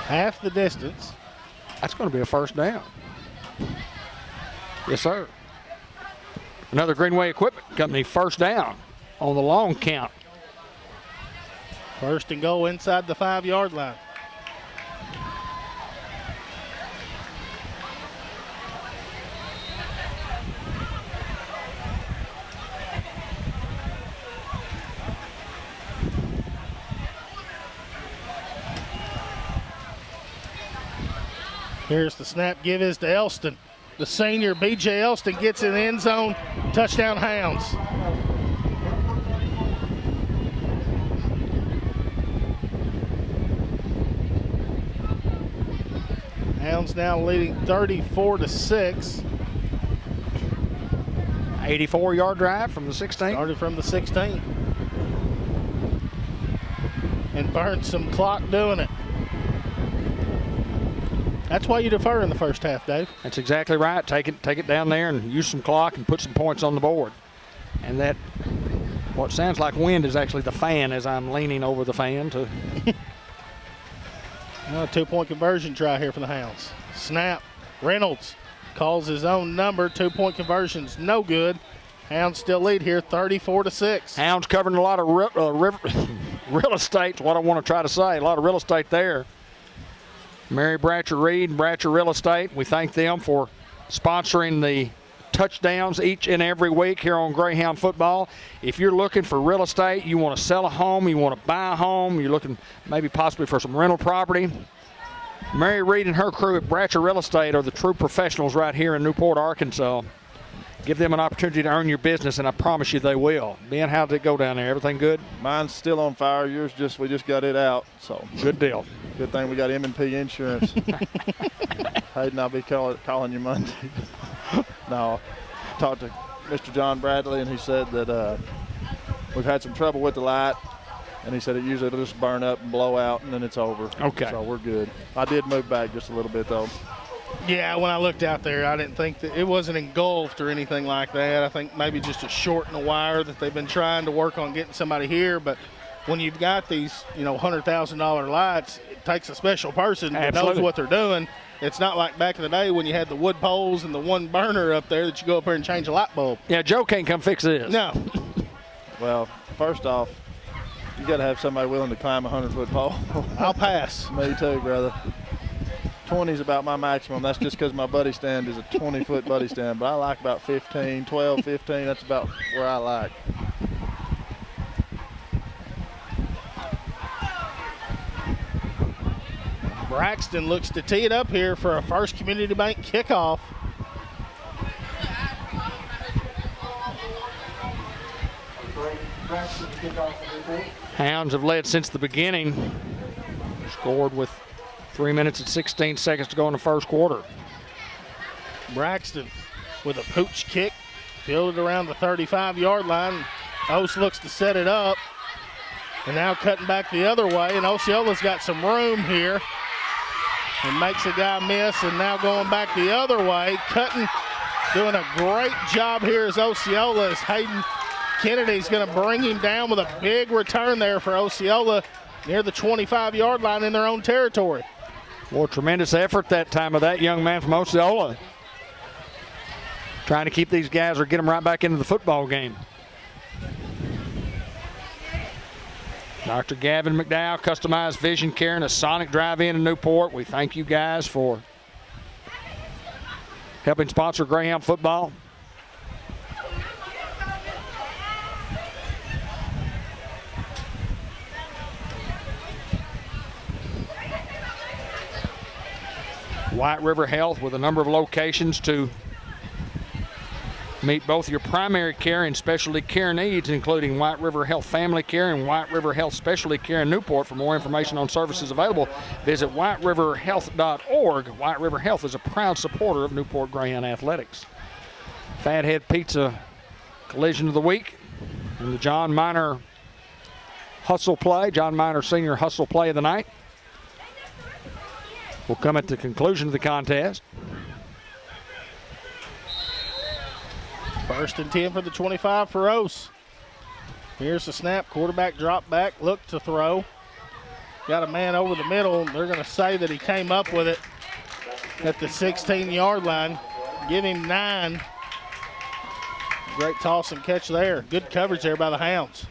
Half the distance. That's going to be a 1st down. Yes, sir. Another Greenway Equipment Company 1st down on the long count. 1st and goal inside the 5-yard line. Here's the snap, give is to Elston. The senior, B.J. Elston, gets in the end zone. Touchdown, Hounds. Hounds now leading 34-6. 84-yard drive from the 16. Started from the 16. And burned some clock doing it. That's why you defer in the first half, Dave. That's exactly right. Take it down there and use some clock and put some points on the board. And that, what sounds like wind is actually the fan as I'm leaning over the fan to. A 2-point conversion try here for the Hounds. Snap. Reynolds calls his own number. 2-point conversion's no good. Hounds still lead here 34-6. Hounds covering a lot of real estate is what I want to try to say. A lot of real estate there. Mary Bratcher Reed and Bratcher Real Estate, we thank them for sponsoring the touchdowns each and every week here on Greyhound Football. If you're looking for real estate, you want to sell a home, you want to buy a home, you're looking maybe possibly for some rental property, Mary Reed and her crew at Bratcher Real Estate are the true professionals right here in Newport, Arkansas. give them an opportunity to earn your business, and I promise you they will. Ben, how did it go down there? Everything good? Mine's still on fire. Yours we just got it out. So good deal. Good thing we got M&P insurance. Hayden, I'll be calling you Monday. No, I talked to Mr. John Bradley, and he said that we've had some trouble with the light, and he said it usually will just burn up and blow out, and then it's over. Okay. So we're good. I did move back just a little bit, though. Yeah, when I looked out there, I didn't think that it wasn't engulfed or anything like that. I think maybe just a short in the wire that they've been trying to work on getting somebody here. But when you've got these, $100,000 lights, it takes a special person that knows what they're doing. It's not like back in the day when you had the wood poles and the one burner up there that you go up there and change a light bulb. Yeah, Joe can't come fix this. No. Well, first off, you got to have somebody willing to climb a 100-foot pole. I'll pass. Me too, brother. 20 is about my maximum. That's just because my buddy stand is a 20-foot buddy stand, but I like about 15, 12, 15. That's about where I like. Braxton looks to tee it up here for a First Community Bank kickoff. Hounds have led since the beginning. Scored with 3 minutes and 16 seconds to go in the first quarter. Braxton with a pooch kick, fielded around the 35-yard line. Ose looks to set it up. And now cutting back the other way, and Osceola's got some room here. And makes a guy miss, and now going back the other way. Cutting, doing a great job here as Osceola, as Hayden Kennedy's going to bring him down with a big return there for Osceola near the 25-yard line in their own territory. Well, tremendous effort that time of that young man from Osceola. Trying to keep these guys or get them right back into the football game. Dr. Gavin McDowell, Customized Vision Care and a Sonic Drive-In in Newport. We thank you guys for helping sponsor Greyhound football. White River Health with a number of locations to meet both your primary care and specialty care needs, including White River Health Family Care and White River Health Specialty Care in Newport. For more information on services available, visit whiteriverhealth.org. White River Health is a proud supporter of Newport Greyhound Athletics. Fathead Pizza collision of the week in the John Minor Hustle Play, John Minor Senior Hustle Play of the night. Will come at the conclusion of the contest. First and 10 for the 25 for Ose. Here's the snap. Quarterback drop back. Look to throw. Got a man over the middle. They're going to say that he came up with it at the 16-yard line. Give him 9. Great toss and catch there. Good coverage there by the Hounds.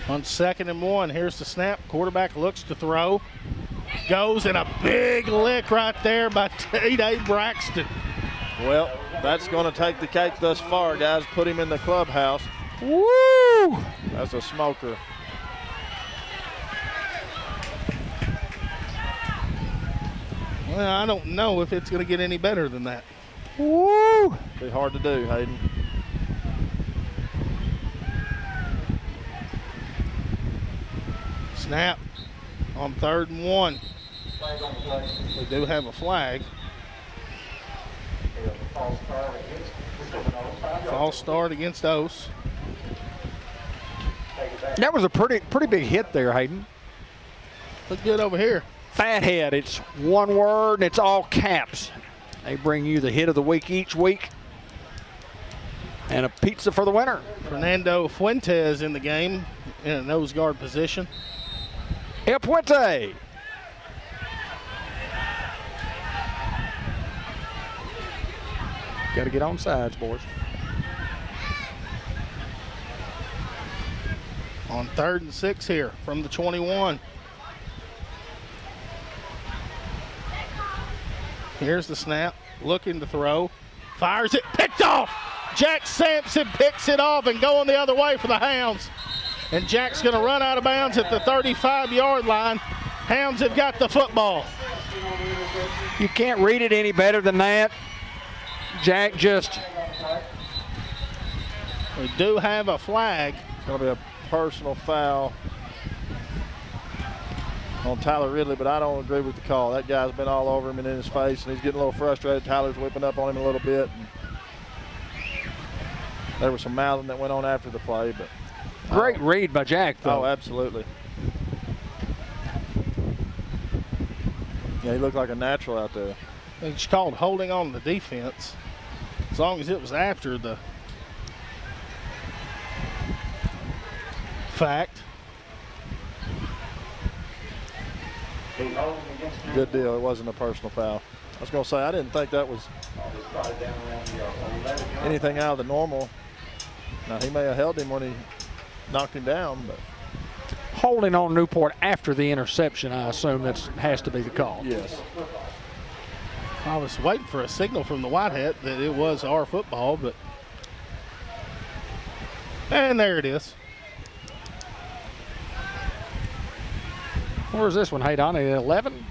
On 2nd and 1, here's the snap. Quarterback looks to throw. Goes, and a big lick right there by T.J. Braxton. Well, that's going to take the cake thus far, guys. Put him in the clubhouse. Woo! That's a smoker. Well, I don't know if it's going to get any better than that. Woo! Be hard to do, Hayden. Snap on 3rd and 1. We do have a flag. False start against Ose. That was a pretty big hit there, Hayden. Look good over here. Fathead, it's one word and it's all caps. They bring you the hit of the week each week. And a pizza for the winner. Fernando Fuentes in the game in a nose guard position. El Puente. Got to get on sides, boys. On 3rd and 6 here from the 21. Here's the snap, looking to throw. Fires it, picked off. Jack Sampson picks it off and going the other way for the Hounds. And Jack's going to run out of bounds at the 35-yard line. Hounds have got the football. You can't read it any better than that. Jack just... We do have a flag. It's going to be a personal foul on Tyler Ridley, but I don't agree with the call. That guy's been all over him and in his face, and he's getting a little frustrated. Tyler's whipping up on him a little bit. There was some mouthing that went on after the play, but great read by Jack, though. Oh, absolutely. Yeah, he looked like a natural out there. It's called holding on to defense, as long as it was after the fact. Good deal. It wasn't a personal foul. I was going to say, I didn't think that was anything out of the normal. Now, he may have held him when he knocked him down, but holding on Newport after the interception, I assume that has to be the call. Yes. I was waiting for a signal from the Whitehead that it was our football, but and there it is. Where's this one, Hey Donnie? 11?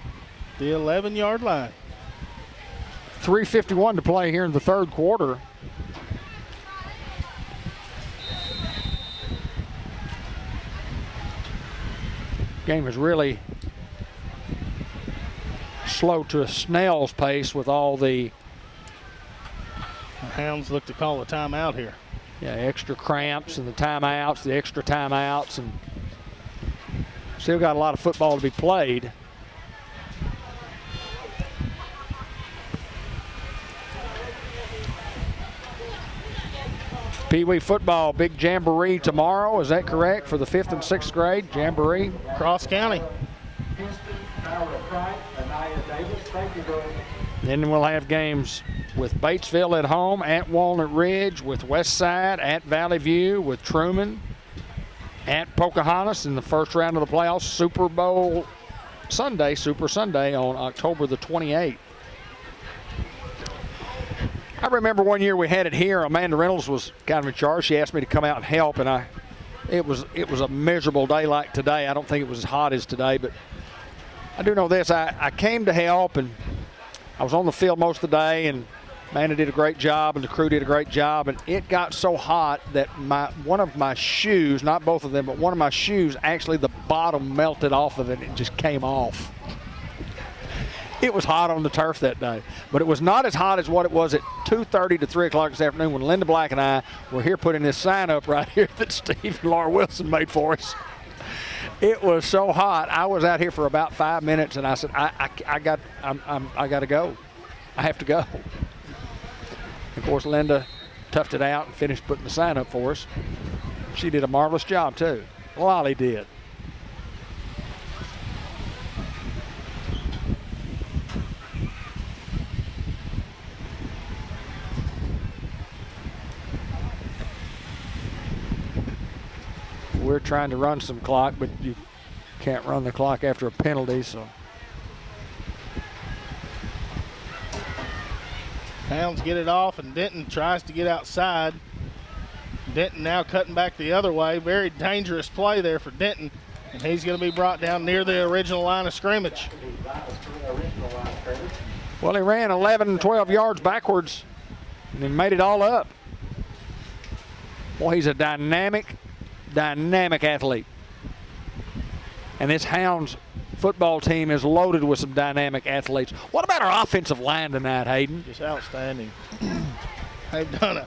The 11-yard line. 3:51 to play here in the third quarter. Game is really slow to a snail's pace with all the Hounds look to call a timeout here. Yeah, extra cramps and the timeouts, the extra timeouts, and still got a lot of football to be played. Pee Wee football, big jamboree tomorrow. Is that correct for the 5th and 6th grade jamboree? Cross County. Then we'll have games with Batesville at home, at Walnut Ridge, with Westside, at Valley View, with Truman, at Pocahontas in the first round of the playoffs. Super Bowl Sunday, Super Sunday on October the 28th. I remember one year we had it here. Amanda Reynolds was kind of in charge. She asked me to come out and help, and it was a miserable day like today. I don't think it was as hot as today, but I do know this. I came to help, and I was on the field most of the day, and Amanda did a great job, and the crew did a great job, and it got so hot that one of my shoes, not both of them, but one of my shoes, actually the bottom melted off of it, and it just came off. It was hot on the turf that day, but it was not as hot as what it was at 2:30 to 3 o'clock this afternoon when Linda Black and I were here putting this sign up right here that Steve and Laura Wilson made for us. It was so hot. I was out here for about 5 minutes, and I said, I got to go. I have to go. Of course, Linda toughed it out and finished putting the sign up for us. She did a marvelous job too. Lolly did. We're trying to run some clock, but you can't run the clock after a penalty, so. Hounds get it off, and Denton tries to get outside. Denton now cutting back the other way. Very dangerous play there for Denton, and he's going to be brought down near the original line of scrimmage. Well, he ran 11, 12 yards backwards, and he made it all up. Boy, he's a dynamic athlete. And this Hounds football team is loaded with some dynamic athletes. What about our offensive line tonight, Hayden? Just outstanding. They've done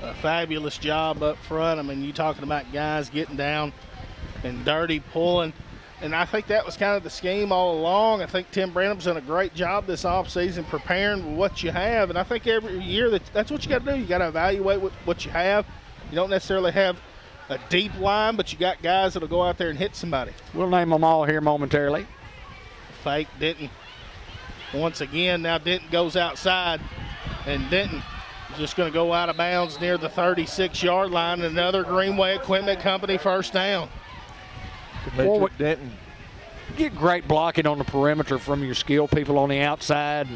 a fabulous job up front. I mean, you're talking about guys getting down and dirty, pulling. And I think that was kind of the scheme all along. I think Tim Branham's done a great job this offseason preparing with what you have. And I think every year that's what you got to do. You got to evaluate what you have. You don't necessarily have a deep line, but you got guys that'll go out there and hit somebody. We'll name them all here momentarily. Fake Denton. Once again, now Denton goes outside, and Denton is just going to go out of bounds near the 36-yard line. Another Greenway Equipment Company first down. Demetric Denton. Get great blocking on the perimeter from your skill people on the outside.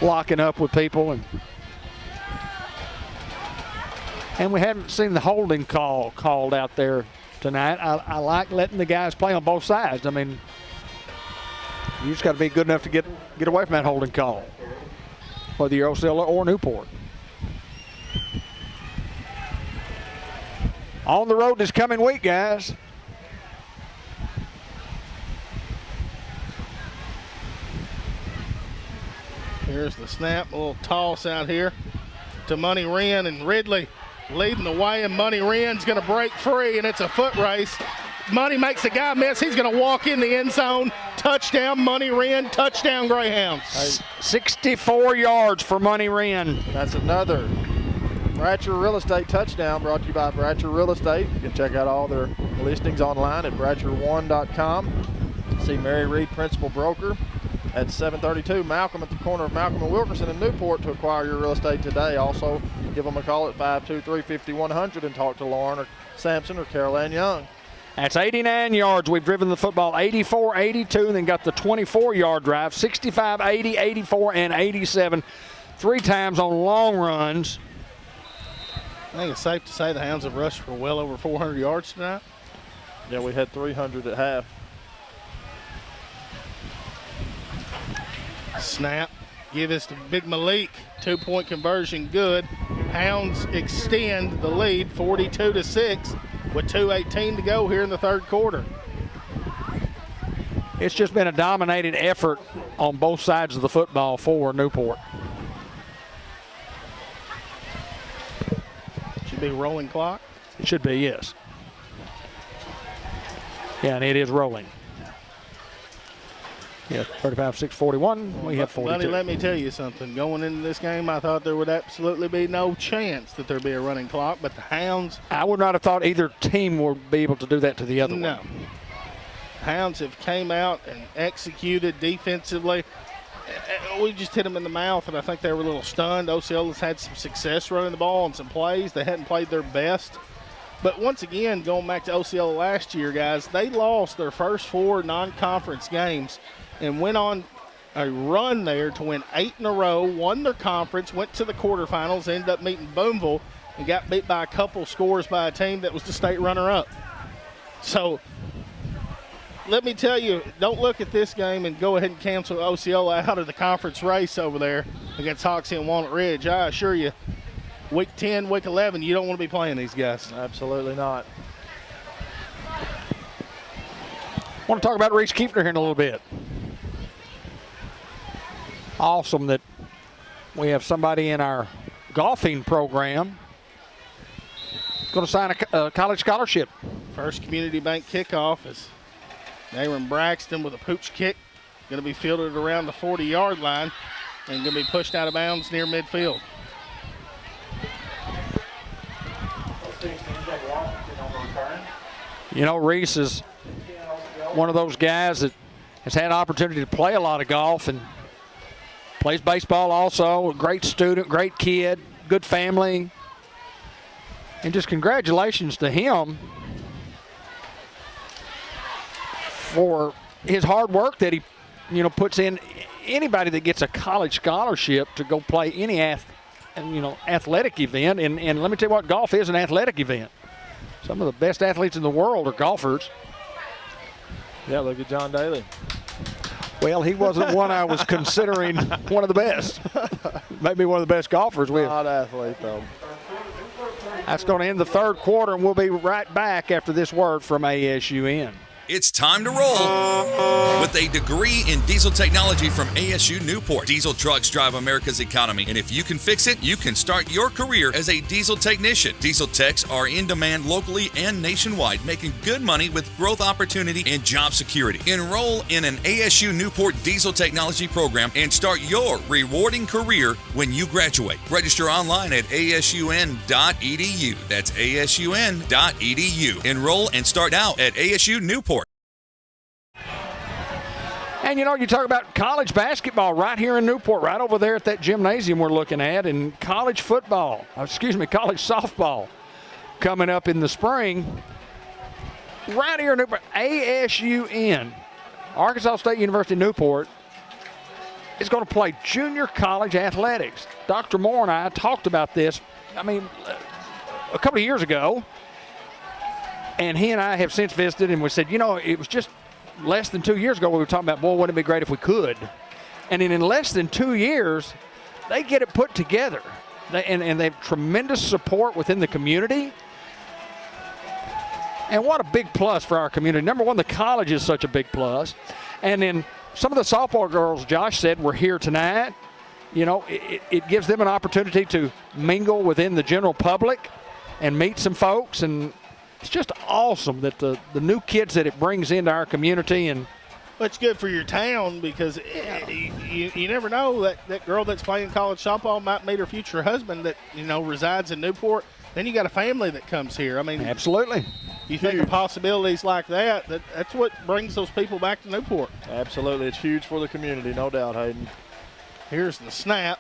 locking up with people. And we haven't seen the holding call called out there tonight. I like letting the guys play on both sides. I mean, you just got to be good enough to get away from that holding call, whether you're Osceola or Newport. On the road this coming week, guys. Here's the snap, a little toss out here to Money Wren, and Ridley leading the way, and Money Wren's going to break free, and it's a foot race. Money makes the guy miss. He's going to walk in the end zone. Touchdown, Money Wren. Touchdown, Greyhounds. 64 yards for Money Wren. That's another Bratcher Real Estate touchdown brought to you by Bratcher Real Estate. You can check out all their listings online at bratcher1.com. See Mary Reed, Principal Broker, at 732 Malcolm at the corner of Malcolm and Wilkerson in Newport to acquire your real estate today. Also, give them a call at 523-5100 and talk to Lauren or Sampson or Caroline Young. That's 89 yards. We've driven the football 84, 82, and then got the 24-yard drive, 65, 80, 84, and 87, 3 times on long runs. I think it's safe to say the Hounds have rushed for well over 400 yards tonight. Yeah, we had 300 at half. Snap. Give us to Big Malik. 2-point conversion good. Hounds extend the lead 42-6 with 2:18 to go here in the third quarter. It's just been a dominated effort on both sides of the football for Newport. Should be rolling clock. It should be, yes. Yeah, and it is rolling. Yeah, 35-6-41. We have 42. Buddy, let me tell you something. Going into this game, I thought there would absolutely be no chance that there'd be a running clock, but the Hounds... I would not have thought either team would be able to do that to the other one. No. Hounds have came out and executed defensively. We just hit them in the mouth, and I think they were a little stunned. Osceola's had some success running the ball on some plays. They hadn't played their best. But once again, going back to Osceola last year, guys, they lost their first 4 non-conference games and went on a run there to win 8 in a row, won their conference, went to the quarterfinals, ended up meeting Boonville, and got beat by a couple scores by a team that was the state runner-up. So let me tell you, don't look at this game and go ahead and cancel Osceola out of the conference race over there against Hoxie and Walnut Ridge. I assure you, week 10, week 11, you don't want to be playing these guys. Absolutely not. I want to talk about Reese Kiefner here in a little bit. Awesome that we have somebody in our golfing program going to sign a college scholarship. First community bank kickoff is Aaron Braxton with a pooch kick. Going to be fielded around the 40-yard line and going to be pushed out of bounds near midfield. You know, Reese is one of those guys that has had an opportunity to play a lot of golf and plays baseball also. A great student, great kid, good family. And just congratulations to him for his hard work that he, puts in. Anybody that gets a college scholarship to go play any athletic event, and let me tell you what, golf is an athletic event. Some of the best athletes in the world are golfers. Yeah, look at John Daly. Well, he wasn't one I was considering one of the best. Maybe one of the best golfers we have. Not athlete, though. That's going to end the third quarter, and we'll be right back after this word from ASUN. It's time to roll with a degree in diesel technology from ASU Newport. Diesel trucks drive America's economy, and if you can fix it, you can start your career as a diesel technician. Diesel techs are in demand locally and nationwide, making good money with growth opportunity and job security. Enroll in an ASU Newport diesel technology program and start your rewarding career when you graduate. Register online at asun.edu. That's asun.edu. Enroll and start now at ASU Newport. And you talk about college basketball right here in Newport, right over there at that gymnasium we're looking at, and college softball coming up in the spring. Right here in Newport, ASUN, Arkansas State University Newport, is going to play junior college athletics. Dr. Moore and I talked about this, I mean, a couple of years ago, and he and I have since visited, and we said, you know, it was just less than 2 years ago we were talking about, boy, wouldn't it be great if we could? And in less than 2 years, they get it put together. And they have tremendous support within the community. And what a big plus for our community. Number one, the college is such a big plus. And then some of the softball girls, Josh said, were here tonight. You know, it gives them an opportunity to mingle within the general public and meet some folks. And it's just awesome that the new kids that it brings into our community. And well, it's good for your town because you never know that girl that's playing college softball might meet her future husband that, you know, resides in Newport. Then you got a family that comes here. I mean, absolutely. You think of possibilities like that's what brings those people back to Newport. Absolutely. It's huge for the community, no doubt, Hayden. Here's the snap.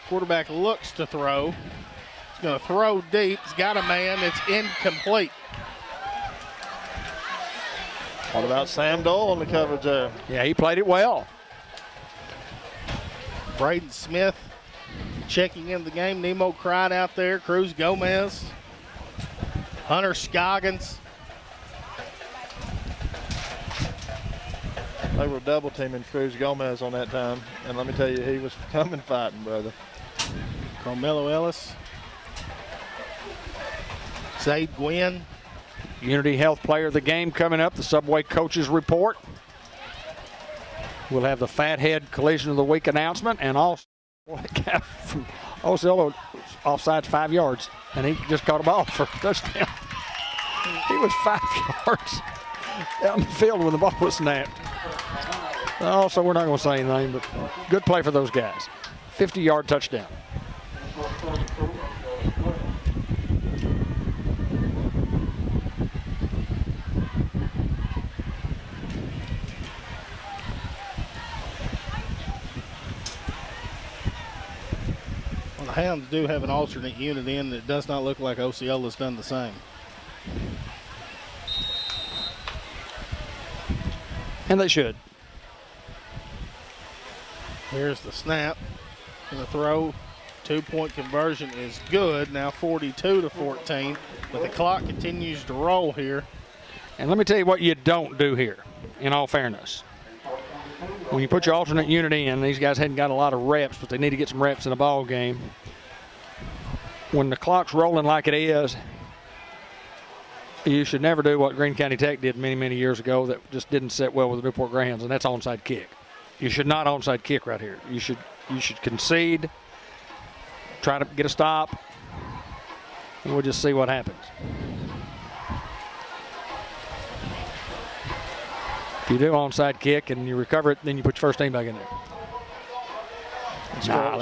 Quarterback looks to throw. He's going to throw deep. He's got a man. It's incomplete. What about Sam Dole on the coverage there? Yeah, he played it well. Braden Smith checking in the game. Nemo Cried out there. Cruz Gomez. Hunter Scoggins. They were double teaming Cruz Gomez on that time. And let me tell you, he was coming fighting, brother. Carmelo Ellis. Zaid Gwynn. Unity Health Player of the Game coming up, the Subway Coaches Report. We'll have the Fathead Collision of the Week announcement, and also a guy from Osceola offsides 5 yards, and he just caught a ball for a touchdown. He was 5 yards down the field when the ball was snapped. Also, we're not going to say anything, but good play for those guys. 50-yard touchdown. The Hounds do have an alternate unit in that does not look like Osceola's done the same. And they should. Here's the snap and the throw. 2-point conversion is good. Now 42-14, but the clock continues to roll here. And let me tell you what you don't do here, in all fairness. When you put your alternate unit in, these guys hadn't got a lot of reps, but they need to get some reps in a ball game. When the clock's rolling like it is, you should never do what Greene County Tech did many, many years ago that just didn't sit well with the Newport Greyhounds, and that's onside kick. You should not onside kick right here. You should concede, try to get a stop, and we'll just see what happens. If you do onside kick and you recover it, then you put your first team back in there.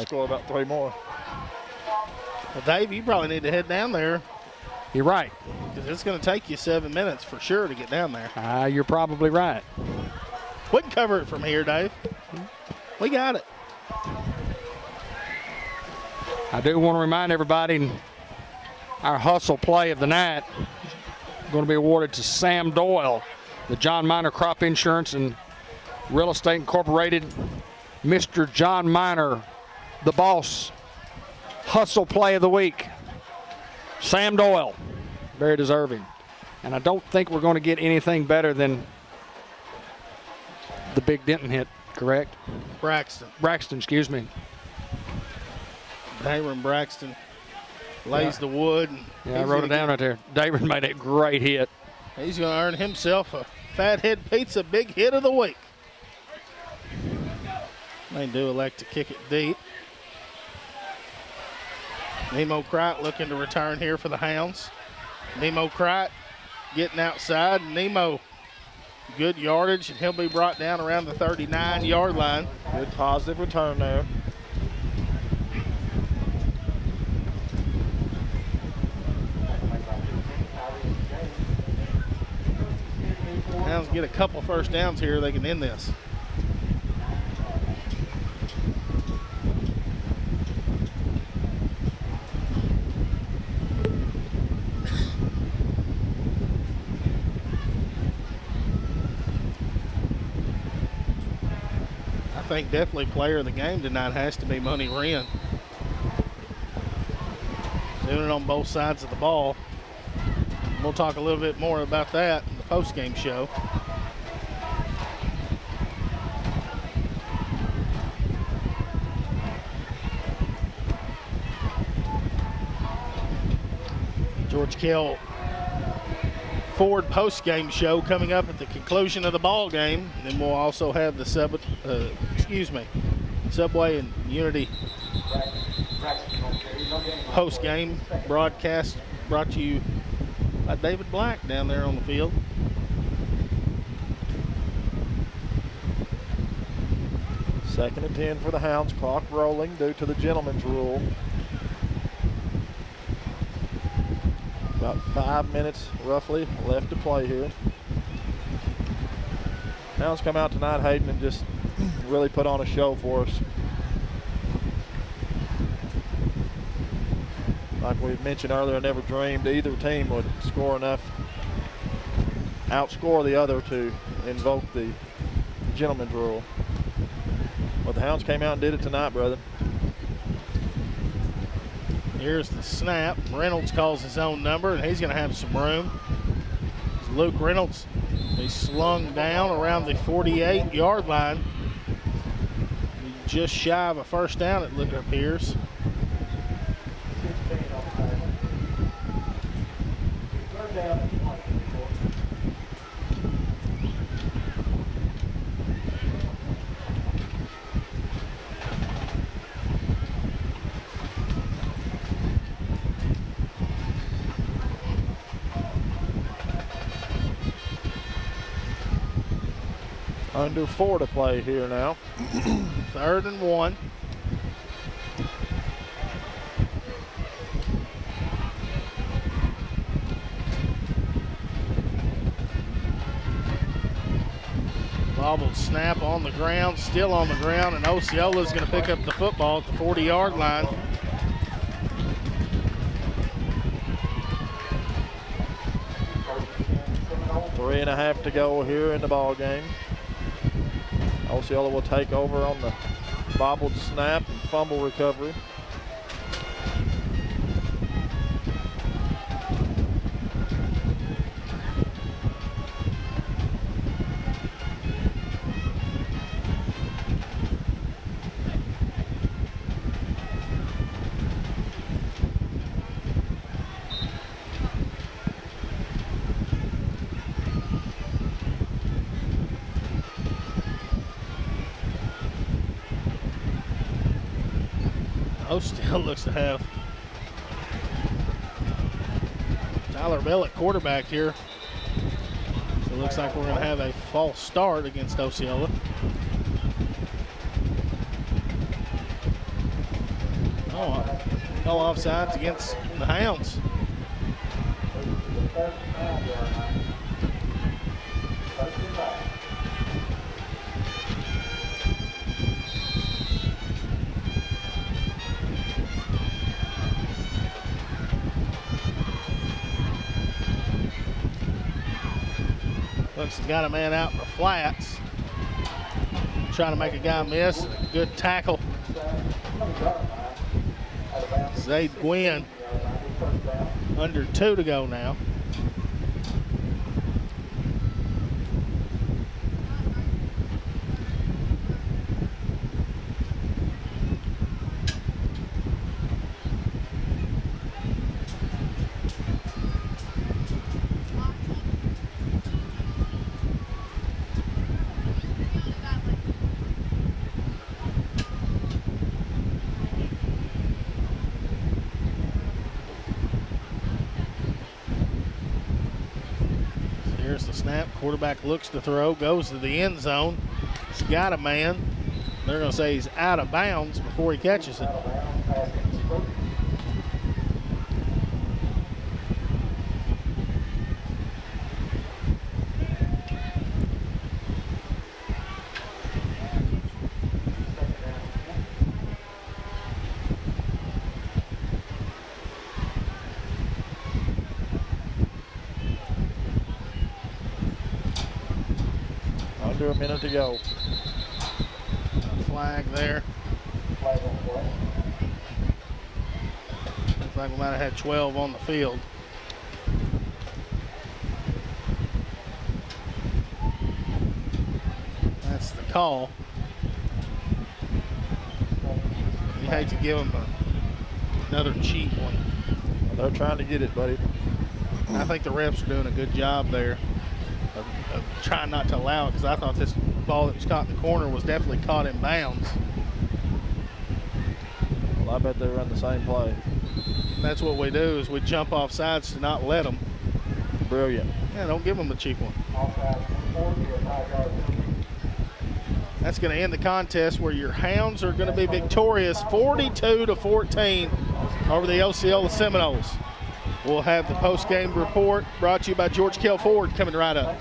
Score about 3 more. Well, Dave, you probably need to head down there. You're right. Because it's going to take you 7 minutes for sure to get down there. You're probably right. We can cover it from here, Dave. We got it. I do want to remind everybody our hustle play of the night is going to be awarded to Sam Doyle, the John Miner Crop Insurance and Real Estate Incorporated. Mr. John Miner, the boss. Hustle play of the week. Sam Doyle, very deserving. And I don't think we're going to get anything better than the big Denton hit, correct? Braxton, excuse me. Daron Braxton lays the wood. Yeah, I wrote it down right there. Daron made a great hit. He's going to earn himself a Fathead Pizza big hit of the week. They do elect to kick it deep. Nemo Cright looking to return here for the Hounds. Nemo Cright getting outside. Nemo, good yardage, and he'll be brought down around the 39-yard line. Good positive return there. Hounds get a couple first downs here, they can end this. think definitely player of the game tonight has to be Money Wren. Doing it on both sides of the ball. We'll talk a little bit more about that in the post-game show. George Kell Ford post-game show coming up at the conclusion of the ball game. And then we'll also have the Subway and Unity post-game broadcast brought to you by David Black down there on the field. Second and 10 for the Hounds. Clock rolling due to the gentleman's rule. About 5 minutes roughly left to play here. Hounds come out tonight, Hayden, and just really put on a show for us. Like we mentioned earlier, I never dreamed either team would score enough, outscore the other to invoke the gentleman's rule. But the Hounds came out and did it tonight, brother. Here's the snap. Reynolds calls his own number, and he's going to have some room. Luke Reynolds, he's slung down around the 48-yard line. Just shy of a first down, it appears. Under 4 to play here now. 3rd and 1. Bobbled snap on the ground, still on the ground, and Osceola's going to pick up the football at the 40-yard line. Three and a half to go here in the ball game. Osceola will take over on the bobbled snap and fumble recovery. Still looks to have Tyler Bell at quarterback here. So it looks like we're going to have a false start against Osceola. No offsides against the Hounds. Looks like got a man out in the flats. Trying to make a guy miss. Good tackle. Zayd Gwynn. Under 2 to go now. Quarterback looks to throw, goes to the end zone. He's got a man. They're going to say he's out of bounds before he catches it. A minute to go. Flag there. Looks like we might have had 12 on the field. That's the call. You hate to give them another cheap one. They're trying to get it, buddy. I think the refs are doing a good job there of trying not to allow it, because I thought this ball that was caught in the corner was definitely caught in bounds. Well, I bet they run the same play. And that's what we do, is we jump off sides to not let them. Brilliant. Yeah, don't give them a cheap one. That's going to end the contest, where your Hounds are going to be victorious 42-14 over the Osceola Seminoles. We'll have the post-game report brought to you by George Kell Ford coming right up.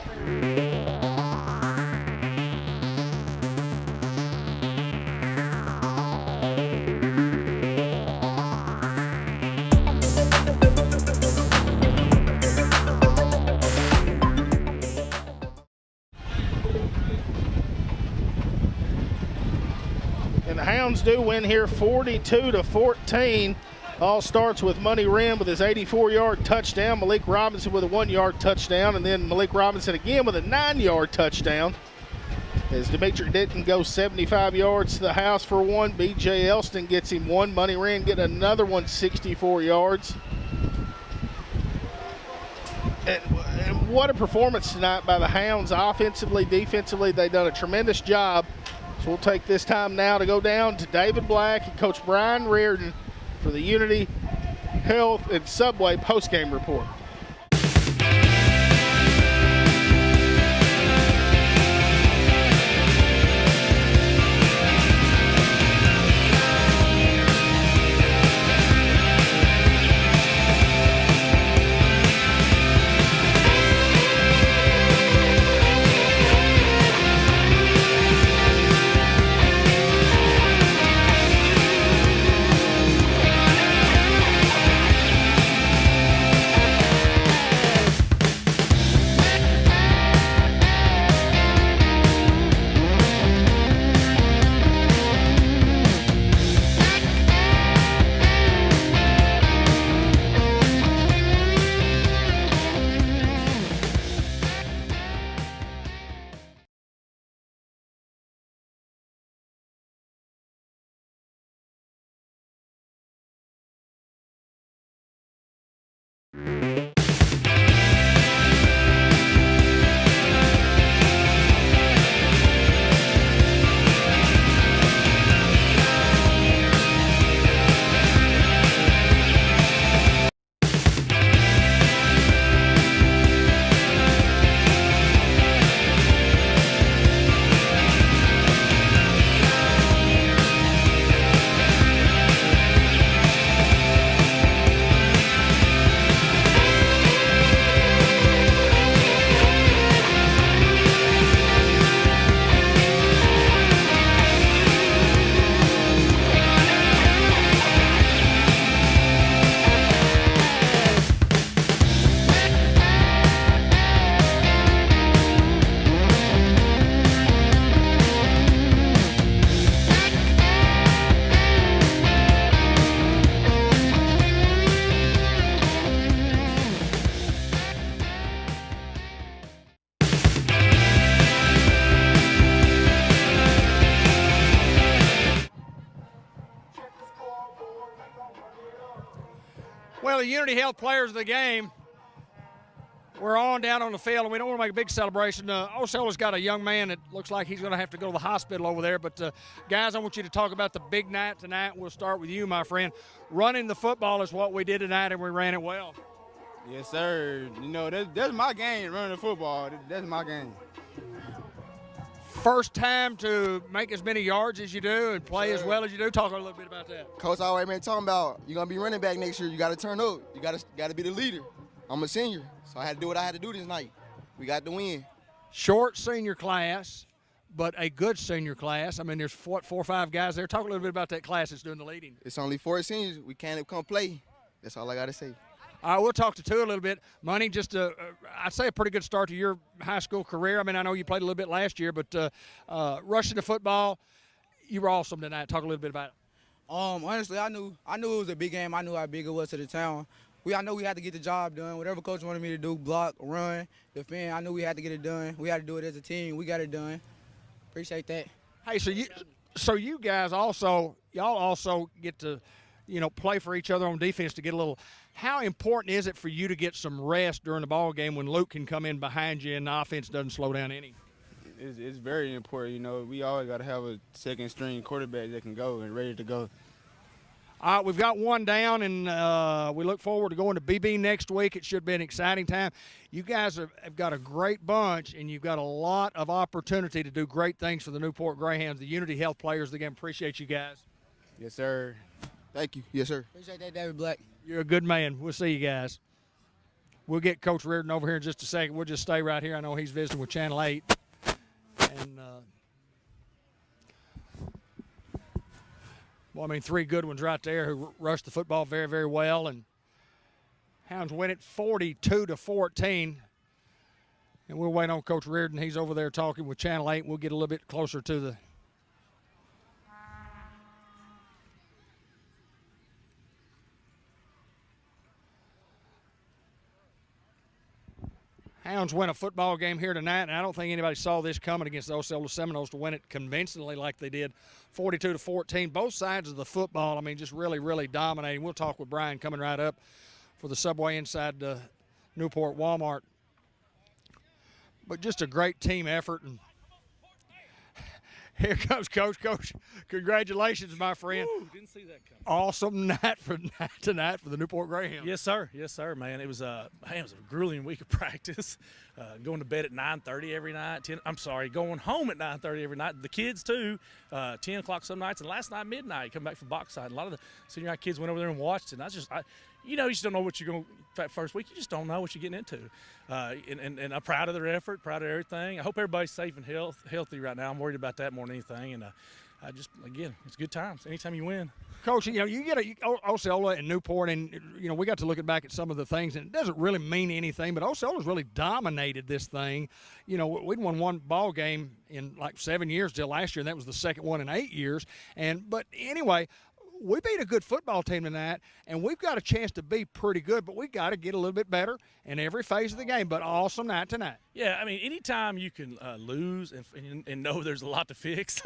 And the Hounds do win here 42-14. All starts with Money Wren with his 84-yard touchdown, Malik Robinson with a 1-yard touchdown, and then Malik Robinson again with a 9-yard touchdown. As Dimitri Ditton goes 75 yards to the house for one, B.J. Elston gets him one. Money Wren getting another one, 64 yards. And what a performance tonight by the Hounds. Offensively, defensively, they've done a tremendous job. So we'll take this time now to go down to David Black and Coach Brian Reardon for the Unity Health and Subway postgame report. Well, the Unity Health players of the game, we're on down on the field, and we don't want to make a big celebration. Osceola's got a young man that looks like he's going to have to go to the hospital over there. But, guys, I want you to talk about the big night tonight. We'll start with you, my friend. Running the football is what we did tonight, and we ran it well. Yes, sir. You know, that's my game, running the football. That's my game. First time to make as many yards as you do and play as well as you do. Talk a little bit about that. Coach always been talking about you're gonna be running back next year. You got to turn up. You got to be the leader. I'm a senior, so I had to do what I had to do this night. We got the win. Short senior class, but a good senior class. I mean, there's four or five guys there. Talk a little bit about that class that's doing the leading. It's only 4 seniors. We can't come play. That's all I got to say. All right, we'll talk to two a little bit. Money, just I'd say a pretty good start to your high school career. I mean, I know you played a little bit last year, but rushing the football, you were awesome tonight. Talk a little bit about it. Honestly, I knew it was a big game. I knew how big it was to the town. I know we had to get the job done. Whatever coach wanted me to do, block, run, defend, I knew we had to get it done. We had to do it as a team. We got it done. Appreciate that. Hey, so you guys y'all also get to, play for each other on defense to get a little. How important is it for you to get some rest during the ball game when Luke can come in behind you and the offense doesn't slow down any? It's very important. We always got to have a second string quarterback that can go and ready to go. All right, we've got one down, and we look forward to going to BB next week. It should be an exciting time. You guys have got a great bunch, and you've got a lot of opportunity to do great things for the Newport Greyhounds, the Unity Health players. Again, appreciate you guys. Yes, sir. Thank you. Yes, sir. Appreciate that, David Black. You're a good man. We'll see you guys. We'll get Coach Reardon over here in just a second. We'll just stay right here. I know he's visiting with Channel 8. And, three good ones right there who rushed the football very, very well. And Hounds win it 42-14. And we'll wait on Coach Reardon. He's over there talking with Channel 8. We'll get a little bit closer to the Hounds win a football game here tonight, and I don't think anybody saw this coming against the Osceola Seminoles to win it convincingly like they did, 42-14. Both sides of the football, just really, really dominating. We'll talk with Brian coming right up for the Subway inside the Newport Walmart. But just a great team effort, and here comes Coach. Coach, congratulations, my friend. Woo, didn't see that coming. Awesome night tonight for the Newport Greyhounds. Yes, sir. Yes, sir, man. It was a grueling week of practice. Going to bed at 9:30 every night. Going home at 9:30 every night. The kids, too, 10 o'clock some nights. And last night, midnight, come back from box side. A lot of the senior high kids went over there and watched it. And you just don't know what you're going to – that first week, you just don't know what you're getting into. And I'm proud of their effort, proud of everything. I hope everybody's safe and healthy right now. I'm worried about that more than anything. And again, it's good times anytime you win. Coach, you get Osceola and Newport, and, we got to looking back at some of the things, and it doesn't really mean anything, but Osceola's really dominated this thing. We'd won one ball game in like 7 years till last year, and that was the second one in 8 years. But anyway, we beat a good football team tonight, and we've got a chance to be pretty good, but we've got to get a little bit better in every phase of the game. But awesome night tonight. Yeah, anytime you can lose and know there's a lot to fix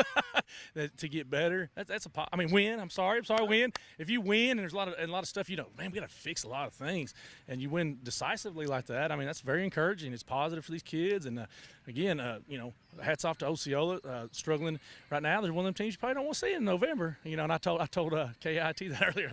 to get better, that's win. I'm sorry, win. If you win and there's a lot of stuff, we got to fix a lot of things, and you win decisively like that. That's very encouraging. It's positive for these kids, and again, hats off to Osceola, struggling right now. They're one of them teams you probably don't want to see in November. And I told KIT that earlier.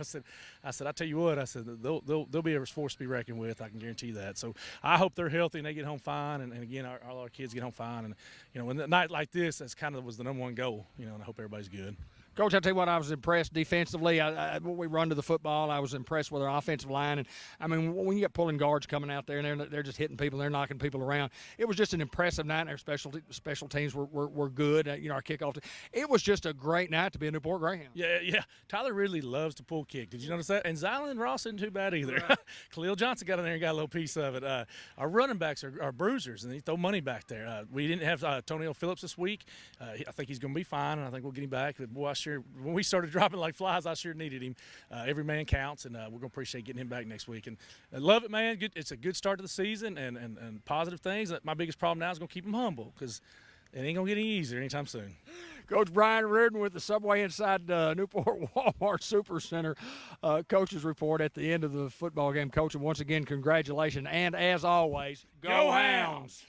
I said, I tell you what, they'll be a force to be reckoned with. I can guarantee that. So I hope they're healthy and they get home fine. And again, all our kids get home fine. And when a night like this, that's kind of was the number one goal. And I hope everybody's good. Coach, I'll tell you what, I was impressed defensively. When we run to the football, I was impressed with our offensive line. And, when you get pulling guards coming out there and they're just hitting people, they're knocking people around, it was just an impressive night. Our special teams were good. Our kickoff team. It was just a great night to be a Newport Greyhound. Yeah. Tyler Ridley loves to pull kick. Did you notice that? And Zylan Ross isn't too bad either. Right. Khalil Johnson got in there and got a little piece of it. Our running backs are bruisers, and they throw money back there. We didn't have Tonio Phillips this week. I think he's going to be fine, and I think we'll get him back. But boy, when we started dropping like flies, I sure needed him. Every man counts, and we're going to appreciate getting him back next week. And I love it, man. Good. It's a good start to the season and positive things. My biggest problem now is going to keep him humble because it ain't going to get any easier anytime soon. Coach Brian Reardon with the Subway inside Newport Walmart Supercenter. Coach's report at the end of the football game. Coach, and once again, congratulations. And as always, go Hounds!